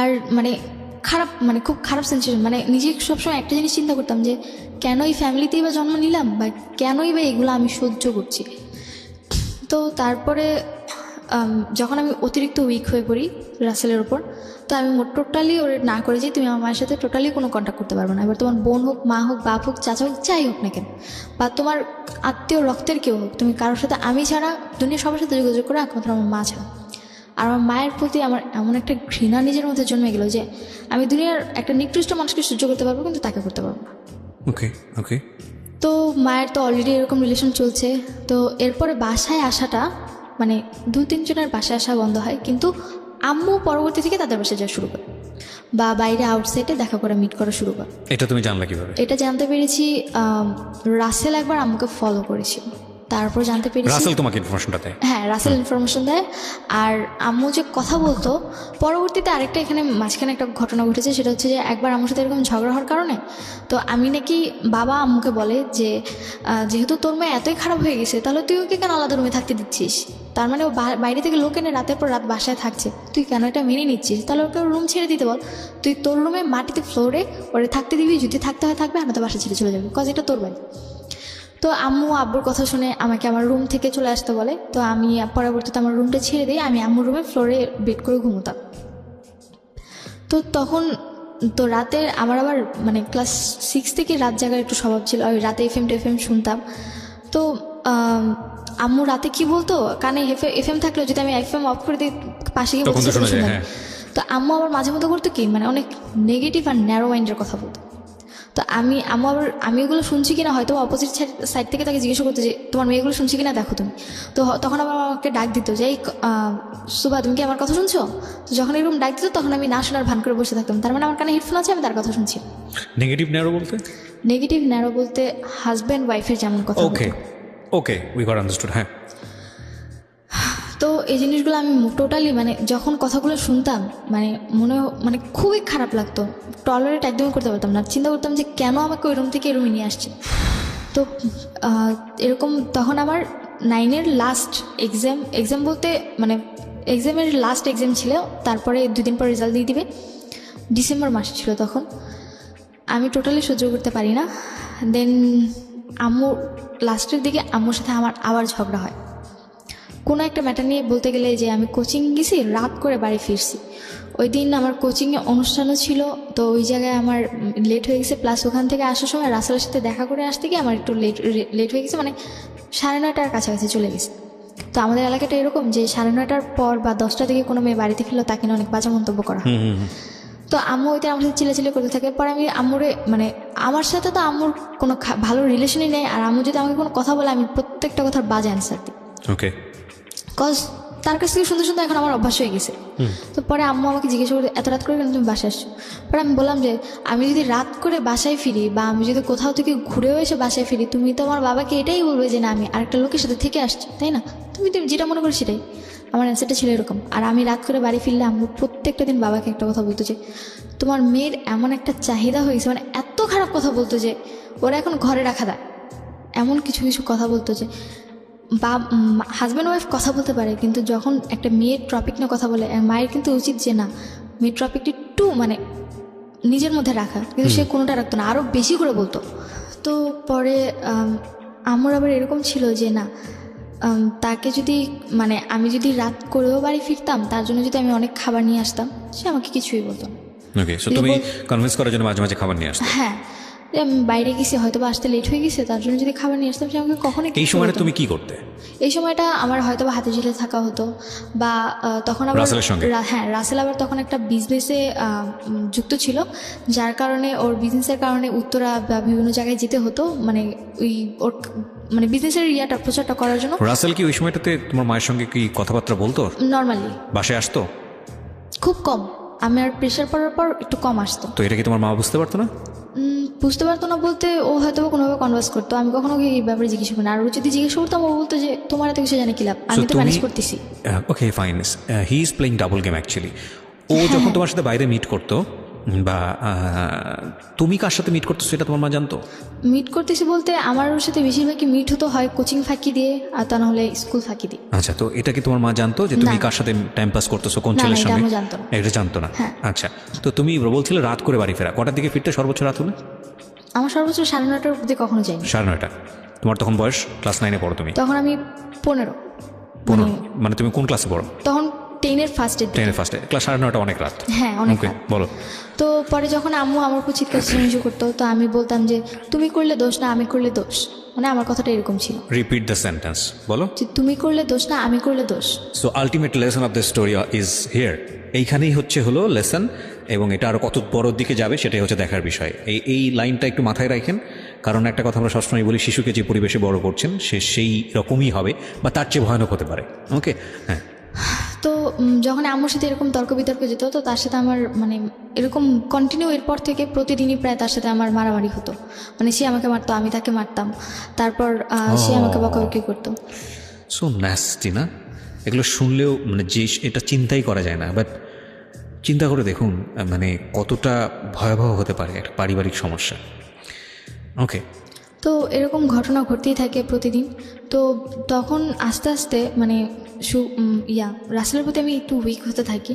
আর মানে খারাপ, মানে খুব খারাপ সেন্সেশন, মানে নিজে সবসময় একটা জিনিস চিন্তা করতাম যে কেন এই ফ্যামিলিতেই বা জন্ম নিলাম, বা কেনই বা এগুলো আমি সহ্য করছি। তো তারপরে যখন আমি অতিরিক্ত উইক হয়ে পড়ি রাসেলের ওপর, তো আমি টোটালি ওর না করে যাই, তুমি আমার মায়ের সাথে টোটালি কোনো কন্ট্যাক্ট করতে পারবে না। এবার তোমার বোন হোক, মা হোক, বাপ হোক, চাচা হোক, যাই হোক না কেন, বা তোমার আত্মীয় রক্তের কেউ হোক, তুমি কারোর সাথে, আমি ছাড়া দুনিয়ার সবার সাথে যোগাযোগ করে একমাত্র আমার মা ছাড়া। আর আমার মায়ের প্রতি আমার এমন একটা ঘৃণা নিজের মধ্যে জন্মে গেল যে আমি দুনিয়ার একটা নিকৃষ্ট মানুষকে সহ্য করতে পারবো, কিন্তু তাকে করতে পারবো না। ওকে ওকে। তো মায়ের তো অলরেডি এরকম রিলেশন চলছে। তো এরপরে বাসায় আসাটা, মানে 2-3 জনের বাসায় আসা বন্ধ হয়, কিন্তু আম্মু পরবর্তী থেকে তাদের বাসায় যাওয়া শুরু করে, বা বাইরে আউটসাইডে দেখা করে মিট করা শুরু করে। এটা তুমি জানলা কিভাবে? এটা জানতে পেরেছি রাসেল একবার আম্মুকে ফলো করেছিল, তারপর জানতে পেরেছি। রাসেল তোমাকে ইনফরমেশনটা দেয়? হ্যাঁ, রাসেল ইনফরমেশন দেয়। আর আম্মু যে কথা বলতো, পরবর্তীতে আরেকটা এখানে মাঝখানে একটা ঘটনা ঘটেছে, সেটা হচ্ছে যে একবার আম্মুর সাথে এরকম ঝগড়া হওয়ার কারণে, তো আমি নাকি, বাবা আম্মুকে বলে যে যেহেতু তোর মেয়ে এতই খারাপ হয়ে গেছে, তাহলে তুই ওকে কেন আলাদা রুমে থাকতে দিচ্ছিস? তার মানে ও বাইরে থেকে লোক এনে রাতের পর রাত বাসায় থাকছে, তুই কেন এটা মেনে নিচ্ছিস? তাহলে ওকে রুম ছেড়ে দিতে বল, তুই তোর রুমে মাটিতে ফ্লোরে ওরে থাকতে দিবি, যদি থাকতে হয় থাকবে, আমরা তো বাসা ছেড়ে চলে যাবি, কজ এটা তোর বাড়ি। তো আম্মু আব্বুর কথা শুনে আমাকে আমার রুম থেকে চলে আসতে বলে। তো আমি পরবর্তীতে আমার রুমটা ছেড়ে দিই, আমি আম্মুর রুমে ফ্লোরে বেড করে ঘুমোতাম। তো তখন তো রাতের আমার আবার মানে ক্লাস 6 থেকে রাত জাগার একটু স্বভাব ছিল, ওই রাতে এফএম শুনতাম। তো আম্মু রাতে কি বলতো, কানে এফএম থাকলেও যদি আমি এফএম অফ করে দিই, পাশে গিয়ে বলতে শুনতাম। তো আম্মু আবার মাঝে মধ্যে করতো কি, মানে অনেক নেগেটিভ আর ন্যারো মাইন্ডের কথা বলতো। তো আমি ওগুলো শুনছি কিনা, হয়তো অপোজিট সাইড থেকে তাকে জিজ্ঞাসা করতে যে তোমার মেয়েগুলো শুনছি কিনা দেখো তুমি। তো তখন আবার আমাকে ডাক দিত যে এই সুভা, তুমি কি আমার কথা শুনছো? তো যখন এরকম ডাক দিত, তখন আমি না শোনার ভান করে বসে থাকতাম, তার মানে আমার কানে হেডফোন আছে, আমি তার কথা শুনছি। নেগেটিভ ন্যারো বলতে? নেগেটিভ ন্যারো বলতে হাজব্যান্ড ওয়াইফের যেমন কথা। ওকে ওকে, উই গট আন্ডারস্টুড। হ্যাঁ। তো এই জিনিসগুলো আমি টোটালি, মানে যখন কথাগুলো শুনতাম, মানে খুবই খারাপ লাগতো, টলারেট একদমই করতে পারতাম না। চিন্তা করতাম যে কেন আমাকে ওই রুম থেকে এই রুমে নিয়ে আসছে। তো এরকম তখন আমার 9-এর লাস্ট এক্সাম বলতে মানে এক্সামের লাস্ট এক্সাম ছিল, তারপরে 2 দিন পর রেজাল্ট দিয়ে দিবে, ডিসেম্বর মাস ছিল তখন। আমি টোটালি সহ্য করতে পারি না। দেন আম্মু লাস্টের দিকে আম্মুর সাথে আমার আবার ঝগড়া হয় কোনো একটা ম্যাটার নিয়ে, বলতে গেলে যে আমি কোচিং গেছি, রাত করে বাড়ি ফিরছি। ওই দিন আমার কোচিংয়ে অনুষ্ঠানও ছিল, তো ওই জায়গায় আমার লেট হয়ে গেছে। প্লাস ওখান থেকে আসার সময় রাসেলের সাথে দেখা করে আসতে গিয়ে আমার একটু লেট হয়ে গেছে, মানে 9:30টার কাছাকাছি চলে গেছে। তো আমাদের এলাকাটা এরকম যে 9:30টার পর বা 10টা থেকে কোনো মেয়ে বাড়িতে ফিরলো তাকে নিয়ে অনেক বাজে মন্তব্য করা হয়। তো আম্মু ওইটা আমার সাথে চিল্লাচিল্লি করতে থাকে। পরে আমি আম্মুরে, মানে আমার সাথে তো আম্মুর কোনো ভালো রিলেশনই নেই, আর আম্মু যদি আমাকে কোনো কথা বলে আমি প্রত্যেকটা কথার বাজে অ্যান্সার দিই। ওকে। কজ তার কাছ থেকে শুনতে শুনতে এখন আমার অভ্যাস হয়ে গেছে। তো পরে আম্মু আমাকে জিজ্ঞাসা করে, এত রাত করে কেন তুমি বাসায় আসছো? পরে আমি বললাম যে আমি যদি রাত করে বাসায় ফিরি, বা আমি যদি কোথাও থেকে ঘুরেও এসে বাসায় ফিরি, তুমি তো আমার বাবাকে এটাই বলবে যে না আমি আরেকটা লোকের সাথে থেকে আসছি, তাই না? তুমি যেটা মনে করো সেটাই। আমার অ্যান্সারটা ছিল এরকম। আর আমি রাত করে বাড়ি ফিরলে আম্মু প্রত্যেকটা দিন বাবাকে একটা কথা বলতো যে তোমার মেয়ের এমন একটা চাহিদা হয়েছে, মানে এত খারাপ কথা বলতো যে ওরা এখন ঘরে রাখা দেয়, এমন কিছু কথা বলতো যে হাজব্যান্ড ওয়াইফ কথা বলতে পারে, কিন্তু যখন একটা মেয়ের টপিক নিয়ে কথা বলে, মায়ের কিন্তু উচিত যে না মেয়ের টপিকটি একটু মানে নিজের মধ্যে রাখা, কিন্তু সে কোনোটা রাখতো না, আরও বেশি করে বলতো। তো পরে আমার আবার এরকম ছিল যে না তাকে যদি মানে আমি যদি রাত করেও বাড়ি ফিরতাম, তার জন্য যদি আমি অনেক খাবার নিয়ে আসতাম, সে আমাকে কিছুই বলতো না। ওকে, সো তুমি কনভিন্স করার জন্য মাঝে মাঝে খাবার নিয়ে আসতে? হ্যাঁ, যে আমি বাইরে গেছি, হয়তো বা আসতে লেট হয়ে গেছে, তার জন্য যদি খাবার নিয়ে আসতাম, সে আমাকে কখনোই এই সময়টা তুমি কি করতে? এই সময়টা আমার হয়তো বা হাতে ঝিলে থাকা হতো, বা তখন আবার রাসেলের সঙ্গে? হ্যাঁ, রাসেল আবার তখন একটা বিজনেসে যুক্ত ছিল, যার কারণে ওর বিজনেসের কারণে উত্তরা বা বিভিন্ন জায়গায় যেতে হতো, মানে ওই ওর মানে বিজনেসের ইয়াটা প্রচারটা করার জন্য। রাসেল কি ওই সময়টাতে তোমার মায়ের সঙ্গে কি কথাবার্তা বলতো? নর্মালি বাসায় আসতো? খুব কম, আমার প্রেশার পড়ার পর একটু কম আসতো। তো এটা কি তোমার মা বুঝতে পারতো না? বুঝতে পারতো না বলতে, ও হয়তো কোনোভাবে কনভার্স করতো, আমি কখনো এই ব্যাপারে জিজ্ঞেস করি না। আর ও যদি জিজ্ঞেস করতাম, ও বলতো যে তোমার এত কিছু জানে কি লাভ, আমি তো ম্যানেজ করতেছি। Okay fine, he is playing double game actually. ও যখন তোমার সাথে বাইরে মিট করতো, বা তুমি কার সাথে মিট করতো সেটা তোমার মা জানতো? মিট করতেছি বলতে আমার ওর সাথে বেশিরভাগই মিট হতো হয় কোচিং ফাঁকি দিয়ে, আর তা না হলে স্কুল ফাঁকি দিয়ে। আচ্ছা, তো এটা কি তোমার মা জানতো যে তুমি কার সাথে টাইম পাস করতেছো, কোন ছেলের এটা সঙ্গে? আমি জানতো না। এটা জানতো না? হ্যাঁ। আচ্ছা, তো তুমি বলছিলে রাত করে বাড়ি ফেরা, কটার দিকে ফিরতে সর্বোচ্চ রাত হলে? আমার সর্বোচ্চ 9:30টার অবধি কখনো যাইনি। 9:30? তোমার তখন বয়স ক্লাস 9-এ পড়ো তুমি? তখন আমি 15। মানে তুমি কোন ক্লাসে পড়ো? তখন 10-এর ফার্স্টে। 10-এর ফার্স্টে, ক্লাস 9:30 অনেক রাত। হ্যাঁ, অনেক ওকে, রাত। বলো। তো পরে যখন আম্মু আমার উপর চিৎকার চেঁচামেচি করতো, তো আমি বলতাম যে তুমি করলে দোষ না আমি করলে দোষ, মানে আমার কথাটা এরকম ছিল। রিপিট দ্য সেন্টেন্স, বলো। যে তুমি করলে দোষ না আমি করলে দোষ। So ultimate lesson of the story is here. এইখানেই হলো লেসন, এবং এটা আরও কত বড় দিকে যাবে সেটাই হচ্ছে দেখার বিষয়। এই লাইনটা একটু মাথায় রাখেন, কারণ একটা কথা আমরা সবসময় বলি, শিশুকে যে পরিবেশে বড় করছেন সে সেই রকমই হবে, বা তার চেয়ে ভয়ানক হতে পারে। ওকে, হ্যাঁ। তো যখন আম্মুর সাথে এরকম তর্ক বিতর্ক যেত, তো তার সাথে আমার মানে এরকম কন্টিনিউ এরপর থেকে প্রতিদিনই প্রায় তার সাথে আমার মারামারি হতো। মানে সে আমাকে মারতো, আমি তাকে মারতাম, তারপর সে আমাকে বকাবকি করতো। সো ন্যাস্টি না? এগুলো শুনলেও মানে যে এটা চিন্তাই করা যায় না, বাট চিন্তা করে দেখুন মানে কতটা ভয়াবহ হতে পারে একটা পারিবারিক সমস্যা। ওকে, তো এরকম ঘটনা ঘটতেই থাকে প্রতিদিন। তো তখন আস্তে আস্তে মানে রাসেলের প্রতি আমি একটু উইক হতে থাকি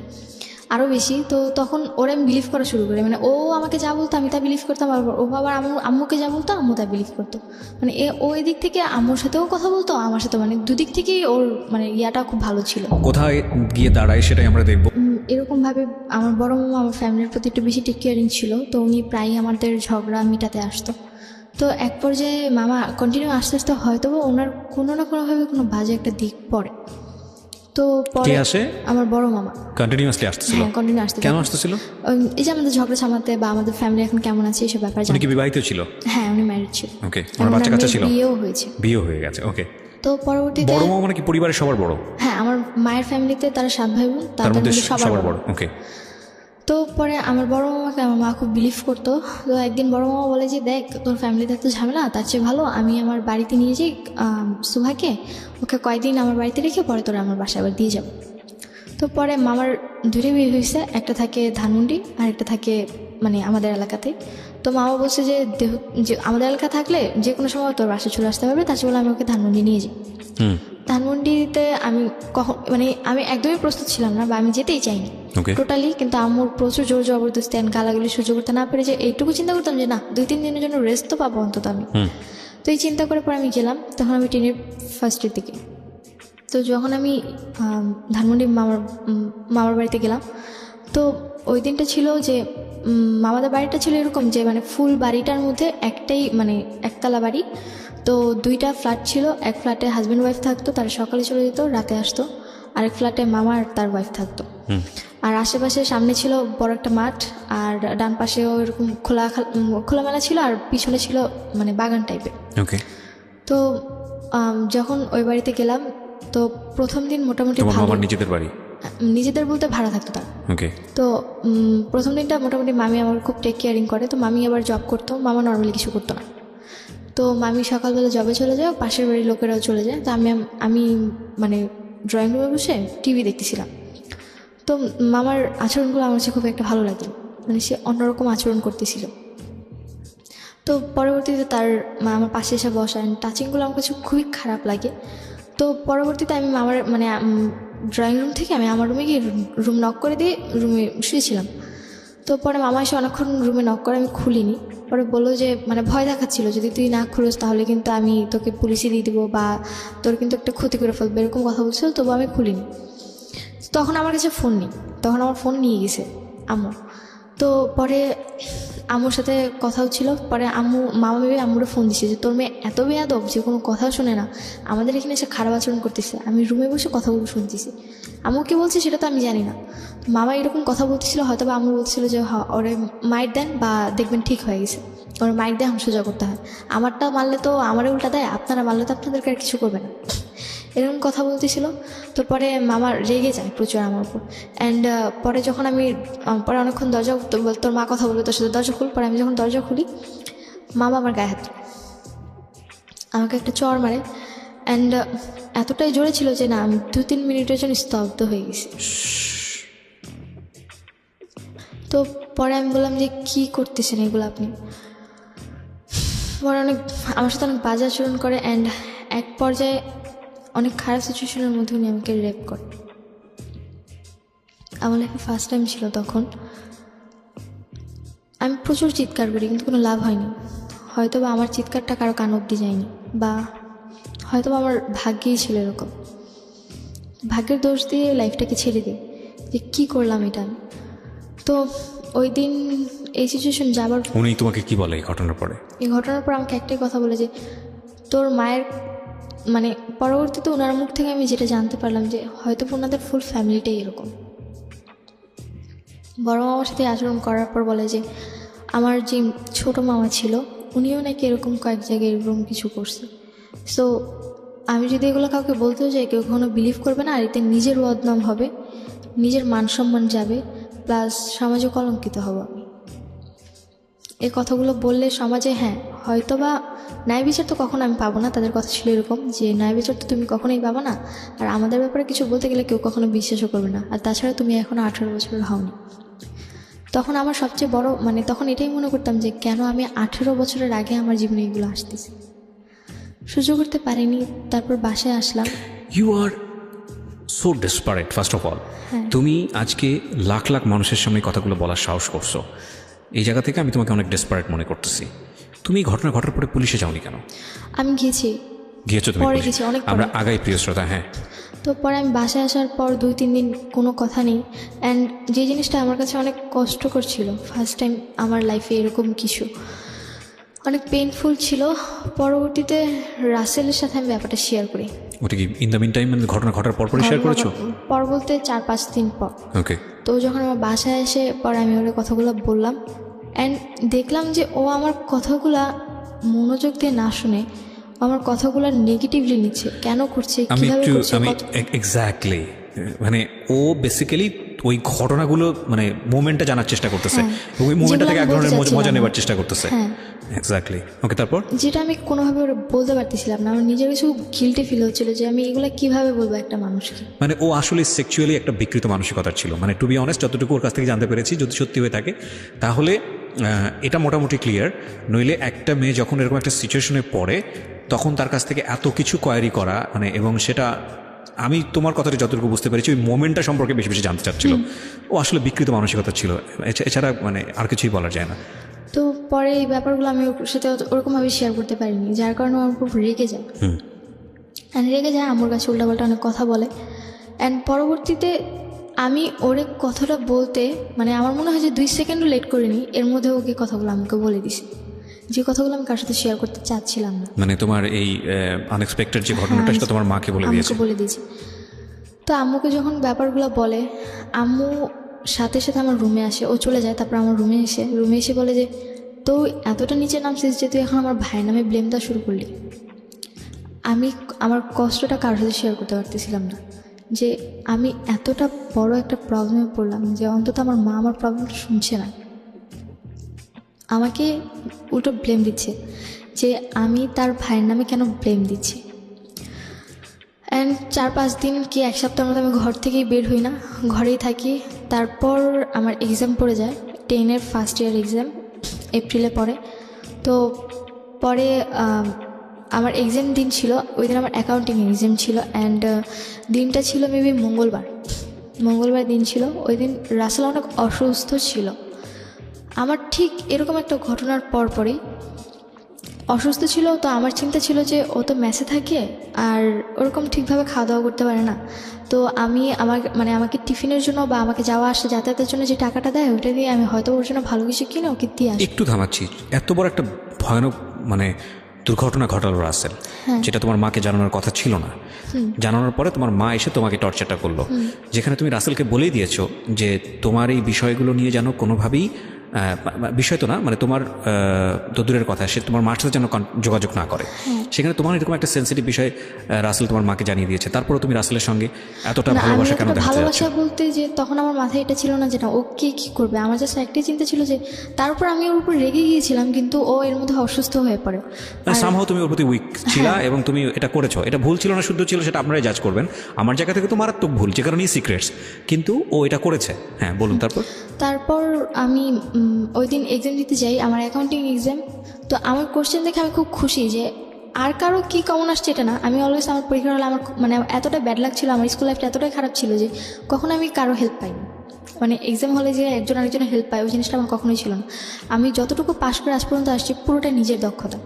আরও বেশি। তো তখন ওরা আমি বিলিভ করা শুরু করি, মানে ও আমাকে যা বলতো আমি তা বিলিভ করতাম, আর ও আবার আম্মুকে যা বলতো আম্মু তা বিলিভ করতো। মানে ও এদিক থেকে আম্মুর সাথেও কথা বলতো, আমার সাথে, মানে দুদিক থেকেই ওর মানে ইয়াটা খুব ভালো ছিল। কোথায় গিয়ে দাঁড়ায় সেটাই আমরা দেখবো। এরকমভাবে আমার বড় মামা আমার ফ্যামিলির প্রতি একটু বেশি টেক কেয়ারিং ছিল, তো উনি প্রায়ই আমাদের ঝগড়া মিটাতে আসতো। তো এক পর্যায়ে মামা কন্টিনিউ আস্তে আস্তে হয়তো ওনার কোনো না কোনোভাবে কোনো বাজে একটা দিক পড়ে। তো পরে আসে আমার বড় মামা কন্টিনিউয়াসলি আসতেছিল? হ্যাঁ, কন্টিনিউ আসতে। কেন আসতেছিল? এই যে আমাদের ঝগড়া সামাতে বা আমাদের ফ্যামিলি এখন কেমন আছে এইসব ব্যাপারে। উনি কি বিবাহিত ছিল? হ্যাঁ, উনি ম্যারিড ছিল। ওকে, ওনার বাচ্চা কাচ্চা ছিল? বিয়েও হয়েছে। বিয়ে হয়ে গেছে, ওকে। তো পরবর্তীতে বড় মামা মানে কি পরিবারের সবার বড়? হ্যাঁ, আমার মায়ের ফ্যামিলিতে তারা 7 ভাই বোন, তার মধ্যে সবার বড়। ওকে। তো পরে আমার বড় মামাকে আমার মা খুব বিলিভ করতো। তো একদিন বড় মামা বলে যে দেখ, তোর ফ্যামিলিতে এত ঝামেলা, তার চেয়ে ভালো আমি আমার বাড়িতে নিয়ে যাই সুভাকে, ওকে কয়েকদিন আমার বাড়িতে রেখে পরে তোরা আমার বাসায় আবার দিয়ে যাবো। তো পরে মামার 2টা বিয়ে হয়েছে, একটা থাকে ধানমন্ডি আর একটা থাকে মানে আমাদের এলাকাতে। তো মামা বলছে যে আমাদের এলাকা থাকলে যে কোনো সময় তোর বাসায় চলে আসতে পারবে, তার চেয়ে বলে আমি ওকে ধানমন্ডি নিয়ে যাই। ধানমন্ডিতে আমি মানে আমি একদমই প্রস্তুত ছিলাম না, বা আমি যেতেই চাইনি টোটালি। কিন্তু আম্মুর প্রচুর জোর জবরদস্তি অ্যান্ড গালাগালি সহ্য করতে না পেরে যে এইটুকু চিন্তা করতাম যে না, 2-3 দিনের জন্য রেস্ট তো পাবো অন্তত আমি। তো এই চিন্তা করে পরে আমি গেলাম, তখন আমি 10-এর ফার্স্টের দিকে। তো যখন আমি ধানমন্ডি মামার বাড়িতে গেলাম, তো ওই দিনটা ছিল যে মামাদের বাড়িটা ছিল এরকম যে মানে ফুল বাড়িটার মধ্যে একটাই মানে একতলা বাড়ি। তো 2টা ফ্ল্যাট ছিল, এক ফ্ল্যাটে হাজব্যান্ড ওয়াইফ থাকতো, তারা সকালে চলে যেত, রাতে আসতো। আরেক ফ্ল্যাটে মামা আর তার ওয়াইফ থাকতো। আর আশেপাশে সামনে ছিল বড় একটা মাঠ, আর ডান পাশেও এরকম খোলামেলা ছিল, আর পিছনে ছিল মানে বাগান টাইপের। ওকে। তো যখন ওই বাড়িতে গেলাম, তো প্রথম দিন মোটামুটি মামার নিজেদের বাড়ি? নিজেদের বলতে ভাড়া থাকতো তার। ওকে। তো প্রথম দিনটা মোটামুটি মামি আমার খুব টেক কেয়ারিং করে। তো মামি আবার জব করতো, মামা নর্মালি কিছু করতো না। তো মামি সকালবেলা জবে চলে যায়, পাশের বাড়ির লোকেরাও চলে যায়। তো আমি মানে ড্রয়িং রুমে বসে টিভি দেখতেছিলাম। তো মামার আচরণগুলো আমার কাছে খুব একটা ভালো লাগে, মানে সে অন্যরকম আচরণ করতেছিল। তো পরবর্তীতে তার আমার পাশে এসে বসা টাচিংগুলো আমার কাছে খুবই খারাপ লাগে। তো পরবর্তীতে আমি মামার মানে ড্রয়িং রুম থেকে আমি আমার রুমে গিয়ে রুম নক করে দিয়ে রুমে শুয়েছিলাম। তো পরে মামা এসে অনেকক্ষণ রুমে নক করে, আমি খুলিনি। পরে বললো যে মানে ভয় দেখাচ্ছিল, যদি তুই না খুলিস তাহলে কিন্তু আমি তোকে পুলিশে দিয়ে দিব বা তোর কিন্তু একটা ক্ষতি করে ফেলবে, এরকম কথা বলছিল। তবু আমি খুলিনি। তখন আমার কাছে ফোন নেই, তখন আমার ফোন নিয়ে গেছে আম্মু। তো পরে আম্মুর সাথে কথা হচ্ছিল, পরে মামা ভেবে আম্মুরে ফোন দিচ্ছে যে তোর মেয়ে এত বেয়াদব যে কোনো কথা শোনে না, আমাদের এখানে এসে খারাপ আচরণ করতেছে। আমি রুমে বসে কথাগুলো শুনতেছি, আম্মু কি বলছে সেটা তো আমি জানি না। মামা এরকম কথা বলতেছিল, হয়তো বা আম্মু বলছিল যে ওরে মাইট দেন বা দেখবেন ঠিক হয়ে গেছে, ওরা মাইট দিয়ে সোজা করতে হয়, আমারটা মারলে তো আমারে উল্টা দেয়, আপনারা মারলে তো আপনাদেরকে আর কিছু করবে না, এরকম কথা বলতেছিল। তো পরে মামা রেগে যায় প্রচুর আমার উপর। অ্যান্ড পরে যখন আমি পরে অনেকক্ষণ দরজা তোর মা কথা বলবে তোর সাথে, দরজা খুল। পরে আমি যখন দরজা খুলি, মামা আমার গায়ে হাত দেয়, আমাকে একটা চর মারে। অ্যান্ড এতটাই জোরে ছিল যে না, আমি 2-3 মিনিটের জন্য স্তব্ধ হয়ে গেছি। তো পরে আমি বললাম যে কী করতেছেন এগুলো আপনি। পরে আমার সাথে অনেক বাজে আচরণ করে। অ্যান্ড এক পর্যায়ে অনেক খারাপ সিচুয়েশনের মধ্যে উনি আমাকে রেপ করে। আমার লাইফে ফার্স্ট টাইম ছিল তখন। আমি প্রচুর চিৎকার করি কিন্তু কোনো লাভ হয়নি। হয়তো বা আমার চিৎকারটা কারো কান অব্দি যায়নি, বা হয়তো বা আমার ভাগ্যেই ছিল এরকম। ভাগ্যের দোষ দিয়ে লাইফটাকে ছেড়ে দিই যে কী করলাম এটা। তো ওই দিন এই সিচুয়েশন যাবার, উনি তোমাকে কি বলে এই ঘটনার পরে? এই ঘটনার পর আমাকে একটাই কথা বলে যে তোর মায়ের মানে পরবর্তীতে ওনার মুখ থেকে আমি যেটা জানতে পারলাম যে হয়তো ওনাদের ফুল ফ্যামিলিটাই এরকম। বড় মামার সাথে আচরণ করার পর বলে যে আমার যে ছোটো মামা ছিল উনিও নাকি এরকম কয়েক জায়গায় এরকম কিছু করছে। সো আমি যদি এগুলো কাউকে বলতেও যাই, কেউ কখনো বিলিভ করবে না, আর এতে নিজের বদনাম হবে, নিজের মান সম্মান যাবে, প্লাস সমাজে কলঙ্কিত হব আমি। এই কথাগুলো বললে সমাজে হয়তো বা ন্যায় বিচার তো কখনো আমি পাবো না। তাদের কথা ছিল এরকম যে ন্যায় বিচার তো তুমি কখনোই পাবো না, আর আমাদের ব্যাপারে কিছু বলতে গেলে কেউ কখনো বিশ্বাসও করবে না, আর তাছাড়া তুমি এখনও 18 বছরের হওনি। তখন আমার সবচেয়ে বড় তখন এটাই মনে করতাম যে কেন আমি 18 বছরের আগে আমার জীবনে এগুলো আসতেছে, সহ্য করতে পারিনি। তারপর বাসায় আসলাম। You are so desperate first of all. তুমি আজকে লাখ লাখ মানুষের সামনে কথাগুলো বলার সাহস করছো, এই জায়গা থেকে আমি তোমাকে অনেক ডেসপারেট মনে করতেছি। তুমি ঘটনা ঘটার পরে পুলিশে যাওনি কেন? আমি গিয়েছো তুমি পরে গেছি, অনেক আমরা আগাই প্রিয় শ্রোতা। তো পরে আমি বাসায় আসার পর 2-3 দিন কোনো কথা নেই। অ্যান্ড যে জিনিসটা আমার কাছে অনেক কষ্টকর ছিল, ফার্স্ট টাইম আমার লাইফে এরকম কিছু অনেক পেইনফুল ছিল। পরবর্তীতে রাসেলের সাথে আমি ব্যাপারটা শেয়ার করি। ওটা কি ইন দ্য মিন টাইম ঘটনা ঘটার পর শেয়ার করেছো? পর বলতে 4-5 দিন পর। ওকে। তো যখন আমার বাসায় এসে পরে আমি ওর কথাগুলো বললাম, অ্যান্ড দেখলাম যে ও আমার কথাগুলা মনোযোগ দিয়ে না শুনে আমার কথাগুলো নেগেটিভলি নিচ্ছে। কেন করছে, কিভাবে করছে? আমি এক্স্যাক্টলি ও বেসিক্যালি ওই ঘটনাগুলো মোমেন্টটা জানার চেষ্টা করতেছে, ওই মোমেন্টটা থেকে এক ধরনের মজা নেবার চেষ্টা করতেছে। এক্স্যাক্টলি। ওকে, তারপর? যেটা আমি কোনোভাবে ওরা বলতে পারতেছিলাম না, আমার নিজের কিছু গিল্টি ফিল হচ্ছিল যে আমি এগুলো কিভাবে বলবো একটা মানুষকে। ও আসলে সেক্সুয়ালি একটা বিকৃত মানসিকতার ছিল। টু বি অনেস্ট, যতটুকু ওর কাছ থেকে জানতে পেরেছি, যদি সত্যি হয়ে থাকে তাহলে এটা মোটামুটি ক্লিয়ার। নইলে একটা মেয়ে যখন এরকম একটা সিচুয়েশনে পড়ে তখন তার কাছ থেকে এত কিছু কোয়ারি করা এবং সেটা আমি তোমার কথাটা যতটুকু বুঝতে পেরেছি ওই মোমেন্টটা সম্পর্কে বেশি বেশি জানতে চাচ্ছিল। ও আসলে বিকৃত মানসিকতা ছিল, এছাড়া আর কিছুই বলা যায় না। তো পরে এই ব্যাপারগুলো আমি ওর সাথে ওরকমভাবে শেয়ার করতে পারিনি, যার কারণে আমার খুব রেগে যায়। রেগে যায়, আমার কাছে উল্টাপাল্টা অনেক কথা বলে। অ্যান্ড পরবর্তীতে আমি ওরে কথাটা বলতে আমার মনে হয় যে 2 সেকেন্ডও লেট করিনি, এর মধ্যে ওকে কথাগুলো আমাকে বলে দিছি, যে কথাগুলো আমি কার সাথে শেয়ার করতে চাচ্ছিলাম না। তোমার এই আনএক্সপেক্টেড যে ঘটনাটা সেটা তোমার মাকে বলে দিয়েছি। তো আম্মুকে যখন ব্যাপারগুলো বলে, আম্মু সাথে সাথে আমার রুমে আসে, ও চলে যায়, তারপর আমার রুমে এসে বলে যে তো এতটা নিচে নামছিস যে তুই এখন আমার ভাইয়ের নামে ব্লেম দেওয়া শুরু করলি। আমি আমার কষ্টটা কারোর সাথে শেয়ার করতে পারতেছিলাম না, যে আমি এতটা বড় একটা প্রবলেমে পড়লাম যে অন্তত আমার মা আমার প্রবলেমটা শুনছে না, আমাকে উল্টো ব্লেম দিচ্ছে যে আমি তার ভাইয়ের নামে কেন ব্লেম দিচ্ছি। অ্যান্ড 4-5 দিন কি 1 সপ্তাহের মতো আমি ঘর থেকেই বের হই না, ঘরেই থাকি। তারপর আমার এক্সাম পড়ে যায়, 10-এর ফার্স্ট ইয়ার এক্সাম এপ্রিলে পড়ে। তো পরে আমার এক্সাম দিন ছিল, ওই দিন আমার অ্যাকাউন্টিং এক্সাম ছিল। অ্যান্ড দিনটা ছিল মেবি মঙ্গলবার দিন ছিল। ওই দিন রাসেল অনেক অসুস্থ ছিল। আমার ঠিক এরকম একটা ঘটনার পরপরই অসুস্থ ছিল, তো আমার চিন্তা ছিল যে ও তো মেসে থাকে আর ওরকম ঠিকভাবে খাওয়া দাওয়া করতে পারে না। তো আমি আমাকে টিফিনের জন্য বা আমাকে যাওয়া আসা যাতায়াতের জন্য যে টাকাটা দেয় ওটা দিয়ে আমি হয়তো ওর জন্য ভালো কিছু কিনে ওকে দিয়ে আসি। একটু থামাচ্ছি, এত বড় একটা ভয়ানক দুর্ঘটনা ঘটালো রাসেল, যেটা তোমার মাকে জানানোর কথা ছিল না, জানানোর পরে তোমার মা এসে তোমাকে টর্চারটা করলো, যেখানে তুমি রাসেলকে বলেই দিয়েছো যে তোমার এই বিষয়গুলো নিয়ে যেন কোনোভাবেই বিষয় তো না, তোমার তো দূরের কথা, সে তোমার মার সাথে যেন যোগাযোগ না করে। সেখানে তোমার এরকম একটা সেন্সিটিভ বিষয় রাসেল তোমার মাকে জানিয়ে দিয়েছে, তারপরে তুমি রাসেলের সঙ্গে এতটা ভালোবাসা কেন দেখাতে যাচ্ছ? ভালোবাসা বলতে যে তখন আমার মাথায় এটা ছিল না যে না ও কি করবে, আমার জাস্ট একটাই চিন্তা ছিল যে তার উপর আমি ওর উপর রেগে গিয়েছিলাম, কিন্তু ও এর মধ্যে অসুস্থ হয়ে পড়ে। সামহাও তুমি ওর প্রতি উইক ছিলা এবং তুমি এটা করেছো, এটা ভুল ছিল না শুদ্ধ ছিল সেটা আপনারাই জাজ করবেন। আমার জায়গা থেকে তো মারাত্মক ভুল, যে কারণেই সিক্রেটস, কিন্তু ও এটা করেছে। হ্যাঁ বলুন। তারপর আমি ওই দিন এক্সাম দিতে যাই, আমার অ্যাকাউন্টিং এক্সাম। তো আমার কোশ্চেন দেখে আমি খুব খুশি যে আর কারো কী কমন আসছে এটা না, আমি অলওয়েজ আমার পরীক্ষার হলে আমার এতটা ব্যাড লাগ ছিল, আমার স্কুল লাইফটা এতটাই খারাপ ছিল যে কখনো আমি কারো হেল্প পাইনি। এক্সাম হলে যে একজন আরেকজনের হেল্প পায় ওই জিনিসটা আমার কখনোই ছিল না। আমি যতটুকু পাশ করে আজ পর্যন্ত আসছি পুরোটা নিজের দক্ষতা।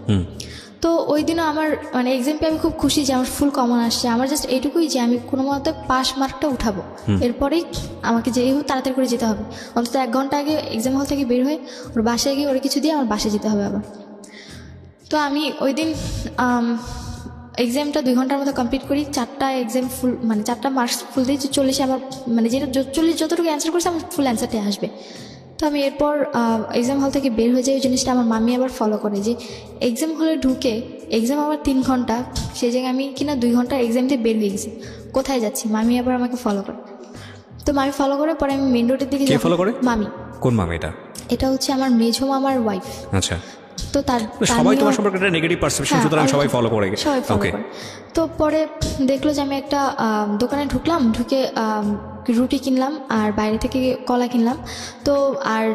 তো ওই দিনও আমার এক্সাম পেয়ে আমি খুব খুশি যে আমার ফুল কমন আসছে। আমার জাস্ট এইটুকুই যে আমি কোনো মতে পাস মার্কটা উঠাবো, এরপরেই আমাকে যেই হোক তাড়াতাড়ি করে যেতে হবে। অন্তত 1 ঘন্টা আগে এক্সাম হল থেকে বের হয়ে ওর বাসায় গিয়ে ওরা কিছু দিয়ে আমার বাসায় যেতে হবে আবার। তো আমি ওই দিন এক্সামটা 2 ঘন্টার মতো কমপ্লিট করি। 4টা এক্সাম ফুল 4টা মার্কস ফুল দিয়েছি, 40 আমার যেটা 40 যতটুকু অ্যান্সার করছে আমার ফুল অ্যান্সারটাই আসবে। তো আমি এরপর এক্সাম হল থেকে বের হয়ে যাই। ওই জিনিসটা আমার মামি আবার ফলো করে যে এক্সাম হলে ঢুকে এক্সাম আবার 3 ঘন্টা, সেই জায়গায় আমি কিনা 2 ঘন্টা এক্সাম দিয়ে বের হয়ে গেছি, কোথায় যাচ্ছি, মামি আবার আমাকে ফলো করে। তো মামি ফলো করে পরে আমি মেন রোডের দিকে ফলো করে। মামি। কোন মামি? এটা হচ্ছে আমার মেঝো মামার ওয়াইফ। আচ্ছা। তো সবাই তোমার সম্পর্কে একটা নেগেটিভ পারসেপশন, সুতরাং সবাই ফলো করে। ওকে। তো পরে দেখলো যে আমি একটা দোকানে ঢুকলাম, ঢুকে রুটি কিনলাম আর বাইরে থেকে কলা কিনলাম। তো আর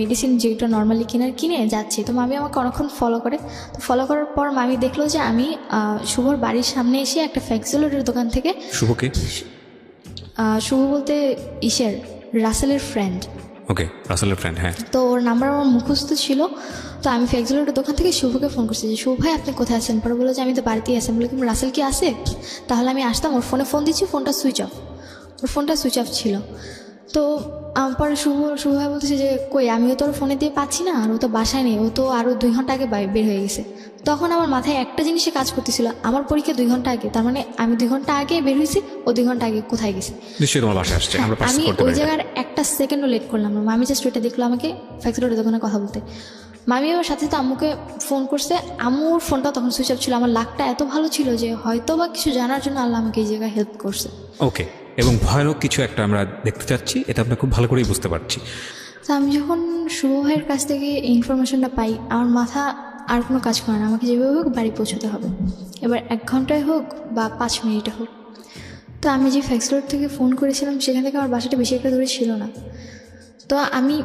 মেডিসিন যেটা নর্মালি কিনে যাচ্ছি। তো মামি আমাকে অনেকক্ষণ ফলো করে। তো ফলো করার পর মামি দেখলো যে আমি শুভর বাড়ির সামনে এসে একটা ফ্যাক্সিলোডের দোকান থেকে। শুভকে? শুভ বলতে রাসেলের ফ্রেন্ড। ওকে, রাসেলের ফ্রেন্ড। হ্যাঁ। তো ওর নাম্বার আমার মুখস্থ ছিল। তো আমি ফ্যাক্সিলোডের দোকান থেকে শুভকে ফোন করছি যে শুভ ভাই আপনি কোথায় আছেন? পরে বললো যে আমি তো বাড়িতেই আছি। বলে কি রাসেল কি আসে? তাহলে আমি আসতাম। ওর ফোনে ফোন দিচ্ছি, ফোনটা সুইচ অফ, ওর ফোনটা সুইচ অফ ছিল। তো পরে শুভ ভাই বলতেছে যে কই, আমিও তো ওর ফোনে দিয়ে পাচ্ছি না, আর ও তো বাসায় নেই, ও তো আরও 2 ঘন্টা আগে বের হয়ে গেছে। তখন আমার মাথায় একটা জিনিসে কাজ করতেছিল, আমার পরীক্ষা 2 ঘন্টা আগে, তার মানে আমি 2 ঘন্টা আগে বের হয়েছি, ও 2 ঘন্টা আগে কোথায় গেছে? নিশ্চয়ই তোমার বাসায় আসছে। আমি ওই জায়গার একটা সেকেন্ডও লেট করলাম না। মামি জাস্ট ওইটা দেখলো আমাকে ফ্যাক্সিলোডের দোকানে কথা বলতে। মামি আমার সাথে আম্মুকে ফোন করছে। আম্মুর ফোনটা তখন সুইচ অফ ছিল। আমার লাকটা এত ভালো ছিল যে হয়তো বা কিছু জানার জন্য আল্লাহ আমাকে এই জায়গায় হেল্প করছে। ওকে। এবং ভয়ানক কিছু একটা আমরা দেখতে চাচ্ছি, এটা আমরা খুব ভালো করেই বুঝতে পারছি। তো আমি যখন শুভ ভাইয়ের কাছ থেকে ইনফরমেশনটা পাই, আমার মাথা আর কোনো কাজ করে না। আমাকে যেভাবে হোক বাড়ি পৌঁছতে হবে, এবার 1 ঘন্টায় হোক বা 5 মিনিটে হোক। তো আমি যে ফ্যাক্সিলোড থেকে ফোন করেছিলাম সেখান থেকে আমার বাসাটা বেশি একটা দূরে ছিল না। তো আমি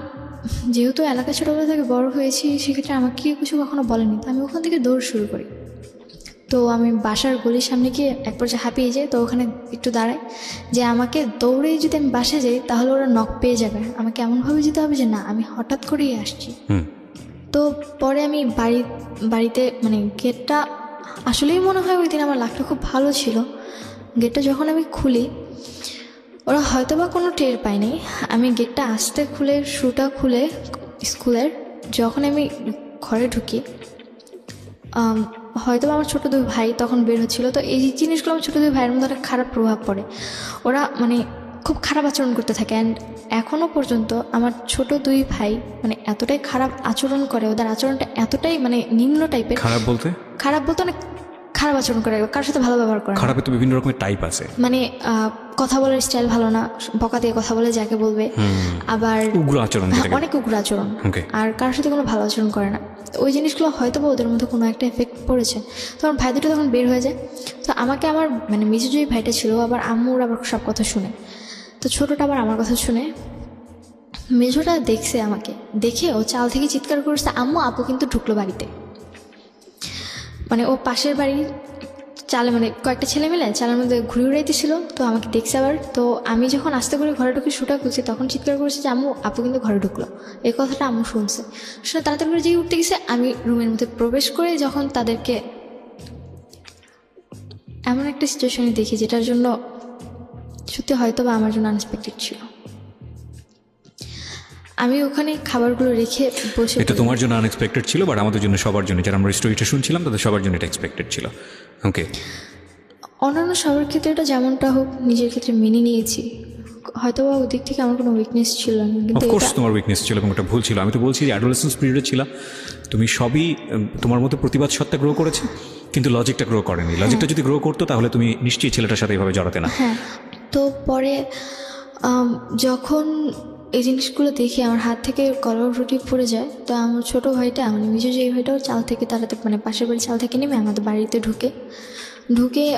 যেহেতু এলাকা ছোটোবেলা থেকে বড় হয়েছি, সেক্ষেত্রে আমাকে কিছু কখনো বলেনি। তো আমি ওখান থেকে দৌড় শুরু করি। তো আমি বাসার গলির সামনে গিয়ে এক পর্যায়ে হাঁপিয়ে যাই। তো ওখানে একটু দাঁড়াই যে আমাকে দৌড়েই যদি আমি বাসায় যাই তাহলে ওরা নক পেয়ে যাবে, আমাকে এমনভাবে যেতে হবে যে না আমি হঠাৎ করেই আসছি। তো পরে আমি বাড়িতে গেটটা আসলেই মনে হয় ওই দিন আমার লাকটা খুব ভালো ছিল। গেটটা যখন আমি খুলি ওরা হয়তো বা কোনো টের পায়নি। আমি গেটটা আস্তে খুলে শুটা খুলে স্কুলের যখন আমি ঘরে ঢুকি, হয়তো আমার ছোটো 2 ভাই তখন বের হচ্ছিলো। তো এই জিনিসগুলো আমার ছোটো 2 ভাইয়ের মধ্যে একটা খারাপ প্রভাব পড়ে। ওরা খুব খারাপ আচরণ করতে থাকে। অ্যান্ড এখনও পর্যন্ত আমার ছোটো 2 ভাই এতটাই খারাপ আচরণ করে, ওদের আচরণটা এতটাই নিম্ন টাইপের। খারাপ বলতে অনেক খারাপ আচরণ করে, কারোর সাথে ভালো ব্যবহার করে। খারাপে তো বিভিন্ন রকমের টাইপ আছে। কথা বলার স্টাইল ভালো না, বকা দিয়ে কথা বলে যাকে বলবে, আবার উগ্র আচরণ, অনেক উগ্র আচরণ, আর কারোর সাথে কোনো ভালো আচরণ করে না। ওই জিনিসগুলো হয়তো বা ওদের মধ্যে কোনো একটা এফেক্ট পড়েছে। তো আমার ভাই দুটো তখন বের হয়ে যায়। তো আমাকে আমার মেজো যে ভাইটা ছিল আবার আম্মুর আবার সব কথা শুনে, তো ছোটোটা আবার আমার কথা শুনে। মেজোটা দেখছে আমাকে, দেখে ও চাল থেকে চিৎকার করছে আম্মু আপু কিন্তু ঢুকলো বাড়িতে। ও পাশের বাড়ির চালে মানে কয়েকটা ছেলে মিলে চালের মধ্যে ঘুরে উড়াইতেছিল, তো আমাকে দেখছে আবার। তো আমি যখন আস্তে করে ঘরে ঢুকে শুটা করছি তখন চিৎকার করেছে যে আম্মু আপু কিন্তু ঘরে ঢুকলো। এই কথাটা আম্মু শুনছে, শুনে তাড়াতাড়ি করে যেই উঠতে গেছে আমি রুমের মধ্যে প্রবেশ করে যখন তাদেরকে এমন একটা সিচুয়েশনে দেখি যেটার জন্য সত্যি হয়তো বা আমার জন্য আনএক্সপেক্টেড ছিল। আমি ওখানে খাবারগুলো রেখে বসে, এটা তোমার জন্য আনএক্সপেক্টেড ছিল, বাট আমাদের জন্য সবার জন্য, যারা আমরা স্টোরিটা শুনছিলাম তাদের সবার জন্য এটা এক্সপেক্টেড ছিল। ওকে, অন্যান্য সবার ক্ষেত্রে এটা যেমনটা হোক নিজের ক্ষেত্রে মেনে নিয়েছি। হয়তো বা ওদিক থেকে আমার কোনো উইকনেস ছিল না, কিন্তু অফকোর্স তোমার উইকনেস ছিল এবং এটা ভুল ছিল। আমি তো বলছি যে অ্যাডোলেসেন্স পিরিয়ডে ছিল, তুমি সবই তোমার মধ্যে প্রতিবাদ সত্তা গ্রো করেছে, কিন্তু লজিকটা গ্রো করেনি। লজিকটা যদি গ্রো করতো তাহলে তুমি নিশ্চয়ই ছেলেটার সাথে এইভাবে জড়াতে না। হ্যাঁ, তো পরে যখন এই জিনিসগুলো দেখি আমার হাত থেকে কলার রুটি পড়ে যায়, তো আমার ছোটো ভাইটা মানে নিজে যে ভাইটা ওর চাল থেকে তাড়াতে মানে পাশের বাড়ির চাল থেকে নেমে আমাদের বাড়িতে ঢুকে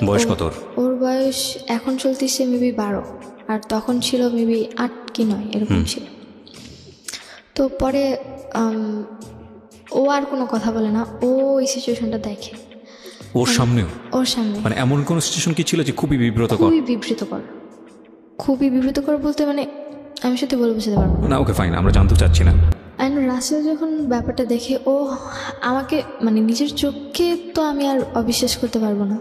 বয়স কত ওর? ওর বয়স এখন চলতেছে মেবি 12, আর তখন ছিল মেবি 8 কি 9 এরকম ছিল। তো পরে ও আর কোনো কথা বলে না, ও এই সিচুয়েশনটা দেখে ওর সামনেও? ওর সামনে। মানে এমন কোন সিচুয়েশন কি ছিল যে খুবই বিব্রতকর? খুবই বিব্রতকর বলতে মানে আমি সত্যি বলে বোঝাতে পারবো না। ওকে ফাইন, আমরা জানতে চাচ্ছি না। অ্যান্ড রাসেল যখন ব্যাপারটা দেখে ও আমাকে মানে নিজের চোখকে তো আমি আর অবিশ্বাস করতে পারবো না।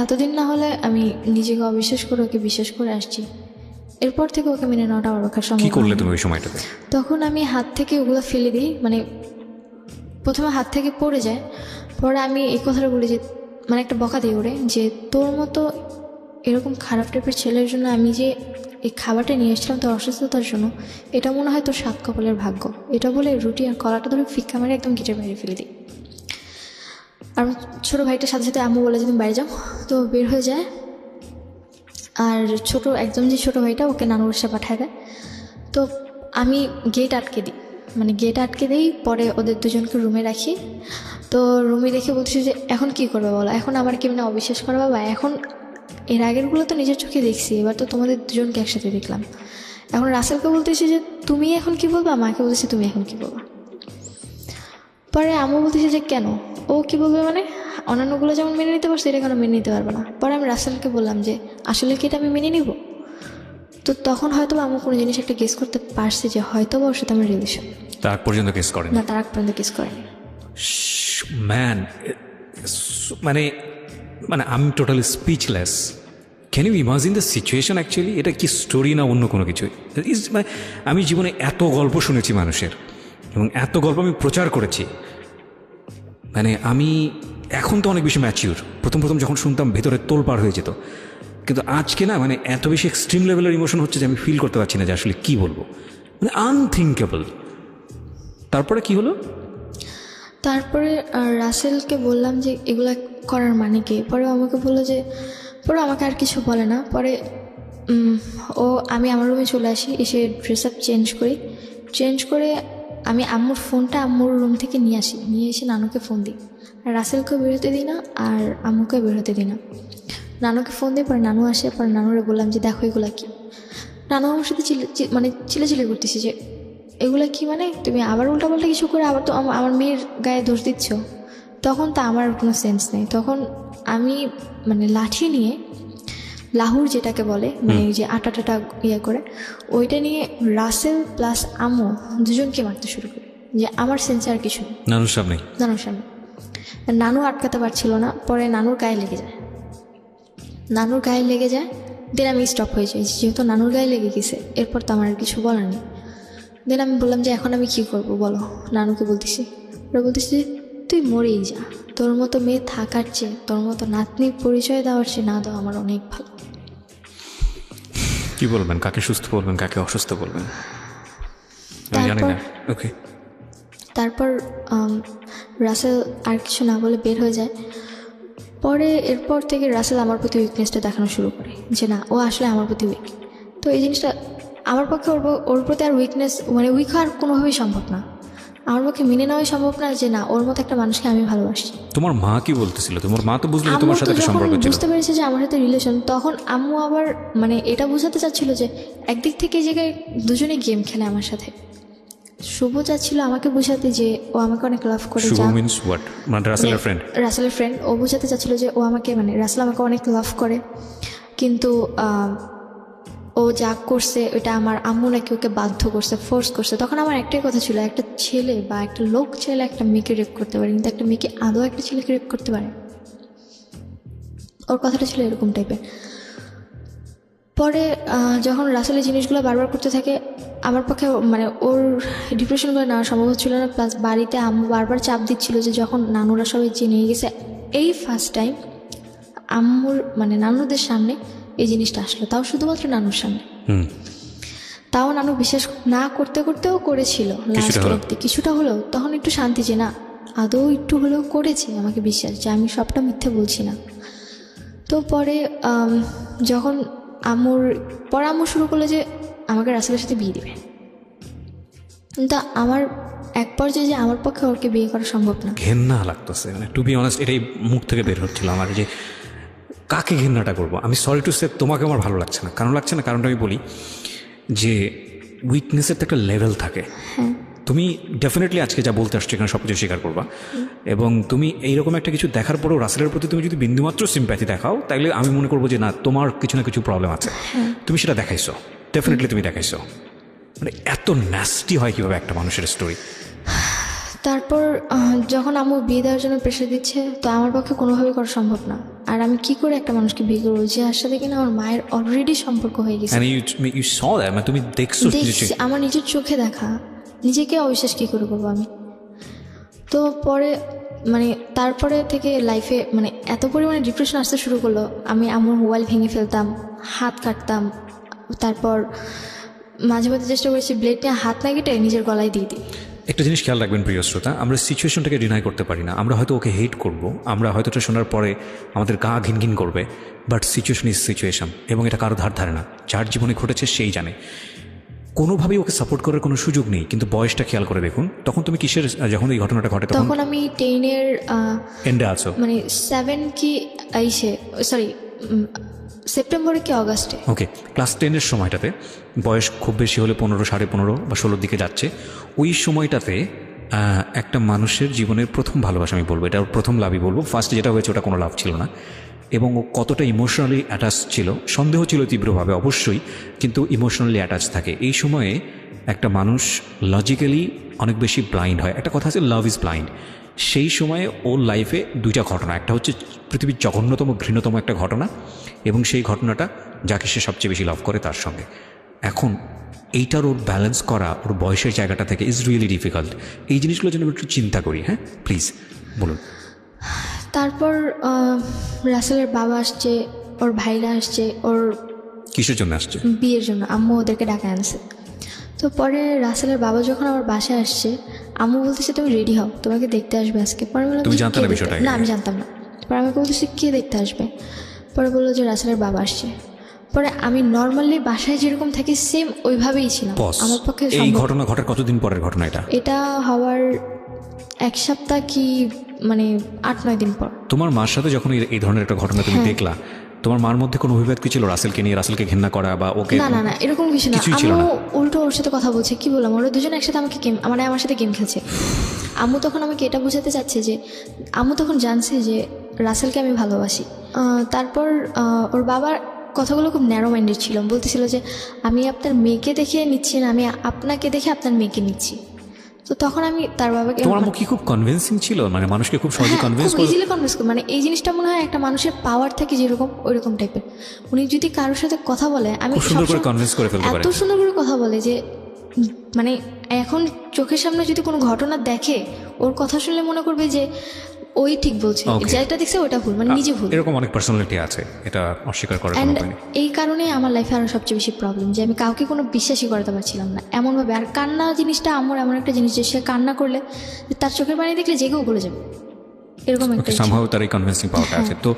এতদিন না হলে আমি নিজেকে অবিশ্বাস করে ওকে বিশ্বাস করে আসছি, এরপর থেকে ওকে মেনে নেওয়াটা আমার পক্ষে সম্ভব। কি করলে তুমি ওই সময়টাতে? তখন আমি হাত থেকে ওগুলো ফেলে দিই, মানে প্রথমে হাত থেকে পড়ে যায়, পরে আমি এই কথাটা বলি যে মানে একটা বকা দিই ওরে যে তোর মতো এরকম খারাপ টাইপের ছেলের জন্য আমি যে এই খাবারটা নিয়ে এসেছিলাম তোর অসুস্থতার জন্য, এটা মনে হয় তোর সাত কপালের ভাগ্য। এটা বলে রুটি আর কলাটা ধরে ফিক্কা মেরে একদম গেটের বাইরে ফেলে দিই। আর ছোটো ভাইটার সাথে সাথে আম্মু বলে যে তুমি বাইরে যাও, তো বের হয়ে যায়। আর একদম যে ছোটো ভাইটা ওকে নানুর বাসায় পাঠায় দেয়। তো আমি গেট আটকে দিই, মানে গেট আটকে দিই, পরে ওদের দুজনকে রুমে রাখি। তো রুমে রেখে বলছি যে এখন কি করবে বলো, এখন আমার কি মানে অবিশ্বাস করবে বা এখন এর আগেরগুলো তো নিজের চোখে দেখছি, এবার তো তোমাদের দুজনকে একসাথে দেখলাম। এখন রাসেলকে বলতেছি যে তুমি এখন কি বলবা, মাকে বলতেছি তুমি এখন কি বলবা। পরে আম্মু বলতেছে যে কেন, ও কি বলবে মানে অন্যান্যগুলো যেমন মেনে নিতে পারছে এটা কেন মেনে নিতে পারবে না। পরে আমি রাসেলকে বললাম যে আসলে কি এটা আমি মেনে নিব। তো তখন হয়তো আম্মু কোনো জিনিস একটা গেস করতে পারছে যে হয়তো বা ওর সাথে আমার রিলেশন। তার পর্যন্ত গেস করেন না, তার আগ পর্যন্ত গেস করেনি। ম্যান, মানে মানে আমি totally speechless. Can you imagine the situation actually? এটা কি স্টোরি না অন্য কোনো কিছু? মানে আমি জীবনে এত গল্প শুনেছি মানুষের এবং এত গল্প আমি প্রচার করেছি, মানে আমি এখন তো অনেক বেশি ম্যাচিউর। প্রথম যখন শুনতাম ভেতরে তোলপাড় হয়ে যেত, কিন্তু আজকে না মানে এত বেশি এক্সট্রিম লেভেলের ইমোশন হচ্ছে যে আমি ফিল করতে পারছি না যে আসলে কী বলবো, মানে আনথিঙ্কেবল। তারপরে কি হলো? তারপরে রাসেলকে বললাম যে এগুলা করার মানে কি। পরে আমাকে বললো যে পরে আমাকে আর কিছু বলে না। পরে আমি আমার রুমে চলে আসি, এসে ড্রেস আপ চেঞ্জ করে আমি আম্মুর ফোনটা আম্মুর রুম থেকে নিয়ে এসে নানুকে ফোন দিই। আর রাসেলকেও বেরোতে দিই না আর আম্মুকেও বেরোতে দিই না। নানুকে ফোন দিই, পরে নানু আসে, পরে নানুরে বললাম যে দেখো এগুলা কি। নানু আমার সাথে চিলে করতেছি যে এগুলা কি, মানে তুমি আবার উল্টাপাল্টা কিছু করে আবার তো আমার মেয়ের গায়ে দোষ দিচ্ছ। তখন তো আমার কোনো সেন্স নেই। তখন আমি মানে লাঠি নিয়ে লাহুর যেটাকে বলে মানে যে আটা ইয়ে করে ওইটা নিয়ে রাসেল প্লাস আম্মু দুজনকে মারতে শুরু করি, যে আমার সেন্সে আর কিছু নেই। নানুর সামনে নানু আটকাতে পারছিল না। পরে নানুর গায়ে লেগে যায় দেন আমি স্টপ হয়ে যাই, যেহেতু নানুর গায়ে লেগে গেছে এরপর তো আমার আর কিছু বলার নেই। দেন আমি বললাম যে এখন আমি কি করব বলো। নানুকে বলতেছি, ওরা বলতেছি যে তুই মরেই যা, তোর মতো মেয়ে থাকার চেয়ে তোর মতো নাতনির পরিচয় দেওয়ার চেয়ে না দেওয়া আমার অনেক ভালো। কি বলবেন, কাকে সুস্থ বলবেন কাকে অসুস্থ বলবেন জানি না। ওকে, তারপর রাসেল আর কিছু না বলে বের হয়ে যায়। পরে এরপর থেকে রাসেল আমার প্রতি উইকনেসটা দেখানো শুরু করে যে না ও আসলে আমার প্রতি উইক। তো এই জিনিসটা আমার পক্ষে ওর প্রতি আর উইকনেস মানে উইক হওয়ার কোনোভাবেই সম্ভব না। আমার পক্ষে মেনে নেওয়াই সম্ভব না যে না ওর মতো একটা মানুষকে আমি ভালোবাসি। তোমার মা কি বলতেছিল? তোমার মা তো বুঝলো তোমার সাথে একটা সম্পর্ক ছিল, বুঝতে পেরেছে যে আমার সাথে রিলেশন। তখন আম্মু আবার মানে এটা বোঝাতে চাচ্ছিল যে একদিক থেকে এই জায়গায় দুজনে গেম খেলে আমার সাথে, শুভ চাচ্ছিল আমাকে বোঝাতে যে ও আমাকে অনেক লাভ করে, শুভ যা মিন্স হোয়াট, মানে রাসেলের ফ্রেন্ড? রাসেলের ফ্রেন্ড। ও বোঝাতে চাচ্ছিল যে ও আমাকে, মানে রাসেল আমাকে অনেক লাভ করে, কিন্তু ও যা করছে ওটা আমার আম্মু নাকি ওকে বাধ্য করছে, ফোর্স করছে। তখন আমার একটাই কথা ছিল, একটা ছেলে বা একটা লোক ছেলে একটা মেয়েকে রেপ করতে পারে, কিন্তু একটা মেয়েকে আদৌ একটা ছেলেকে রেপ করতে পারে? ওর কথাটা ছিল এরকম টাইপের। পরে যখন রাসেলের জিনিসগুলো বারবার করতে থাকে, আমার পক্ষে মানে ওর ডিপ্রেশনগুলো নেওয়া সম্ভব হচ্ছিল না। প্লাস বাড়িতে আম্মু বারবার চাপ দিচ্ছিল যে যখন নানুরা সবাই নিয়ে গেছে, এই ফার্স্ট টাইম আম্মুর মানে নানুদের সামনে এই জিনিসটা আসলো, তাও শুধুমাত্র নানুর সামনে। তাও নানু বিশ্বাস না করতে করতেও করেছিল লাস্ট অব্দি, কিছুটা হলেও তখন একটু শান্তি যে না আদৌ একটু হলেও করেছে, আমাকে বিশ্বাস যে আমি সবটা মিথ্যে বলছি না। তো পরে যখন আম্মু শুরু করলো যে আমাকে রাসেলের সাথে বিয়ে দিবে, কিন্তু আমার এক পর্যায়ে যে আমার পক্ষে ওকে বিয়ে করা সম্ভব না। ঘেন্না লাগতেছে, মানে টু বি অনেস্ট এটাই মুখ থেকে বের হচ্ছিল আমার, যে কাকে ঘেন্নাটা করবো। আমি সরি টু সে তোমাকে আমার ভালো লাগছে না, কারণ লাগছে না, কারণটা আমি বলি যে উইকনেসের তো একটা লেভেল থাকে। তুমি ডেফিনেটলি আজকে যা বলতে আসছো এখানে সব কিছু স্বীকার করবা, এবং তুমি এইরকম একটা কিছু দেখার পরেও রাসেলের প্রতি তুমি যদি বিন্দুমাত্র সিম্প্যাথি দেখাও, তাইলে আমি মনে করবো যে না তোমার কিছু না কিছু প্রবলেম আছে। তুমি সেটা দেখাইছো, ডেফিনেটলি তুমি দেখাইছো। মানে এত ন্যাস্টি হয় কীভাবে একটা মানুষের স্টোরি। তারপর যখন আম্মু বিয়ে দেওয়ার জন্য প্রেশার দিচ্ছে, তো আমার পক্ষে কোনোভাবেই করা সম্ভব না। আর আমি কি করে একটা মানুষকে বিয়ে করবো যার সাথে কিনা আমার মায়ের অলরেডি সম্পর্ক হয়ে গেছে? তুমি দেখছো, আমার নিজের চোখে দেখা, নিজেকে অবিশ্বাস কী করে করবো আমি? তো পরে মানে তারপরে থেকে লাইফে মানে এত পরিমাণে ডিপ্রেশন আসতে শুরু করলো, আমি আমার মোবাইল ভেঙে ফেলতাম, হাত কাটতাম, তারপর মাঝে মাঝে চেষ্টা করেছি ব্লেড নিয়ে হাত না কেটে নিজের গলায় দিয়ে দিই। একটা জিনিস খেয়াল রাখবেন প্রিয় শ্রোতা, আমরা সিচুয়েশনটাকে ডিনাই করতে পারি না। আমরা হয়তো ওকে হেট করব, আমরা হয়তো এটা শোনার পরে আমাদের গা ঘিনঘিন করবে, বাট সিচুয়েশন ইজ সিচুয়েশন, এবং এটা কারো ধারে না। যার জীবনে ঘটেছে সেই জানে। কোনোভাবেই ওকে সাপোর্ট করার কোনো সুযোগ নেই। কিন্তু বয়সটা খেয়াল করে দেখুন, তখন তুমি কিসের, যখন এই ঘটনাটা ঘটে তখন আমি 10-এর এন্ডে আছো, মানে 7 কি সেপ্টেম্বরে কি অগাস্টে, ওকে, ক্লাস 10-এর সময়টাতে, বয়স খুব বেশি হলে 15, 15.5 বা 16 দিকে যাচ্ছে। ওই সময়টাতে একটা মানুষের জীবনের প্রথম ভালোবাসা আমি বলবো, এটা প্রথম লাভই বলবো। ফার্স্টে যেটা হয়েছে ওটা কোনো লাভ ছিল না, এবং ও কতটা ইমোশনালি অ্যাটাচ ছিল, সন্দেহ ছিল তীব্রভাবে অবশ্যই, কিন্তু ইমোশনালি অ্যাটাচ থাকে। এই সময়ে একটা মানুষ লজিক্যালি অনেক বেশি ব্লাইন্ড হয়। একটা কথা আছে, লাভ ইজ ব্লাইন্ড। সেই সময়ে ওর লাইফে দুইটা ঘটনা, একটা হচ্ছে পৃথিবীর জঘন্যতম ঘৃণতম একটা ঘটনা, এবং সেই ঘটনাটা যাকে সে সবচেয়ে বেশি লাভ করে তার সঙ্গে। এখন এইটার ওর ব্যালেন্স করা ওর বয়সের জায়গাটা থেকে ইজ রিয়েলি ডিফিকাল্ট। এই জিনিসগুলো যেন একটু চিন্তা করি। হ্যাঁ, প্লিজ বলুন। তারপর রাসেলের বাবা আসছে, ওর ভাইরা আসছে, ওর কিসের জন্য আসছে? বিয়ের জন্য। আম্মু ওদেরকে ডাকা আনছে। তো পরে রাসেলের বাবা যখন আমার বাসায় আসছে, আম্মু বলতেছে তুমি রেডি হও, তোমাকে দেখতে আসবে আজকে। পরে বললাম তুমি জানতে না বিষয়টা? না, আমি জানতাম না। পরে আমাকে বলতেছে কে দেখতে আসবে? পরে বললো যে রাসেলের বাবা আসছে। পরে আমি নর্মালি বাসায় যেরকম থাকি সেম ওইভাবেই ছিলাম। আমার পক্ষে এই ঘটনা ঘটার কতদিন পরের ঘটনা এটা? এটা হওয়ার 1 সপ্তাহ কি মানে 8-9 দিন পর। তোমার মার সাথে যখন এই ধরনের একটা ঘটনা তুমি দেখলা, তোমার মার মধ্যে কোনো অভিভেদ কি ছিল রাসেলকে নিয়ে, রাসেলকে ঘৃণা করা বা ওকে? না না না, এরকম কিছু না। আম্মু উল্টো ওর সাথে কথা বলছে, কি বললাম, ওরা দুজন একসাথে আমাকে আমার সাথে গেম খেলছে। আম্মু তখন আমাকে এটা বোঝাতে চাচ্ছে যে আম্মু তখন জানছে যে রাসেলকে আমি ভালোবাসি। তারপর ওর বাবার কথাগুলো খুব ন্যারো মাইন্ডেড ছিল, বলতেছিল যে আমি আপনার মেয়েকে দেখে নিচ্ছি না, আমি আপনাকে দেখে আপনার মেয়েকে নিচ্ছি। তো তখন আমি তার বাবাকে, তোমার আম্মু কি খুব কনভিন্সিং ছিল, মানে মানুষকে খুব সহজে কনভিন্স করে, ইজিলি কনভিন্স করে। মানে এই জিনিসটা মনে হয় একটা মানুষের পাওয়ার থাকে যেরকম, ওইরকম টাইপের। উনি যদি কারোর সাথে কথা বলে, আমি সুন্দর করে কনভিন্স করে ফেলতে পারি, এত সুন্দর করে কথা বলে যে মানে এখন চোখের সামনে যদি কোনো ঘটনা দেখে, ওর কথা শুনলে মনে করবে যে ওই ঠিক বলছে, যেটা দেখছে ওটা ভুল, মানে নিজে ভুল। এরকম অনেক পার্সোনালিটি আছে, এটা অস্বীকার করার কোনো উপায় নেই। এই কারণে আমার লাইফে আরো সবচেয়ে বেশি প্রবলেম যে আমি কাউকে কোনো বিশ্বাসই করতে পারছিলাম না এমনভাবে। আর কান্না জিনিসটা আমার এমন একটা জিনিস যে সে কান্না করলে তার চোখের পানি দেখলে যে কেউ ভুলে যাবে, এরকম একটা সম্ভব তার এই কনভিন্সিং পাওয়ারটা আছে। তো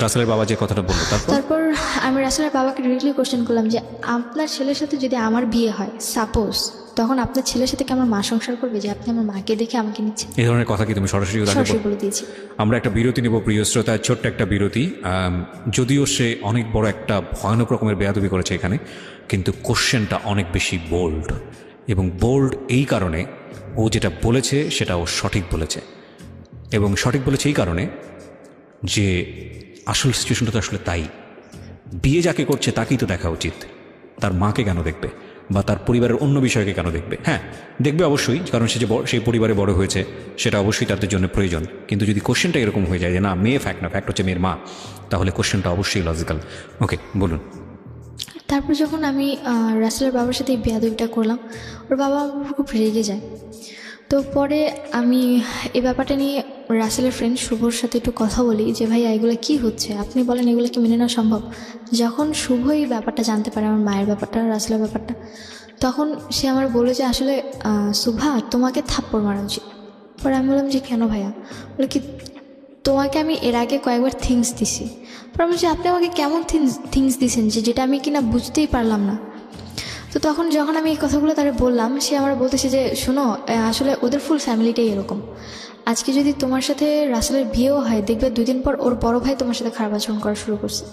রাসেলের বাবা যে কথাটা বললো, তারপর আমি রাসেলের বাবাকে ডিরেক্টলি কোশ্চেন করলাম যে আপনার ছেলের সাথে যদি আমার বিয়ে হয়, সাপোজ, তখন আপনার ছেলের সাথে কি আমার মা সংসার করবে যে আপনি আমার মাকে দেখে আমাকে নিচ্ছেন? এই ধরনের কথা কি তুমি সরাসরি বলে দিয়েছি? আমরা একটা বিরতি নেব প্রিয় শ্রোতা, ছোট্ট একটা বিরতি। যদিও সে অনেক বড় একটা ভয়ানক রকমের বেয়াদবি করেছে এখানে, কিন্তু কোশ্চেনটা অনেক বেশি বোল্ড, এবং বোল্ড এই কারণে ও যেটা বলেছে সেটা ও সঠিক বলেছে, এবং সঠিক বলেছে এই কারণে যে আসল সিচুয়েশনটা তো আসলে তাই। বিয়ে যাকে করছে তাকেই তো দেখা উচিত, তার মাকে কেন দেখবে বা তার পরিবারের অন্য বিষয়কে কেন দেখবে? হ্যাঁ, দেখবে অবশ্যই, কারণ সে যে সেই পরিবারে বড় হয়েছে সেটা অবশ্যই তাদের জন্য প্রয়োজন। কিন্তু যদি কোশ্চেনটা এরকম হয়ে যায় যে না মেয়ে ফ্যাক্ট না, ফ্যাক্ট হচ্ছে মেয়ের মা, তাহলে কোশ্চেনটা অবশ্যই লজিক্যাল। ওকে, বলুন। তারপর যখন আমি রাসেলের বাবার সাথে এই বেয়াদবিটা করলাম, ওর বাবা আমার উপর খুব রেগে যায়। তো পরে আমি এই ব্যাপারটা নিয়ে রাসেলের ফ্রেন্ড শুভর সাথে একটু কথা বলি যে ভাই এগুলো কি হচ্ছে, আপনি বলেন এগুলো কি মেনে নেওয়া সম্ভব। যখন শুভ এই ব্যাপারটা জানতে পারে, আমার মায়ের ব্যাপারটা, রাসেলের ব্যাপারটা, তখন সে আমার বলে যে আসলে শুভা তোমাকে থাপ্পড় মারা উচিত। পরে আমি বললাম যে কেন ভাইয়া? বলে কি তোমাকে আমি এর আগে কয়েকবার থিংস দিছি। পরে আমি বলছি আপনি আমাকে কেমন থিংস দিছেন যে যেটা আমি কিনা বুঝতেই পারলাম না। তো তখন যখন আমি এই কথাগুলো তারা বললাম, সে আমার বলতেছে যে শোনো আসলে ওদের ফুল ফ্যামিলিটাই এরকম। আজকে যদি তোমার সাথে রাসেলের বিয়েও হয়, দেখবে 2 দিন পর ওর বড় ভাই তোমার সাথে খারাপ আচরণ করা শুরু করছে।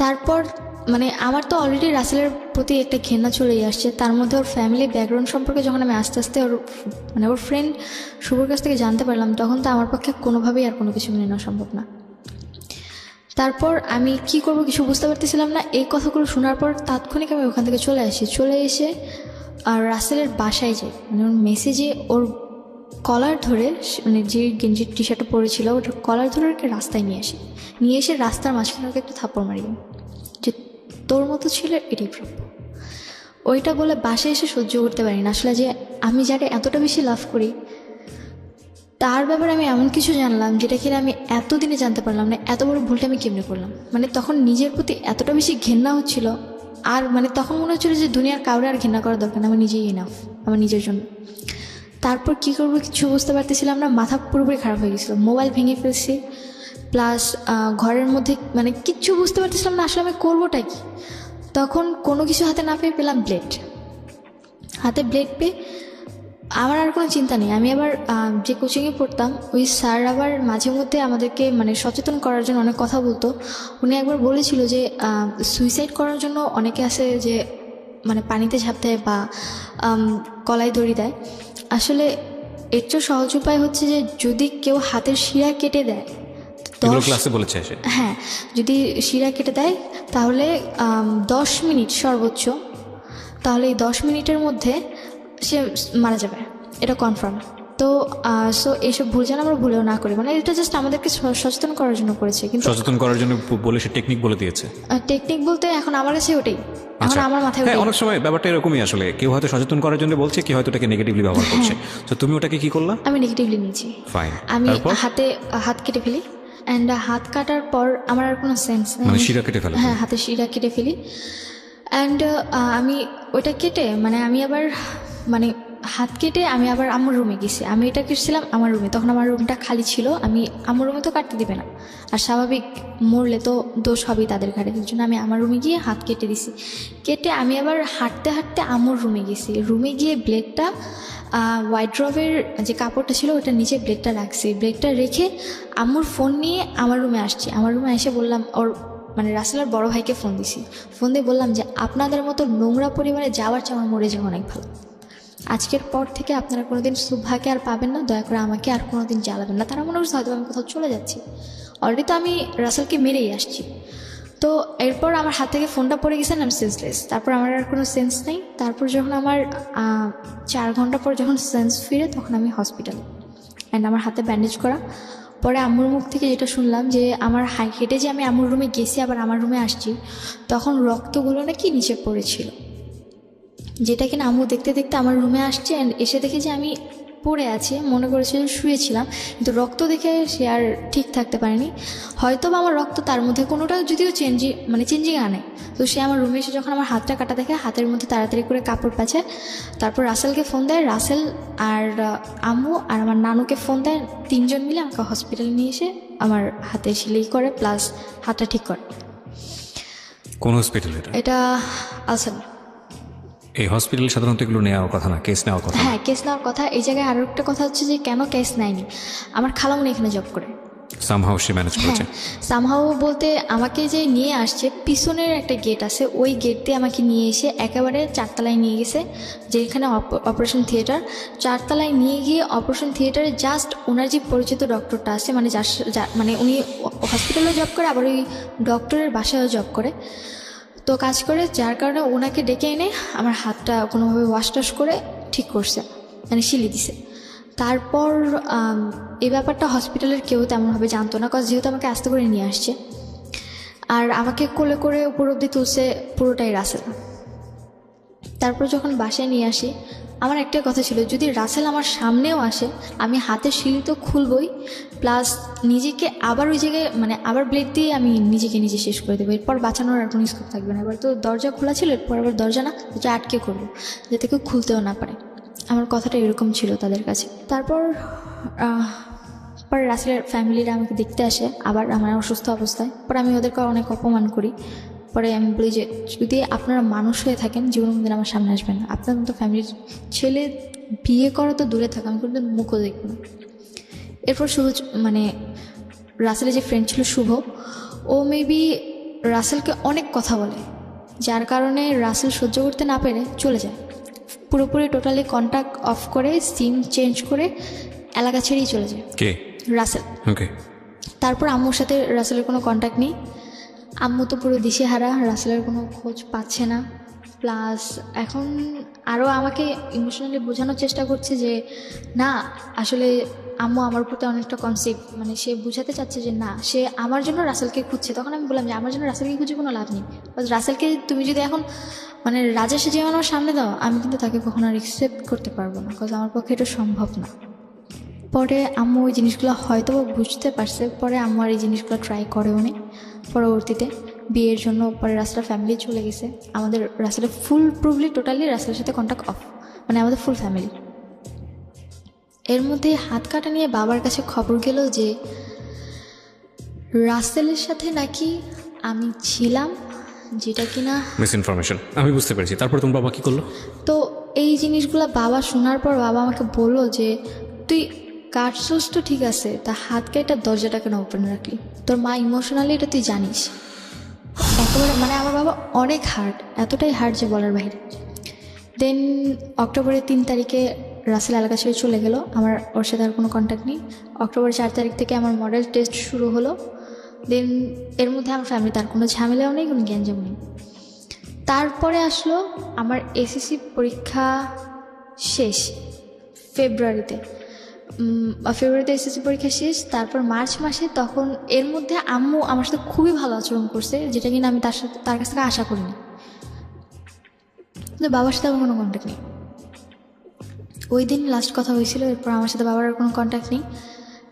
তারপর মানে আমার তো অলরেডি রাসেলের প্রতি একটা ঘৃণা চলেই আসছে, তার মধ্যে ওর ফ্যামিলি ব্যাকগ্রাউন্ড সম্পর্কে যখন আমি আস্তে আস্তে ওর ফ্রেন্ড শুভর কাছ থেকে জানতে পারলাম, তখন তো আমার পক্ষে কোনোভাবেই আর কোনো কিছু মেনে নেওয়া সম্ভব না। তারপর আমি কি করব কিছু বুঝতে পারতেছিলাম না। এই কথাগুলো শোনার পর তাৎক্ষণিক আমি ওখান থেকে চলে এসে আর রাসেলের বাসায় যাই, মানে ওর মেসেজে ওর কলার ধরে, মানে যে গেঞ্জির টি শার্টটা পরেছিল ওটার কলার ধরে ওকে রাস্তায় নিয়ে এসে রাস্তার মাঝখানে ওকে একটু থাপ্পড় মারি যে তোর মতো ছিল এটাই প্রাপ্য। ওইটা বলে বাসায় এসে সহ্য করতে পারি না আসলে, যে আমি যাকে এতটা বেশি লাভ করি তার ব্যাপারে আমি এমন কিছু জানলাম যেটা কিনা আমি এতদিনে জানতে পারলাম না। এত বড় ভুলটা আমি কেমনে করলাম? মানে তখন নিজের প্রতি এতটা বেশি ঘৃণা হচ্ছিল, আর মানে তখন মনে হচ্ছিল যে দুনিয়ার কাউরে আর ঘৃণা করার দরকার না, আমার নিজেই এনাফ আমার নিজের জন্য। তারপর কী করবো কিছু বুঝতে পারতেছিলাম না, মাথা পুরোপুরি খারাপ হয়ে গেছিলো, মোবাইল ভেঙে ফেলছি, প্লাস ঘরের মধ্যে মানে কিচ্ছু বুঝতে পারতেছিলাম না আসলে আমি করবোটা কি। তখন কোনো কিছু হাতে না পেয়ে পেলাম ব্লেড। হাতে ব্লেড পেয়ে আমার আর কোনো চিন্তা নেই। আমি আবার যে কোচিংয়ে পড়তাম ওই স্যার আবার মাঝে মধ্যে আমাদেরকে মানে সচেতন করার জন্য অনেক কথা বলতো। উনি একবার বলেছিল যে সুইসাইড করার জন্য অনেকে আছে যে মানে পানিতে ঝাঁপ দেয় বা কলাই দড়ি দেয়। আসলে এর চেয়ে সহজ উপায় হচ্ছে যে যদি কেউ হাতের শিরা কেটে দেয়, ক্লাসে বলেছে হ্যাঁ, যদি শিরা কেটে দেয় তাহলে 10 মিনিট সর্বোচ্চ, তাহলে এই 10 মিনিটের মধ্যে সে মারা যাবে, এটা কনফার্ম। তো সো এইসব ভুল যেন আমরা ভুলেও না করি, মানে এটা জাস্ট আমাদেরকে সচেতন করার জন্য করেছে। কিন্তু সচেতন করার জন্য বলে সে টেকনিক বলে দিয়েছে। টেকনিক বলতে এখন আমার কাছে ওটাই, এখন আমার মাথায় হ্যাঁ, অনেক সময় ব্যাপারটা এরকমই আসলে, কেউ হয়তো সচেতন করার জন্য বলছে, কেউ হয়তো এটাকে নেগেটিভলি ব্যবহার করছে। তো তুমি ওটাকে কি করলা? আমি নেগেটিভলি নিয়েছি। ফাইন। আমি হাত কেটে ফেলি, অ্যান্ড হাত কাটার পর আমার আর কোনো সেন্স নেই, মানে শিরা কেটে ফেলে? হ্যাঁ, হাতে শিরা কেটে ফেলি। অ্যান্ড আমি ওইটা কেটে মানে আমি আবার মানে হাত কেটে আমি আবার আমার রুমে গেছি। আমি এটা কেটেছিলাম আমার রুমে, তখন আমার রুমটা খালি ছিল। আমি আমার রুমে তো কাটতে দিবে না, আর স্বাভাবিক মরলে তো দোষ হবেই তাদের ঘাড়ে, এর জন্য আমি আমার রুমে গিয়ে হাত কেটে দিছি। কেটে আমি আবার হাঁটতে হাঁটতে আমার রুমে গেছি। রুমে গিয়ে ব্লেডটা ওয়াইড্রবের যে কাপড়টা ছিল ওটার নিচে ব্লেডটা রাখছি। ব্লেডটা রেখে আম্মুর ফোন নিয়ে আমার রুমে আসছি। আমার রুমে এসে বললাম, ওর মানে রাসেলের বড় ভাইকে ফোন দিছি। ফোন দিয়ে বললাম যে আপনাদের মতো নোংরা পরিবারে যাওয়ার চেয়ে আমার মরে যাওয়া অনেক ভালো। আজকের পর থেকে আপনারা কোনোদিন শুভাকে আর পাবেন না, দয়া করে আমাকে আর কোনোদিন জ্বালাবেন না। তারা মনে করছে হয়তো আমি কোথাও চলে যাচ্ছি, অলরেডি তো আমি রাসেলকে মেরেই আসছি। তো এরপর আমার হাত থেকে ফোনটা পড়ে গেছে, আমি সেন্সলেস। তারপর আমার আর কোনো সেন্স নেই। তারপর যখন আমার 4 ঘন্টা পর যখন সেন্স ফিরে, তখন আমি হসপিটালে, অ্যান্ড আমার হাতে ব্যান্ডেজ করা। পরে আম্মুর মুখ থেকে যেটা শুনলাম যে আমার হেঁটে যে আমি আম্মুর রুমে গেছি আবার আমার রুমে আসছি, তখন রক্তগুলো নাকি নিচে পড়েছিল, যেটা কিনা আম্মু দেখতে দেখতে আমার রুমে আসছে। অ্যান্ড এসে দেখে যে আমি পড়ে আছি, মনে করেছিল শুয়েছিলাম, কিন্তু রক্ত দেখে সে আর ঠিক থাকতে পারেনি। হয়তো বা আমার রক্ত তার মধ্যে কোনোটা যদিও চেঞ্জিং আনে। তো সে আমার রুমে এসে যখন আমার হাতটা কাটা দেখে, হাতের মধ্যে তাড়াতাড়ি করে কাপড় পাচ্ছে। তারপর রাসেলকে ফোন দেয়, রাসেল আর আম্মু আর আমার নানুকে ফোন দেয়। 3 জন মিলে আমাকে হসপিটালে নিয়ে এসে আমার হাতে সেলাই করে প্লাস হাতটা ঠিক করে। কোন হসপিটাল এটা? আলসান। এই হসপিটালে সাধারণত এগুলো নেওয়ার কথা না, কেস নেওয়ার কথা। হ্যাঁ, কেস নেওয়ার কথা। এই জায়গায় আরও একটা কথা হচ্ছে যে কেন কেস নেয়নি, আমার খালামণি এখানে জব করে। সামহাউ সে ম্যানেজ করেছে। সামহাউ বলতে আমাকে যে নিয়ে আসছে, পিছনের একটা গেট আছে, ওই গেট দিয়ে আমাকে নিয়ে এসে একেবারে 4 তলায় নিয়ে গেছে, যেখানে অপারেশন থিয়েটার। 4 তলায় নিয়ে গিয়ে অপারেশন থিয়েটারে জাস্ট ওনার যে পরিচিত ডক্টরটা আছে, মানে মানে উনি হসপিটালেও জব করে, আবার ওই ডক্টরের বাসায়ও জব করে, তো কাজ করে, যার কারণে ওনাকে ডেকে এনে আমার হাতটা কোনোভাবে ওয়াশ টাশ করে ঠিক করছে, মানে শিলি দিছে। তারপর এই ব্যাপারটা হসপিটালের কেউ তেমনভাবে জানতো না, কারণ যেহেতু আমাকে আস্তে করে নিয়ে আসছে, আর আমাকে কোলে করে উপর অব্দি তুলছে পুরোটাই রাসেল। তারপর যখন বাসায় নিয়ে আসি, আমার একটাই কথা ছিল, যদি রাসেল আমার সামনেও আসে আমি হাতের শিলি তো খুলবই, প্লাস নিজেকে আবার ওই জায়গায় মানে আবার ব্লেড দিয়ে আমি নিজেকে নিজে শেষ করে দেবো। এরপর বাঁচানোর আর কোনো স্কোপ থাকবে না। এবার তো দরজা খোলা ছিল, এরপর আবার দরজা না, যেটা আটকে করবো, যাতে কেউ খুলতেও না পারে। আমার কথাটা এরকম ছিল তাদের কাছে। তারপর পরে রাসেলের ফ্যামিলিরা আমাকে দেখতে আসে আবার আমার অসুস্থ অবস্থায়। পরে আমি ওদেরকে অনেক অপমান করি। পরে আমি বলি যে যদি আপনারা মানুষ হয়ে থাকেন জীবনের মধ্যে আমার সামনে আসবেন না, আপনার মতো ফ্যামিলির ছেলে বিয়ে করা তো দূরে থাকা, আমি কিন্তু মুখও দেখব না। এরপর শুভ মানে রাসেলের যে ফ্রেন্ড ছিল শুভ, ও মেবি রাসেলকে অনেক কথা বলে, যার কারণে রাসেল সহ্য করতে না পেরে চলে যায়, পুরোপুরি টোটালি কন্ট্যাক্ট অফ করে সিম চেঞ্জ করে এলাকা ছেড়েই চলে যায়। কে? রাসেল। ওকে। তারপর আম্মুর সাথে রাসেলের কোনো কন্ট্যাক্ট নেই। আম্মু তো পুরো দিশেহারা, রাসেলের কোনো খোঁজ পাচ্ছে না। প্লাস এখন আরও আমাকে ইমোশনালি বোঝানোর চেষ্টা করছে যে না, আসলে আম্মু আমার প্রতি অনেকটা কনসেপ্ট, মানে সে বোঝাতে চাচ্ছে যে না, সে আমার জন্য রাসেলকে খুঁজছে। তখন আমি বললাম যে আমার জন্য রাসেলকে খুঁজে কোনো লাভ নেই, রাসেলকে তুমি যদি এখন মানে রাজা সেজে আমার সামনে দাও, আমি কিন্তু তাকে কখনো আর অ্যাকসেপ্ট করতে পারবো না, বিকজ আমার পক্ষে এটা সম্ভব না। পরে আম্মু ওই জিনিসগুলো হয়তো বুঝতে পারছে, পরে আম্মু আর এই জিনিসগুলো ট্রাই করেও নি। পরবর্তীতে বিয়ের জন্য পরে রাসেলের ফ্যামিলি চলে গেছে, আমাদের রাসেলের ফুল প্রুভলি টোটালি রাসেলের সাথে কন্ট্যাক্ট অফ, মানে আমাদের ফুল ফ্যামিলি। এর মধ্যে হাত কাটা নিয়ে বাবার কাছে খবর গেল যে রাসেলের সাথে নাকি আমি ছিলাম, যেটা কিনা মিস ইনফরমেশন। আমি বুঝতে পেরেছি। তারপর তোমার বাবা কি করলো? তো এই জিনিসগুলো বাবা শোনার পর বাবা আমাকে বললো যে তুই কাটছোস তো ঠিক আছে, তা হাত কেটে দরজাটা কেন ওপেন রাখলি? তোর মা ইমোশনালি এটা তুই জানিস। একেবারে মানে আমার বাবা অনেক হার্ড, এতটাই হার্ড যে বলার বাইরে। দেন অক্টোবরের 3 তারিখে রাসেল এলাকা ছেড়ে চলে গেল, আমার ওর সাথে আর কোনো কন্ট্যাক্ট নেই। অক্টোবর 4 তারিখ থেকে আমার মডেল টেস্ট শুরু হলো। দেন এর মধ্যে আমার ফ্যামিলিতে আর কোনো ঝামেলাও নেই, কোনো গ্যাঞ্জাম নেই। তারপরে আসলো আমার এসএসসি পরীক্ষা শেষ ফেব্রুয়ারিতে এসএসসি পরীক্ষা শেষ। তারপর মার্চ মাসে, তখন এর মধ্যে আম্মু আমার সাথে খুবই ভালো আচরণ করছে, যেটা কিনা আমি তার কাছ থেকে আশা করিনি। কিন্তু বাবার সাথে আমার কোনো কন্ট্যাক্ট নেই। ওই দিন লাস্ট কথা হয়েছিল, এরপর আমার সাথে বাবার আর কোনো কন্ট্যাক্ট নেই।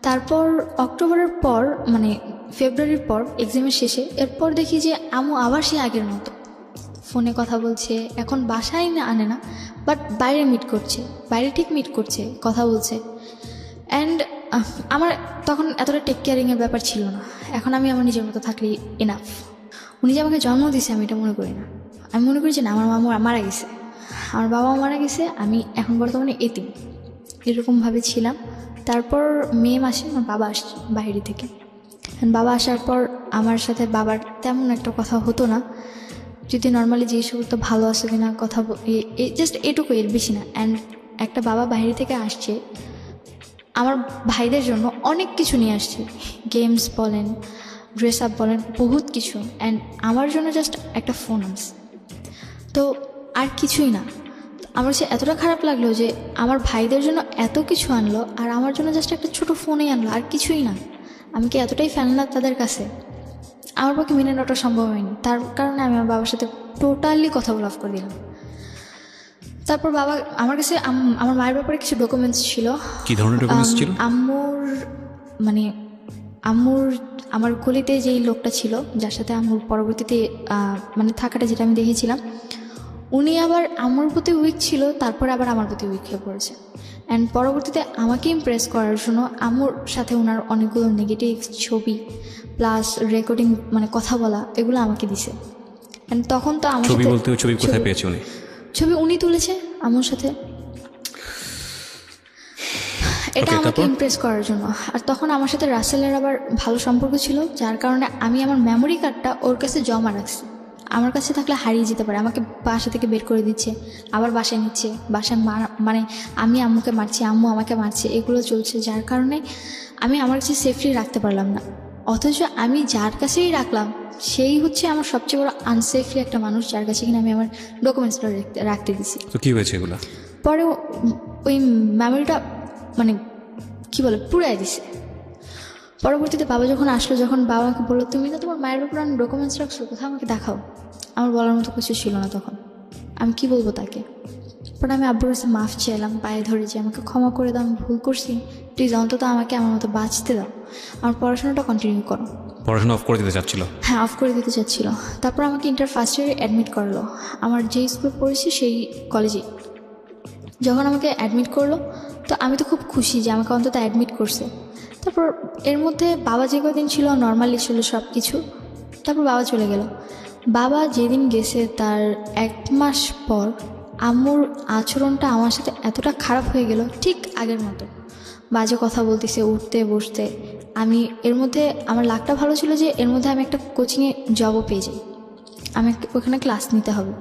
তারপর অক্টোবরের পর মানে ফেব্রুয়ারির পর এক্সামের শেষে এরপর দেখি যে আম্মু আবার সে আগের মতো ফোনে কথা বলছে। এখন বাসায় না আনে না, বাট বাইরে মিট করছে, বাইরে ঠিক মিট করছে, কথা বলছে। অ্যান্ড আমার তখন এতটা টেক কেয়ারিংয়ের ব্যাপার ছিল না। এখন আমি আমার নিজের মতো থাকলেই এনাফ। উনি যে আমাকে জন্ম দিয়েছে আমি এটা মনে করি না। আমি মনে করি যে না, আমার মামু মারা গেছে, আমার বাবাও মারা গেছে, আমি এখন বর্তমানে এতিম, এরকমভাবে ছিলাম। তারপর মে মাসে আমার বাবা আসছে বাইরে থেকে। বাবা আসার পর আমার সাথে বাবার তেমন একটা কথা হতো না, যদি নর্মালি জিজ্ঞেস করতো ভালো আছে কিনা, কথা জাস্ট এটুকু, এর বেশি না। অ্যান্ড একটা বাবা বাইরে থেকে আসছে, আমার ভাইদের জন্য অনেক কিছু নিয়ে আসছে, গেমস বলেন, ড্রেস আপ বলেন, বহুত কিছু। অ্যান্ড আমার জন্য জাস্ট একটা ফোন আনছে, তো আর কিছুই না। আমার সে এতটা খারাপ লাগলো যে আমার ভাইদের জন্য এত কিছু আনলো, আর আমার জন্য জাস্ট একটা ছোটো ফোনেই আনলো, আর কিছুই না। আমি কি এতটাই ফেলনা তাদের কাছে? আমার পক্ষে মেনে নেওয়াটা সম্ভব হয়নি। তার কারণে আমি আমার বাবার সাথে টোটালি কথা বলা অফ করে দিলাম। তারপর বাবা আমার কাছে আমার মায়ের ব্যাপারে কিছু ডকুমেন্টস ছিল। কি ধরনের ডকুমেন্টস ছিল? আম্মুর আমার গলিতে যেই লোকটা ছিল, যার সাথে আম্মুর পরবর্তীতে মানে থাকাটা, যেটা আমি দেখেছিলাম, উনি আবার আম্মুর প্রতি উইক ছিল, তারপরে আবার আমার প্রতি উইক হয়ে পড়েছে। অ্যান্ড পরবর্তীতে আমাকে ইমপ্রেস করার জন্য আম্মুর সাথে ওনার অনেকগুলো নেগেটিভ ছবি প্লাস রেকর্ডিং, মানে কথা বলা, এগুলো আমাকে দিছে। অ্যান্ড তখন তো আমার ছবি বলতে ছবি কোথায় পেয়েছে উনি? ছবি উনি তুলেছে আম্মুর সাথে। এটা Okay, আমাকে তারপর? ইমপ্রেস করার জন্য। আর তখন আমার সাথে রাসেলের আবার ভালো সম্পর্ক ছিল, যার কারণে আমি আমার মেমোরি কার্ডটা ওর কাছে জমা রাখছি। আমার কাছে থাকলে হারিয়ে যেতে পারে, আমাকে বাসা থেকে বের করে দিচ্ছে, আবার বাসায় নিচ্ছে, বাসায় মানে আমি আম্মুকে মারছি, আম্মু আমাকে মারছে, এগুলো চলছে, যার কারণে আমি আমার কাছে সেফলি রাখতে পারলাম না। অথচ আমি যার কাছেই রাখলাম সেই হচ্ছে আমার সবচেয়ে বড় আনসেফলি একটা মানুষ, যার কাছে কিনা আমি আমার ডকুমেন্টসগুলো রাখতে দিছি। তো কি হয়েছে এগুলো? পরে ওই মেমোরিটা মানে কি বলে পুরাই দিছে। পরবর্তীতে বাবা যখন আসলো, যখন বাবা আমাকে বললো তুমি তো তোমার মায়ের উপর ডকুমেন্টস রাখছো, কোথাও আমাকে দেখাও, আমার বলার মতো কিছু ছিল না তখন। আমি কি বলবো তাকে? পরে আমি আব্বুর কাছে মাফ চাইলাম, পায়ে ধরে যে আমাকে ক্ষমা করে দাও, আমি ভুল করছি, প্লিজ অন্তত আমাকে আমার মতো বাঁচতে দাও, আমার পড়াশোনাটা কন্টিনিউ করো। পড়াশোনা অফ করে দিতে চাচ্ছিল? হ্যাঁ, অফ করে দিতে চাচ্ছিল। তারপর আমাকে ইন্টার ফার্স্ট ইয়ারে অ্যাডমিট করলো, আমার যেই স্কুলে পড়েছি সেই কলেজেই। যখন আমাকে অ্যাডমিট করলো তো আমি তো খুব খুশি যে আমাকে অন্তত অ্যাডমিট করছে। তারপর এর মধ্যে বাবা যে কদিন ছিল নর্মালি ছিল সব কিছু। তারপর বাবা চলে গেল। বাবা যেদিন গেছে তার 1 মাস পর আম্মুর আচরণটা আমার সাথে এতটা খারাপ হয়ে গেল, ঠিক আগের মতো বাজে কথা বলতেছে, উঠতে বসতে। আমি এর মধ্যে আমার লাকটা ভালো ছিল যে এর মধ্যে আমি একটা কোচিংয়ে জবও পেয়ে যাই, আমি ওখানে ক্লাস নিতে হবে।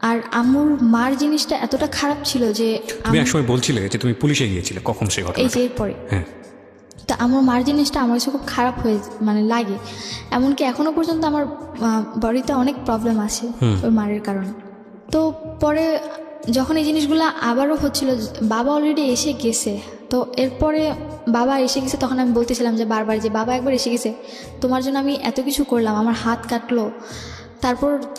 আর আম্মুর মার জিনিসটা এতটা খারাপ ছিল যে তুমি একসময় বলছিলে যে তুমি পুলিশে গিয়েছিলে, কখন সেই এই ঘটনা? যে এরপরে হ্যাঁ, তা আমার মার জিনিসটা আমার কাছে খুব খারাপ হয়ে লাগে। এমনকি এখনও পর্যন্ত আমার বডিতে অনেক প্রবলেম আছে ওই মারের কারণে। তো পরে যখন এই জিনিসগুলো আবারও হচ্ছিল, বাবা অলরেডি এসে গেছে, তো এরপরে বাবা এসে গেছে, তখন আমি বলতেছিলাম যে বারবার যে বাবা একবার এসে গেছে, তোমার জন্য আমি এত কিছু করলাম, আমার হাত কাটলো,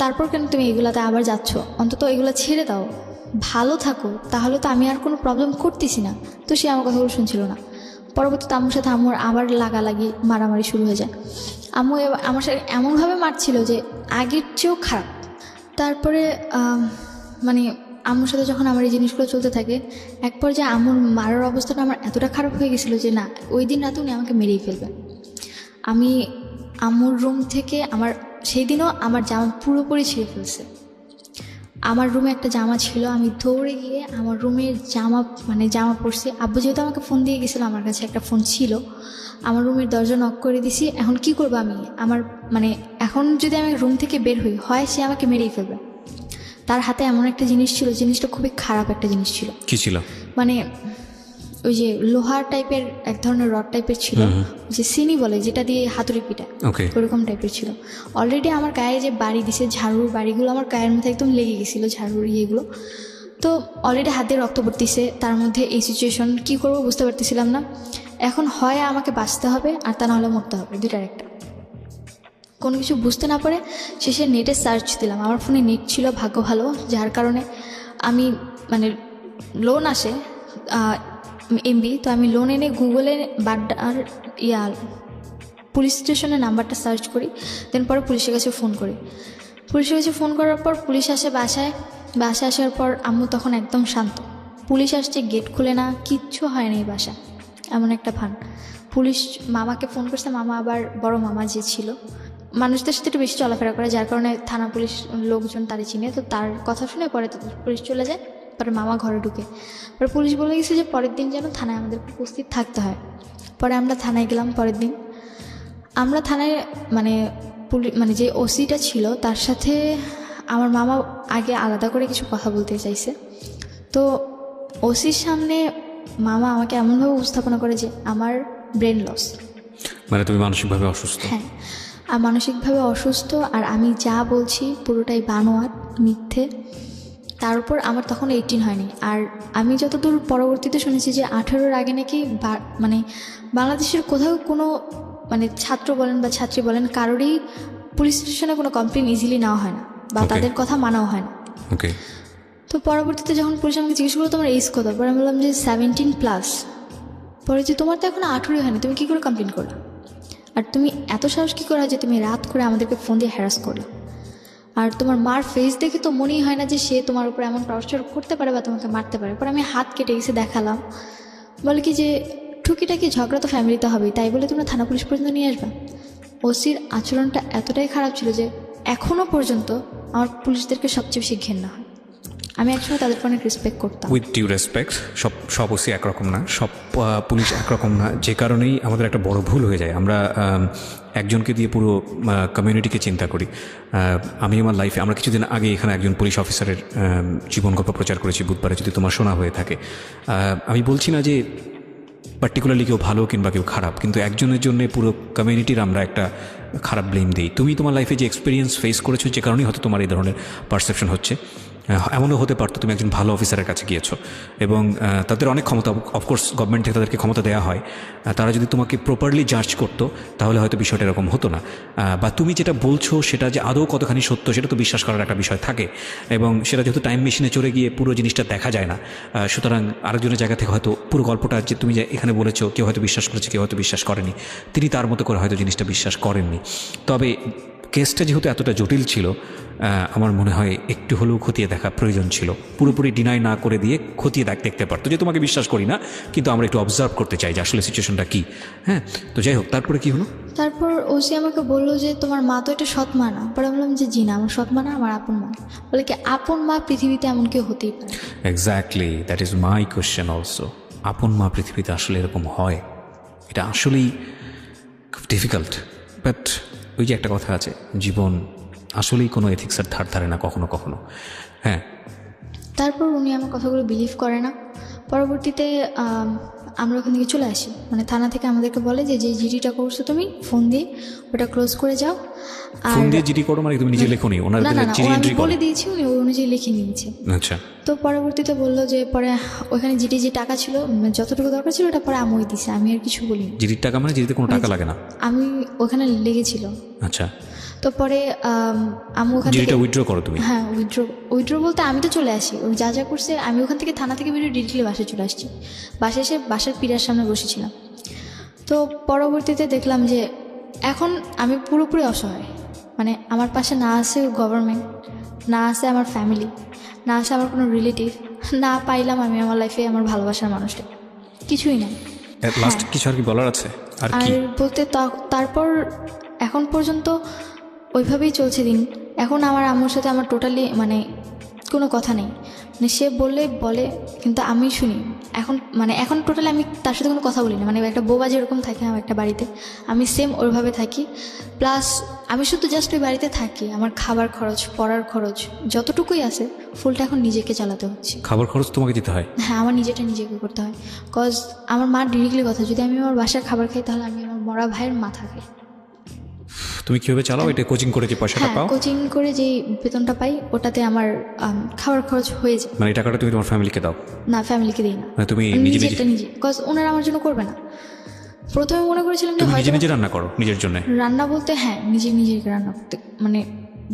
তারপর কেন তুমি এগুলাতে আবার যাচ্ছ? অন্তত এগুলো ছেড়ে দাও, ভালো থাকো, তাহলে তো আমি আর কোনো প্রবলেম করতেছি না। তো সে আমার কথাগুলো শুনছিল না। পরবর্তীতে আম্মুর সাথে আম্মুর আবার লাগালাগি মারামারি শুরু হয়ে যায়। আম্মু আমার সাথে এমনভাবে মারছিল যে আগের চেয়েও খারাপ। তারপরে মানে আম্মুর সাথে যখন আমার এই জিনিসগুলো চলতে থাকে, এক পর্যায়ে আম্মুর মারার অবস্থাটা আমার এতটা খারাপ হয়ে গেছিলো যে না, ওই দিন রাতে উনি আমাকে মেরেই ফেলবে। আমি আম্মুর রুম থেকে সেই দিনও আমার জামা পুরোপুরি ছিঁড়ে ফেলছে। আমার রুমে একটা জামা ছিল, আমি দৌড়ে গিয়ে আমার রুমের জামা পরছি। আব্বু যেহেতু আমাকে ফোন দিয়ে গেছিলো, আমার কাছে একটা ফোন ছিল, আমার রুমের দরজা নক করে দিছি। এখন কি করবো আমি? এখন যদি আমি রুম থেকে বের হই, হয় সে আমাকে মেরেই ফেলবে। তার হাতে এমন একটা জিনিস ছিল, জিনিসটা খুবই খারাপ একটা জিনিস ছিল। কি ছিল? ওই যে লোহার টাইপের এক ধরনের রড টাইপের ছিল, যে সিনি বলে, যেটা দিয়ে হাতুড়ি পিটা, ওরকম টাইপের ছিল। অলরেডি আমার গায়ে যে বাড়ি দিছে, ঝাড়ুর বাড়িগুলো আমার গায়ের মধ্যে একদম লেগে গেছিলো, ঝাড়ুর ইয়েগুলো। তো অলরেডি হাতে রক্ত পড়তেছে, তার মধ্যে এই সিচুয়েশন, কি করব বুঝতে পারতেছিলাম না। এখন হয় আমাকে বাঁচতে হবে, আর তা নাহলে মরতে হবে, দুটার একটা। কোনো কিছু বুঝতে না পারে শেষে নেটে সার্চ দিলাম। আমার ফোনে নেট ছিল, ভাগ্য ভালো, যার কারণে আমি লোন আসে এমবি, তো আমি লোন এনে গুগলে বাড্ডার পুলিশ স্টেশনের নাম্বারটা সার্চ করি, দেন পরে পুলিশের কাছে ফোন করি। পুলিশের কাছে ফোন করার পর পুলিশ আসে বাসায় আসার পর আম্মু তখন একদম শান্ত। পুলিশ আসছে, গেট খুলে না, কিচ্ছু হয়নি বাসা, এমন একটা ভান। পুলিশ মামাকে ফোন করছে, মামা আবার বড় মামা যে ছিল, মানুষদের সাথে একটু বেশি চলাফেরা করে, যার কারণে থানা পুলিশ লোকজন তারে চিনে। তো তার কথা শুনে পরে পুলিশ চলে যায়, পরে মামা ঘরে ঢুকে। পরে পুলিশ বলে গেছে যে পরের দিন যেন থানায় আমাদের উপস্থিত থাকতে হয়। পরে আমরা থানায় গেলাম। পরের দিন আমরা থানায় যে ওসিটা ছিল তার সাথে আমার মামা আগে আলাদা করে কিছু কথা বলতে চাইছে। তো ওসির সামনে মামা আমাকে এমনভাবে উপস্থাপনা করে যে আমার ব্রেন লস, তুমি মানসিকভাবে অসুস্থ। হ্যাঁ, আর মানসিকভাবে অসুস্থ, আর আমি যা বলছি পুরোটাই বানোয়াট, মিথ্যে। তার উপর আমার তখন 18 হয়নি। আর আমি যতদূর পরবর্তীতে শুনেছি যে 18-র আগে নাকি বাংলাদেশের কোথাও কোনো ছাত্র বলেন বা ছাত্রী বলেন, কারোরই পুলিশ স্টেশনে কোনো কমপ্লেন ইজিলি নেওয়া হয় না, বা তাদের কথা মানাও হয় না। তো পরবর্তীতে যখন পুলিশ আমাকে জিজ্ঞেস করলো তোমার এজ কত, পরে আমি বললাম যে 17+। পরে যে তোমার তো এখন 18 হয়নি, তুমি কী করে কমপ্লেন করলা? আর তুমি এত সাহস কী করা যে তুমি রাত করে আমাদেরকে ফোন দিয়ে হ্যারাস করলা? আর তোমার মার ফেস দেখে তো মনেই হয় না যে সে তোমার উপর এমন টর্চার করতে পারে বা তোমাকে মারতে পারে। পরে আমি হাত কেটে গেছে দেখালাম, বলে কি যে টুকিটাকি ঝগড়া তো ফ্যামিলিতে হবেই, তাই বলে তোমরা থানা পুলিশ পর্যন্ত নিয়ে আসবা। ওসির আচরণটা এতটাই খারাপ ছিল যে এখনও পর্যন্ত আমার পুলিশদেরকে সবচেয়ে বেশি ঘেন্না হয়। আমি একসময় তাদেরকে অনেক রেসপেক্ট করতাম। উইথ ডিউ রেসপেক্ট, সব অবশ্যই একরকম না, সব পুলিশ একরকম না, যে কারণেই আমাদের একটা বড় ভুল হয়ে যায়। আমরা একজনকে দিয়ে পুরো কমিউনিটিকে চিন্তা করি। আমি আমার লাইফে, আমরা কিছুদিন আগে এখানে একজন পুলিশ অফিসারের জীবন গল্প প্রচার করেছি বুধবারে, যদি তোমার শোনা হয়ে থাকে। আমি বলছি না যে পার্টিকুলারলি কেউ ভালো কিংবা কেউ খারাপ, কিন্তু একজনের জন্য পুরো কমিউনিটির আমরা একটা খারাপ ব্লেম দিই। তুমি তোমার লাইফে যে এক্সপিরিয়েন্স ফেস করেছো, যে কারণেই হয়তো তোমার এই ধরনের পারসেপশন হচ্ছে। এমনও হতে পারতো তুমি একজন ভালো অফিসারের কাছে গিয়েছো এবং তাদের অনেক ক্ষমতা, অফকোর্স গভর্নমেন্ট থেকে তাদেরকে ক্ষমতা দেওয়া হয়, তারা যদি তোমাকে প্রপারলি জাজ করতো তাহলে হয়তো বিষয়টা এরকম হতো না। বা তুমি যেটা বলছো সেটা যে আদৌ কতখানি সত্য সেটা তো বিশ্বাস করার একটা বিষয় থাকে, এবং সেটা যেহেতু টাইম মেশিনে চড়ে গিয়ে পুরো জিনিসটা দেখা যায় না, সুতরাং আরেকজনের জায়গা থেকে হয়তো পুরো গল্পটা যে তুমি যে এখানে বলেছো, কেউ হয়তো বিশ্বাস করেছে, কেউ হয়তো বিশ্বাস করেনি, তিনি তার মতো করে হয়তো জিনিসটা বিশ্বাস করেননি। তবে কেসটা যেহেতু এতটা জটিল ছিল, আমার মনে হয় একটু হলেও খতিয়ে দেখা প্রয়োজন ছিল। পুরোপুরি ডিনাই না করে দিয়ে খতিয়ে দেখতে পারতো, যে তোমাকে বিশ্বাস করি না কিন্তু আমরা একটু অবজার্ভ করতে চাই যে আসলে সিচুয়েশনটা কী। হ্যাঁ, তো যাই হোক, তারপরে কী হলো? তারপর ওসি আমাকে বললো যে তোমার মা তো এটা সৎ মা না। পরে বললাম যে জি না, আমার সৎ মা না, আমার আপন মা। বলে কি আপন মা পৃথিবীতে এমন কেউ হতেই পারে? Exactly, that is my question also. আপন মা পৃথিবীতে আসলে এরকম হয়? এটা আসলেই খুব ডিফিকাল্ট। বাট ওই যে একটা কথা আছে, জীবন আসলেই কোনো এথিক্সের ধার ধারে না কখনো কখনো। হ্যাঁ, তারপর উনি আমার কথাগুলো বিলিভ করে না। পরবর্তীতে আমরা ওখান থেকে চলে আসি, মানে থানা থেকে আমাদেরকে বলে যে যে জিডিটা করছো তুমি ফোন দিয়ে ওটা ক্লোজ করে যাও। আর ফোন দিয়ে জিডি করো মানে তুমি নিজে লেখো নি? ওনার না না না, জিডি আমি এন্ট্রি করে? বলে দিয়েছি, উনি ওই অনুযায়ী লিখে নিয়েছে। আচ্ছা, তো পরবর্তীতে বললো যে পরে ওখানে জিডি যে টাকা ছিল, যতটুকু দরকার ছিল ওটা পরে আমই দিছে, আমি আর কিছু বলিনি। জিডির টাকা মানে জিডিতে কোনো টাকা লাগে না? আমি ওখানে লেগেছিল। আচ্ছা, তো পরে আমি ওখান থেকে জিডিটা উইথড্র করো তুমি? হ্যাঁ, উইথড্র বলতে আমি তো চলে আসি, ওই যা যা করছে আমি ওখান থেকে থানা থেকে বেরিয়ে ডিরেক্টলি বাসায় চলে আসছি। বাসায় এসে বাসার পিড়ার সামনে বসেছিলাম। তো পরবর্তীতে দেখলাম যে এখন আমি পুরোপুরি অসহায়, মানে আমার পাশে না আছে গভর্নমেন্ট, না আছে আমার ফ্যামিলি, না আছে আমার কোনো রিলেটিভ, না পাইলাম আমি আমার লাইফে আমার ভালোবাসার মানুষটা, কিছুই নাই। লাস্ট কিছু আর কি বলার আছে? আর আর কি বলতে তারপর এখন পর্যন্ত ওইভাবেই চলছে দিন। এখন আমার আম্মুর সাথে আমার টোটালি মানে কোনো কথা নেই, মানে সে বললে বলে কিন্তু আমি শুনি। এখন টোটালি আমি তার সাথে কোনো কথা বলি না, মানে একটা বোবা যেরকম থাকে আমার একটা বাড়িতে, আমি সেম ওইভাবে থাকি। প্লাস আমি শুধু জাস্ট ওই বাড়িতে থাকি, আমার খাবার খরচ, পড়ার খরচ যতটুকুই আছে ফুলটা এখন নিজেকে চালাতে হচ্ছে। খাবার খরচ তোমাকে দিতে হয়? হ্যাঁ, আমার নিজেটা নিজেকে করতে হয়। কজ আমার মা ডিরেক্টলি কথা, যদি আমি আমার বাসার খাবার খাই তাহলে আমি আমার মরা ভাইয়ের মাথা খাই। তুমি কীভাবে চালাও এটা? কোচিং করে যে পয়সাটা হ্যাঁ, পাও? কোচিং করে যেই বেতনটা পাই ওটাতে আমার খাবার খরচ হয়ে যায়। মানে এই টাকাটা তুমি তোমার ফ্যামিলিকে দাও? না, ফ্যামিলিকে দিই না, মানে তুমি নিজে নিজে, কজ ওনারা আমার জন্য করবে না। প্রথমে মনে করেছিলাম যে তুমি নিজে হয়তো নিজে রান্না করো নিজের জন্য? রান্না বলতে হ্যাঁ, নিজে রান্না করতে, মানে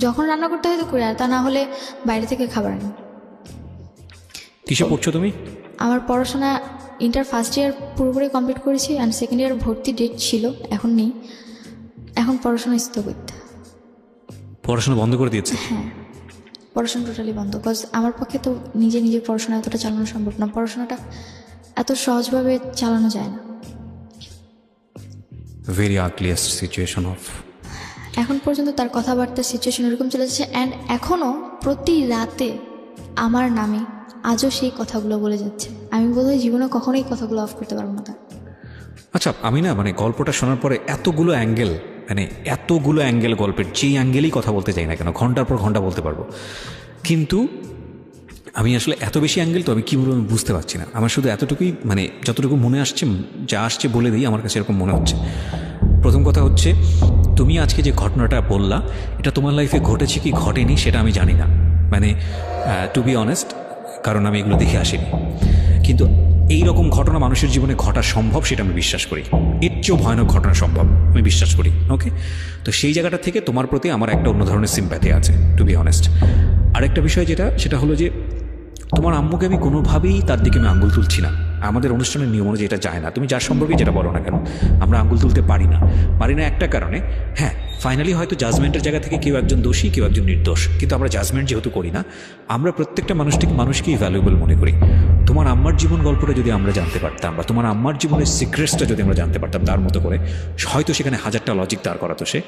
যখন রান্না করতে হয় তো করে, আর তা না হলে বাইরে থেকে খাবার আনি। কিসে পড়ছো তুমি? আমার পড়াশোনা ইন্টার ফার্স্ট ইয়ার পুরোপুরি কমপ্লিট করেছি, অ্যান্ড সেকেন্ড ইয়ার ভর্তি ডেট ছিল, এখন নেই। এখন পড়াশোনা স্থগিত। পড়াশোনা বন্ধ করে দিয়েছে? হ্যাঁ, পড়াশোনা টোটালি বন্ধ। কজ আমার পক্ষে তো নিজের পড়াশোনা এতটা চালানো সম্ভব না, পড়াশোনাটা এত সহজভাবে চালানো যায় না। Very ugliest situation of. এখন পর্যন্ত তার কথাবার্তার সিচুয়েশন এরকম চলে যাচ্ছে, অ্যান্ড এখনও প্রতি রাতে আমার নামে আজও সেই কথাগুলো বলে যাচ্ছে। আমি বোধহয় জীবনে কখনোই কথাগুলো অফ করতে পারবো না তার। আচ্ছা, আমি না মানে গল্পটা শোনার পরে এতগুলো অ্যাঙ্গেল গল্পের, যেই অ্যাঙ্গেলেই কথা বলতে চাই না কেন, ঘন্টার পর ঘন্টা বলতে পারবো, কিন্তু আমি আসলে এত বেশি অ্যাঙ্গেল তো আমি কী বলবো আমি বুঝতে পারছি না। আমার শুধু এতটুকুই, মানে যতটুকু মনে আসছে, যা আসছে বলে দিই, আমার কাছে এরকম মনে হচ্ছে। প্রথম কথা হচ্ছে, তুমি আজকে যে ঘটনাটা বললা এটা তোমার লাইফে ঘটেছে কি ঘটেনি সেটা আমি জানি না, মানে টু বি অনেস্ট, কারণ আমি এগুলো দেখে আসিনি। কিন্তু এই রকম ঘটনা মানুষের জীবনে ঘটা সম্ভব সেটা আমি বিশ্বাস করি। এর চেয়েও ভয়ানক ঘটনা সম্ভব আমি বিশ্বাস করি। ওকে, তো সেই জায়গাটা থেকে তোমার প্রতি আমার একটা অন্য ধরনের সিম্প্যাথি আছে, টু বি অনেস্ট। আরেকটা বিষয় সেটা হলো যে তোমার আম্মুকে আমি কোনোভাবেই তার দিকে আমি আঙ্গুল তুলছি না। আমাদের অনুষ্ঠানের নিয়ম অনুযায়ী এটা যায় না। তুমি যার সম্পর্কে যেটা বলো না কেন, আমরা আঙ্গুল তুলতে পারি না একটা কারণে। হ্যাঁ, ফাইনালি হয়তো জাজমেন্টের জায়গা থেকে কেউ একজন দোষী, কেউ একজন নির্দোষ, কিন্তু আমরা জাজমেন্ট যেহেতু করি না, আমরা প্রত্যেকটা মানুষকেই ভ্যালুয়েবল মনে করি। তোমার তোমার আম্মার জীবন গল্পটা যদি আমরা জানতে পারতাম, বা তোমার আম্মার জীবনের সিক্রেটসটা যদি আমরা জানতে পারতাম তার মতো করে, হয়তো সেখানে হাজারটা লজিক দাঁড় করাতো সে।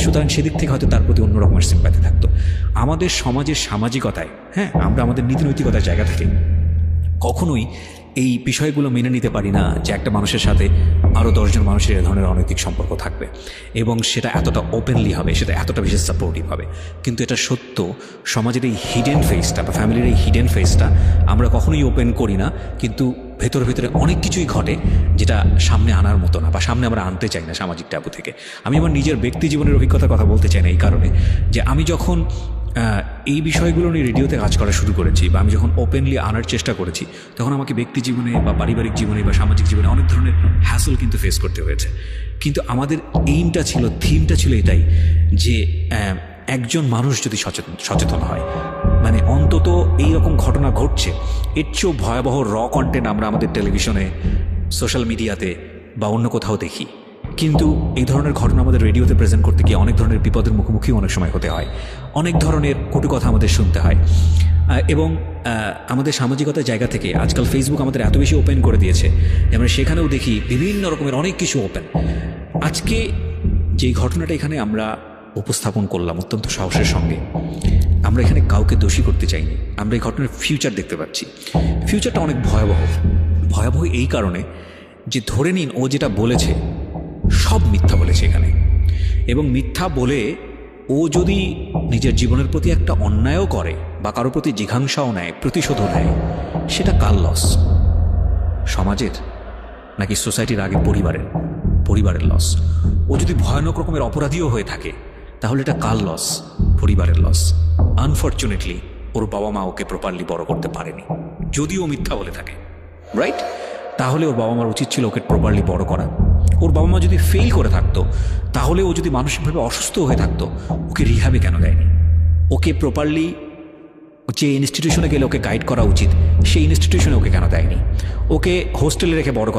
সুতরাং সেদিক থেকে হয়তো তার প্রতি অন্য রকমের সিম্প্যাথি থাকতো। আমাদের সমাজের সামাজিকতায়, হ্যাঁ, আমরা আমাদের নীতিনৈতিকতার জায়গা থেকে কখনোই এই বিষয়গুলো মেনে নিতে পারি না যে একটা মানুষের সাথে আরও 10 জন মানুষের এ ধরনের অনৈতিক সম্পর্ক থাকবে, এবং সেটা এতটা ওপেনলি হবে, সেটা এতটা বেশি সাপোর্টিভ হবে। কিন্তু এটা সত্য, সমাজের এই হিডেন ফেসটা বা ফ্যামিলির এই হিডেন ফেসটা আমরা কখনোই ওপেন করি না, কিন্তু ভেতরে ভেতরে অনেক কিছুই ঘটে যেটা সামনে আনার মতো না, বা সামনে আমরা আনতে চাই না সামাজিক ট্যাবু থেকে। আমি আমার নিজের ব্যক্তি জীবনের অভিজ্ঞতার কথা বলতে চাই না এই কারণে যে আমি যখন এই বিষয়গুলো নিয়ে রেডিওতে কাজ করা শুরু করেছি, বা আমি যখন ওপেনলি আনার চেষ্টা করেছি, তখন আমাকে ব্যক্তি জীবনে বা পারিবারিক জীবনে বা সামাজিক জীবনে অনেক ধরনের হ্যাসল কিন্তু ফেস করতে হয়েছে। কিন্তু আমাদের এইমটা ছিল, থিমটা ছিল এটাই যে একজন মানুষ যদি সচেতন হয়, মানে অন্তত এইরকম ঘটনা ঘটছে, এর চেয়েও ভয়াবহ কন্টেন্ট আমরা আমাদের টেলিভিশনে, সোশ্যাল মিডিয়াতে বা অন্য কোথাও দেখি। কিন্তু এই ধরনের ঘটনা আমাদের রেডিওতে প্রেজেন্ট করতে গিয়ে অনেক ধরনের বিপদের মুখোমুখি অনেক সময় হতে হয়, অনেক ধরনের কটু কথা আমাদের শুনতে হয়। এবং আমাদের সামাজিকতার জায়গা থেকে আজকাল ফেসবুক আমাদের এত বেশি ওপেন করে দিয়েছে যে আমরা সেখানেও দেখি বিভিন্ন রকমের অনেক কিছু ওপেন। আজকে যেই ঘটনাটা এখানে আমরা উপস্থাপন করলাম অত্যন্ত সাহসের সঙ্গে, আমরা এখানে কাউকে দোষী করতে চাইনি, আমরা এই ঘটনার ফিউচার দেখতে পাচ্ছি। ফিউচারটা অনেক ভয়াবহ এই কারণে যে ধরে নিন ও যেটা বলেছে সব মিথ্যা বলেছে এখানে, এবং মিথ্যা বলে ও যদি নিজের জীবনের প্রতি একটা অন্যায়ও করে বা কারোর প্রতি জিঘাংসাও নেয়, প্রতিশোধও নেয়, সেটা কার লস? সমাজের, নাকি সোসাইটির আগে পরিবারের লস? ও যদি ভয়ানক রকমের অপরাধীও হয়ে থাকে তাহলে এটা কার লস? পরিবারের লস। আনফর্চুনেটলি ওর বাবা মা ওকে প্রপারলি বড় করতে পারেনি, যদিও মিথ্যা বলে থাকে, রাইট? তাহলে ওর বাবা মার উচিত ছিল ওকে প্রপারলি বড় করা। ওর বাবা মা যদি ফেল করে থাকতো, তাহলে ও যদি মানসিকভাবে অসুস্থ হয়ে থাকতো, ওকে রিহ্যাবে কেন দেয়নি? ওকে প্রপারলি যে ইনস্টিটিউশনে গেলে ওকে গাইড করা উচিত সেই ইনস্টিটিউশনে ওকে কেন দেয়নি? ওকে হোস্টেলে রেখে বড়